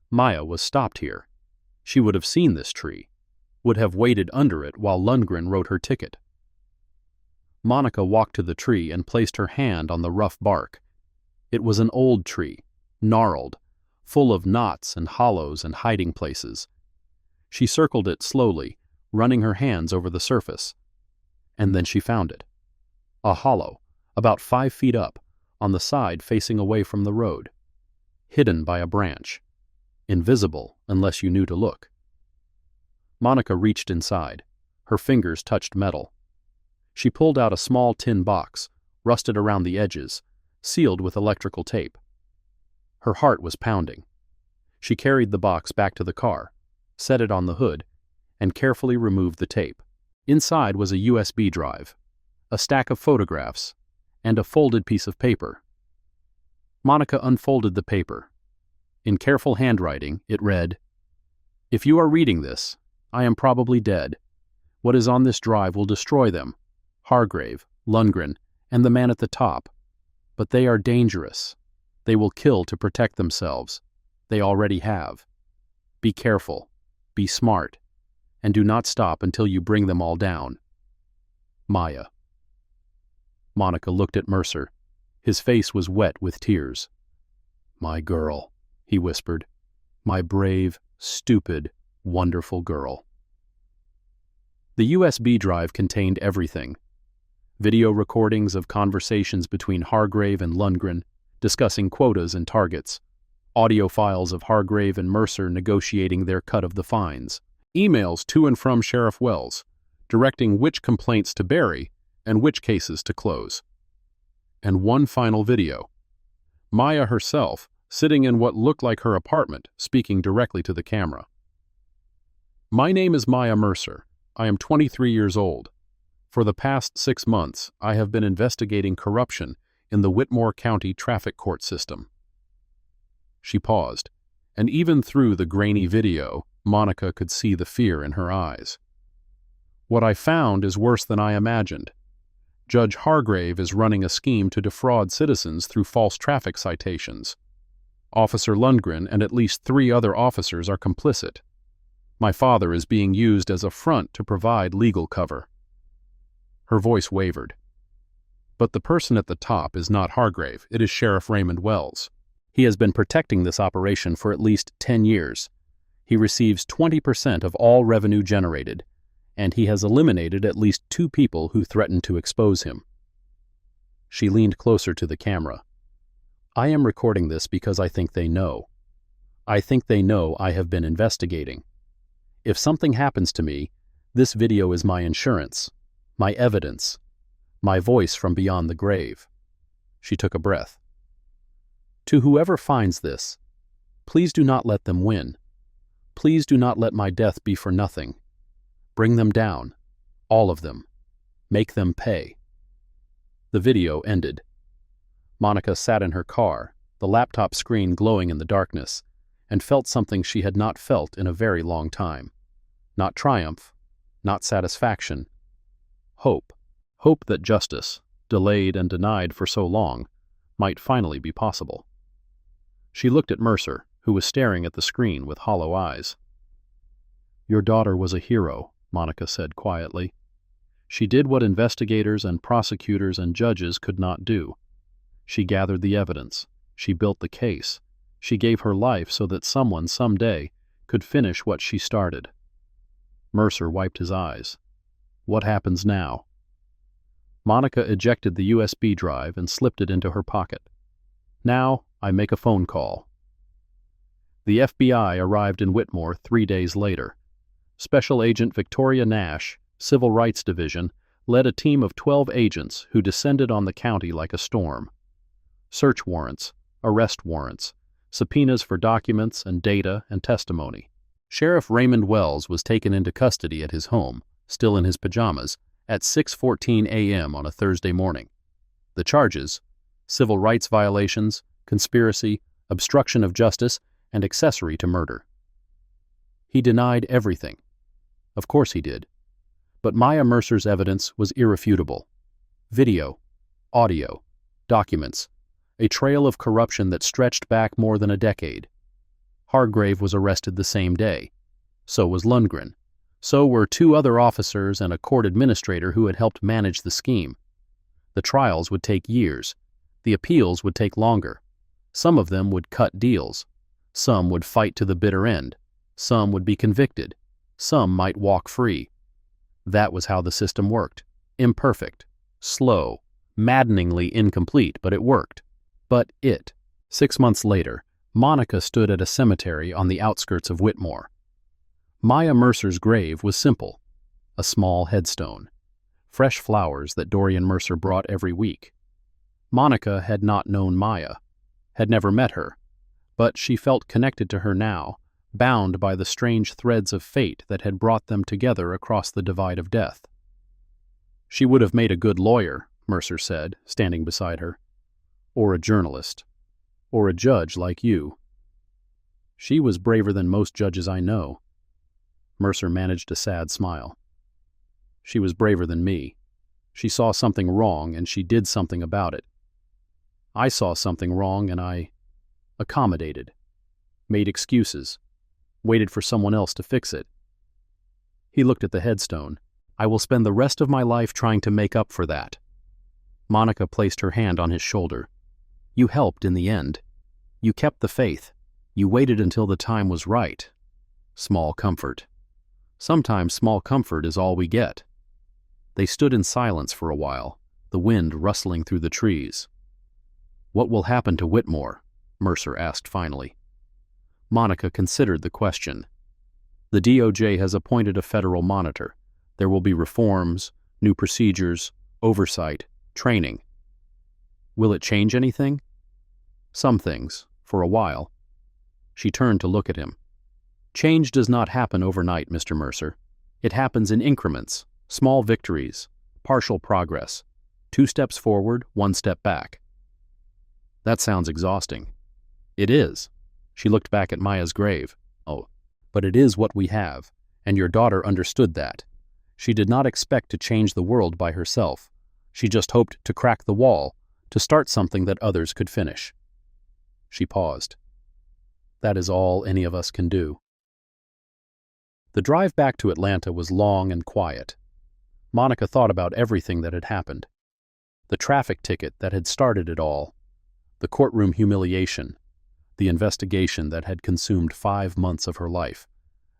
Maya was stopped here. She would have seen this tree, would have waited under it while Lundgren wrote her ticket. Monica walked to the tree and placed her hand on the rough bark. It was an old tree, gnarled, full of knots and hollows and hiding places. She circled it slowly, running her hands over the surface. And then she found it. A hollow, about 5 feet up, on the side facing away from the road. Hidden by a branch. Invisible unless you knew to look. Monica reached inside. Her fingers touched metal. She pulled out a small tin box, rusted around the edges, sealed with electrical tape. Her heart was pounding. She carried the box back to the car, set it on the hood, and carefully removed the tape. Inside was a USB drive, a stack of photographs, and a folded piece of paper. Monica unfolded the paper. In careful handwriting, it read, "If you are reading this, I am probably dead. What is on this drive will destroy them. Hargrave, Lundgren, and the man at the top. But they are dangerous. They will kill to protect themselves. They already have. Be careful. Be smart. And do not stop until you bring them all down. Maya." Monica looked at Mercer. His face was wet with tears. "My girl," he whispered. "My brave, stupid, wonderful girl." The USB drive contained everything. Video recordings of conversations between Hargrave and Lundgren, discussing quotas and targets. Audio files of Hargrave and Mercer negotiating their cut of the fines. Emails to and from Sheriff Wells, directing which complaints to bury and which cases to close. And one final video. Maya herself, sitting in what looked like her apartment, speaking directly to the camera. "My name is Maya Mercer. I am 23 years old. For the past 6 months, I have been investigating corruption in the Whitmore County traffic court system." She paused, and even through the grainy video, Monica could see the fear in her eyes. "What I found is worse than I imagined. Judge Hargrave is running a scheme to defraud citizens through false traffic citations. Officer Lundgren and at least 3 other officers are complicit. My father is being used as a front to provide legal cover." Her voice wavered. "But the person at the top is not Hargrave, it is Sheriff Raymond Wells. He has been protecting this operation for at least 10 years. He receives 20% of all revenue generated, and he has eliminated at least 2 people who threatened to expose him." She leaned closer to the camera. "I am recording this because I think they know. I think they know I have been investigating. If something happens to me, this video is my insurance, my evidence, my voice from beyond the grave." She took a breath. "To whoever finds this, please do not let them win. Please do not let my death be for nothing. Bring them down, all of them. Make them pay." The video ended. Monica sat in her car, the laptop screen glowing in the darkness, and felt something she had not felt in a very long time. Not triumph, not satisfaction. Hope. Hope that justice, delayed and denied for so long, might finally be possible. She looked at Mercer, who was staring at the screen with hollow eyes. "Your daughter was a hero," Monica said quietly. "She did what investigators and prosecutors and judges could not do. She gathered the evidence. She built the case. She gave her life so that someone someday could finish what she started." Mercer wiped his eyes. "What happens now?" Monica ejected the USB drive and slipped it into her pocket. "Now, I make a phone call." The FBI arrived in Whitmore 3 days later. Special Agent Victoria Nash, Civil Rights Division, led a team of 12 agents who descended on the county like a storm. Search warrants, arrest warrants, subpoenas for documents and data and testimony. Sheriff Raymond Wells was taken into custody at his home, still in his pajamas, at 6:14 a.m. on a Thursday morning. The charges: civil rights violations, conspiracy, obstruction of justice, and accessory to murder. He denied everything. Of course he did. But Maya Mercer's evidence was irrefutable. Video, audio, documents, a trail of corruption that stretched back more than a decade. Hargrave was arrested the same day. So was Lundgren. So were 2 other officers and a court administrator who had helped manage the scheme. The trials would take years. The appeals would take longer. Some of them would cut deals. Some would fight to the bitter end. Some would be convicted. Some might walk free. That was how the system worked. Imperfect, slow, maddeningly incomplete, but it worked. But 6 months later, Monica stood at a cemetery on the outskirts of Whitmore. Maya Mercer's grave was simple: a small headstone, fresh flowers that Dorian Mercer brought every week. Monica had not known Maya, had never met her, but she felt connected to her now, bound by the strange threads of fate that had brought them together across the divide of death. She would have made a good lawyer, Mercer said, standing beside her. Or a journalist. Or a judge like you. She was braver than most judges I know. Mercer managed a sad smile. She was braver than me. She saw something wrong and she did something about it. I saw something wrong and I accommodated, made excuses, waited for someone else to fix it. He looked at the headstone. I will spend the rest of my life trying to make up for that. Monica placed her hand on his shoulder. You helped in the end. You kept the faith. You waited until the time was right. Small comfort. Sometimes small comfort is all we get. They stood in silence for a while, the wind rustling through the trees. What will happen to Whitmore? Mercer asked finally. Monica considered the question. The DOJ has appointed a federal monitor. There will be reforms, new procedures, oversight, training. Will it change anything? Some things, for a while. She turned to look at him. Change does not happen overnight, Mr. Mercer. It happens in increments, small victories, partial progress, 2 steps forward, 1 step back. That sounds exhausting. It is. She looked back at Maya's grave. Oh, but it is what we have, and your daughter understood that. She did not expect to change the world by herself. She just hoped to crack the wall, to start something that others could finish. She paused. That is all any of us can do. The drive back to Atlanta was long and quiet. Monica thought about everything that had happened. The traffic ticket that had started it all, the courtroom humiliation, the investigation that had consumed 5 months of her life,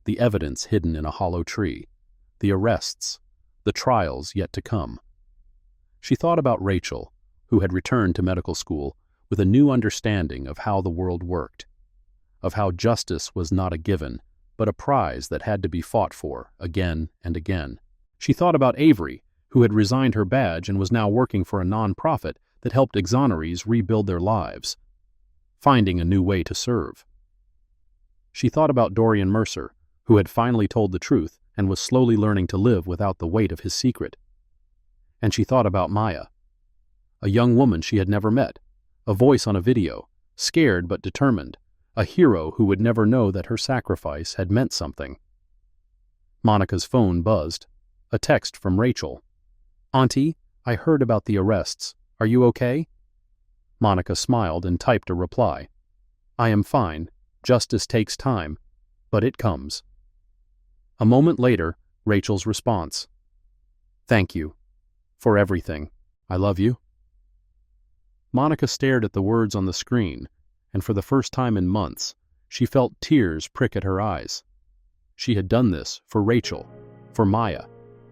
the evidence hidden in a hollow tree, the arrests, the trials yet to come. She thought about Rachel, who had returned to medical school with a new understanding of how the world worked, of how justice was not a given, but a prize that had to be fought for again and again. She thought about Avery, who had resigned her badge and was now working for a nonprofit that helped exonerees rebuild their lives, finding a new way to serve. She thought about Dorian Mercer, who had finally told the truth and was slowly learning to live without the weight of his secret. And she thought about Maya, a young woman she had never met, a voice on a video, scared but determined, a hero who would never know that her sacrifice had meant something. Monica's phone buzzed. A text from Rachel. Auntie, I heard about the arrests. Are you okay? Monica smiled and typed a reply. I am fine. Justice takes time, but it comes. A moment later, Rachel's response. Thank you. For everything. I love you. Monica stared at the words on the screen, and for the first time in months, she felt tears prick at her eyes. She had done this for Rachel, for Maya,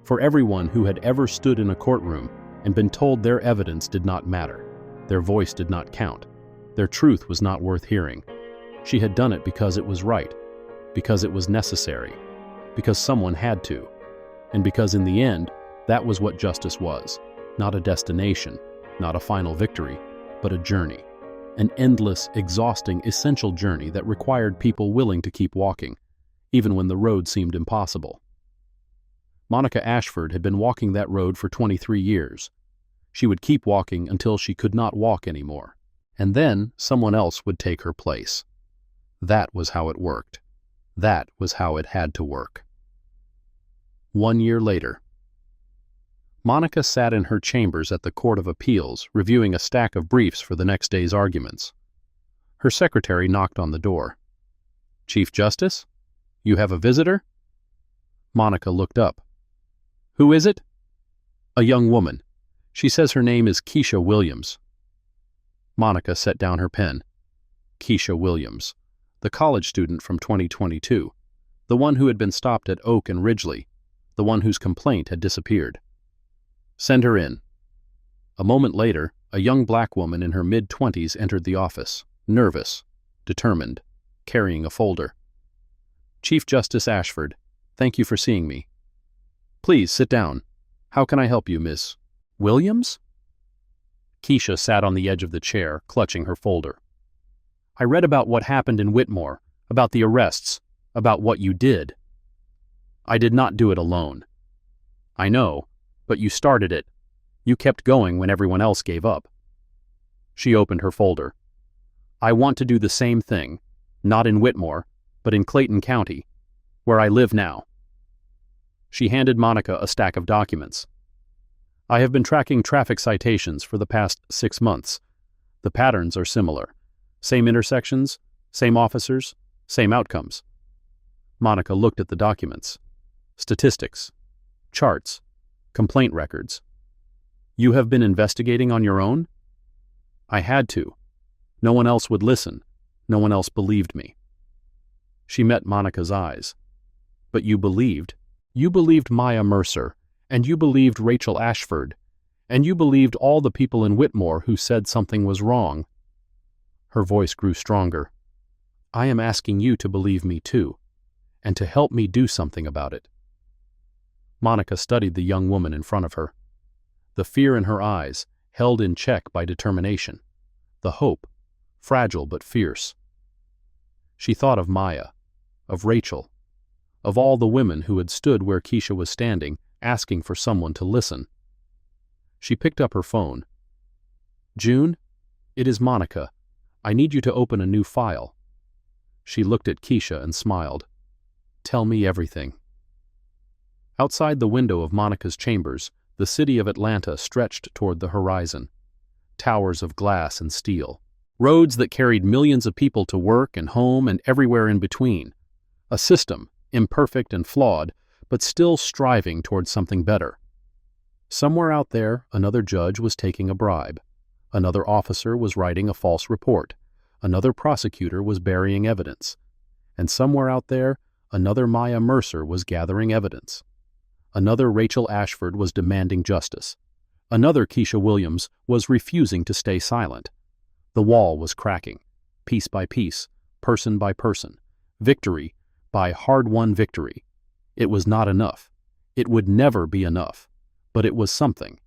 for everyone who had ever stood in a courtroom and been told their evidence did not matter, their voice did not count, their truth was not worth hearing. She had done it because it was right, because it was necessary, because someone had to, and because in the end, that was what justice was. Not a destination, not a final victory, but a journey. An endless, exhausting, essential journey that required people willing to keep walking, even when the road seemed impossible. Monica Ashford had been walking that road for 23 years. She would keep walking until she could not walk anymore, and then someone else would take her place. That was how it worked. That was how it had to work. 1 year later, Monica sat in her chambers at the Court of Appeals, reviewing a stack of briefs for the next day's arguments. Her secretary knocked on the door. "Chief Justice? You have a visitor?" Monica looked up. "Who is it?" "A young woman. She says her name is Keisha Williams." Monica set down her pen. Keisha Williams, the college student from 2022, the one who had been stopped at Oak and Ridgely, the one whose complaint had disappeared. "Send her in." A moment later, a young black woman in her mid-20s entered the office, nervous, determined, carrying a folder. "Chief Justice Ashford, thank you for seeing me." "Please, sit down. How can I help you, Miss Williams?" Keisha sat on the edge of the chair, clutching her folder. "I read about what happened in Whitmore, about the arrests, about what you did." "I did not do it alone." "I know, but you started it. You kept going when everyone else gave up." She opened her folder. "I want to do the same thing, not in Whitmore, but in Clayton County, where I live now." She handed Monica a stack of documents. "I have been tracking traffic citations for the past 6 months. The patterns are similar. Same intersections, same officers, same outcomes." Monica looked at the documents. Statistics, charts, complaint records. "You have been investigating on your own?" "I had to. No one else would listen. No one else believed me." She met Monica's eyes. "But you believed. You believed Maya Mercer, and you believed Rachel Ashford, and you believed all the people in Whitmore who said something was wrong." Her voice grew stronger. "I am asking you to believe me too, and to help me do something about it." Monica studied the young woman in front of her. The fear in her eyes, held in check by determination. The hope, fragile but fierce. She thought of Maya, of Rachel, of all the women who had stood where Keisha was standing, asking for someone to listen. She picked up her phone. "June, it is Monica. I need you to open a new file." She looked at Keisha and smiled. "Tell me everything." Outside the window of Monica's chambers, the city of Atlanta stretched toward the horizon. Towers of glass and steel. Roads that carried millions of people to work and home and everywhere in between. A system, imperfect and flawed, but still striving toward something better. Somewhere out there, another judge was taking a bribe. Another officer was writing a false report. Another prosecutor was burying evidence. And somewhere out there, another Maya Mercer was gathering evidence. Another Rachel Ashford was demanding justice. Another Keisha Williams was refusing to stay silent. The wall was cracking, piece by piece, person by person, victory by hard-won victory. It was not enough. It would never be enough. But it was something.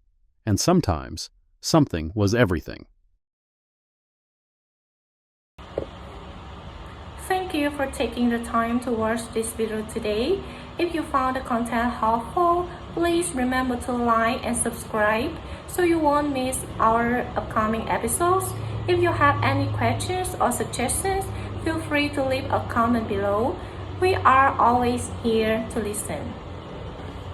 And sometimes, something was everything. Thank you for taking the time to watch this video today. If you found the content helpful, please remember to like and subscribe so you won't miss our upcoming episodes. If you have any questions or suggestions, feel free to leave a comment below. We are always here to listen.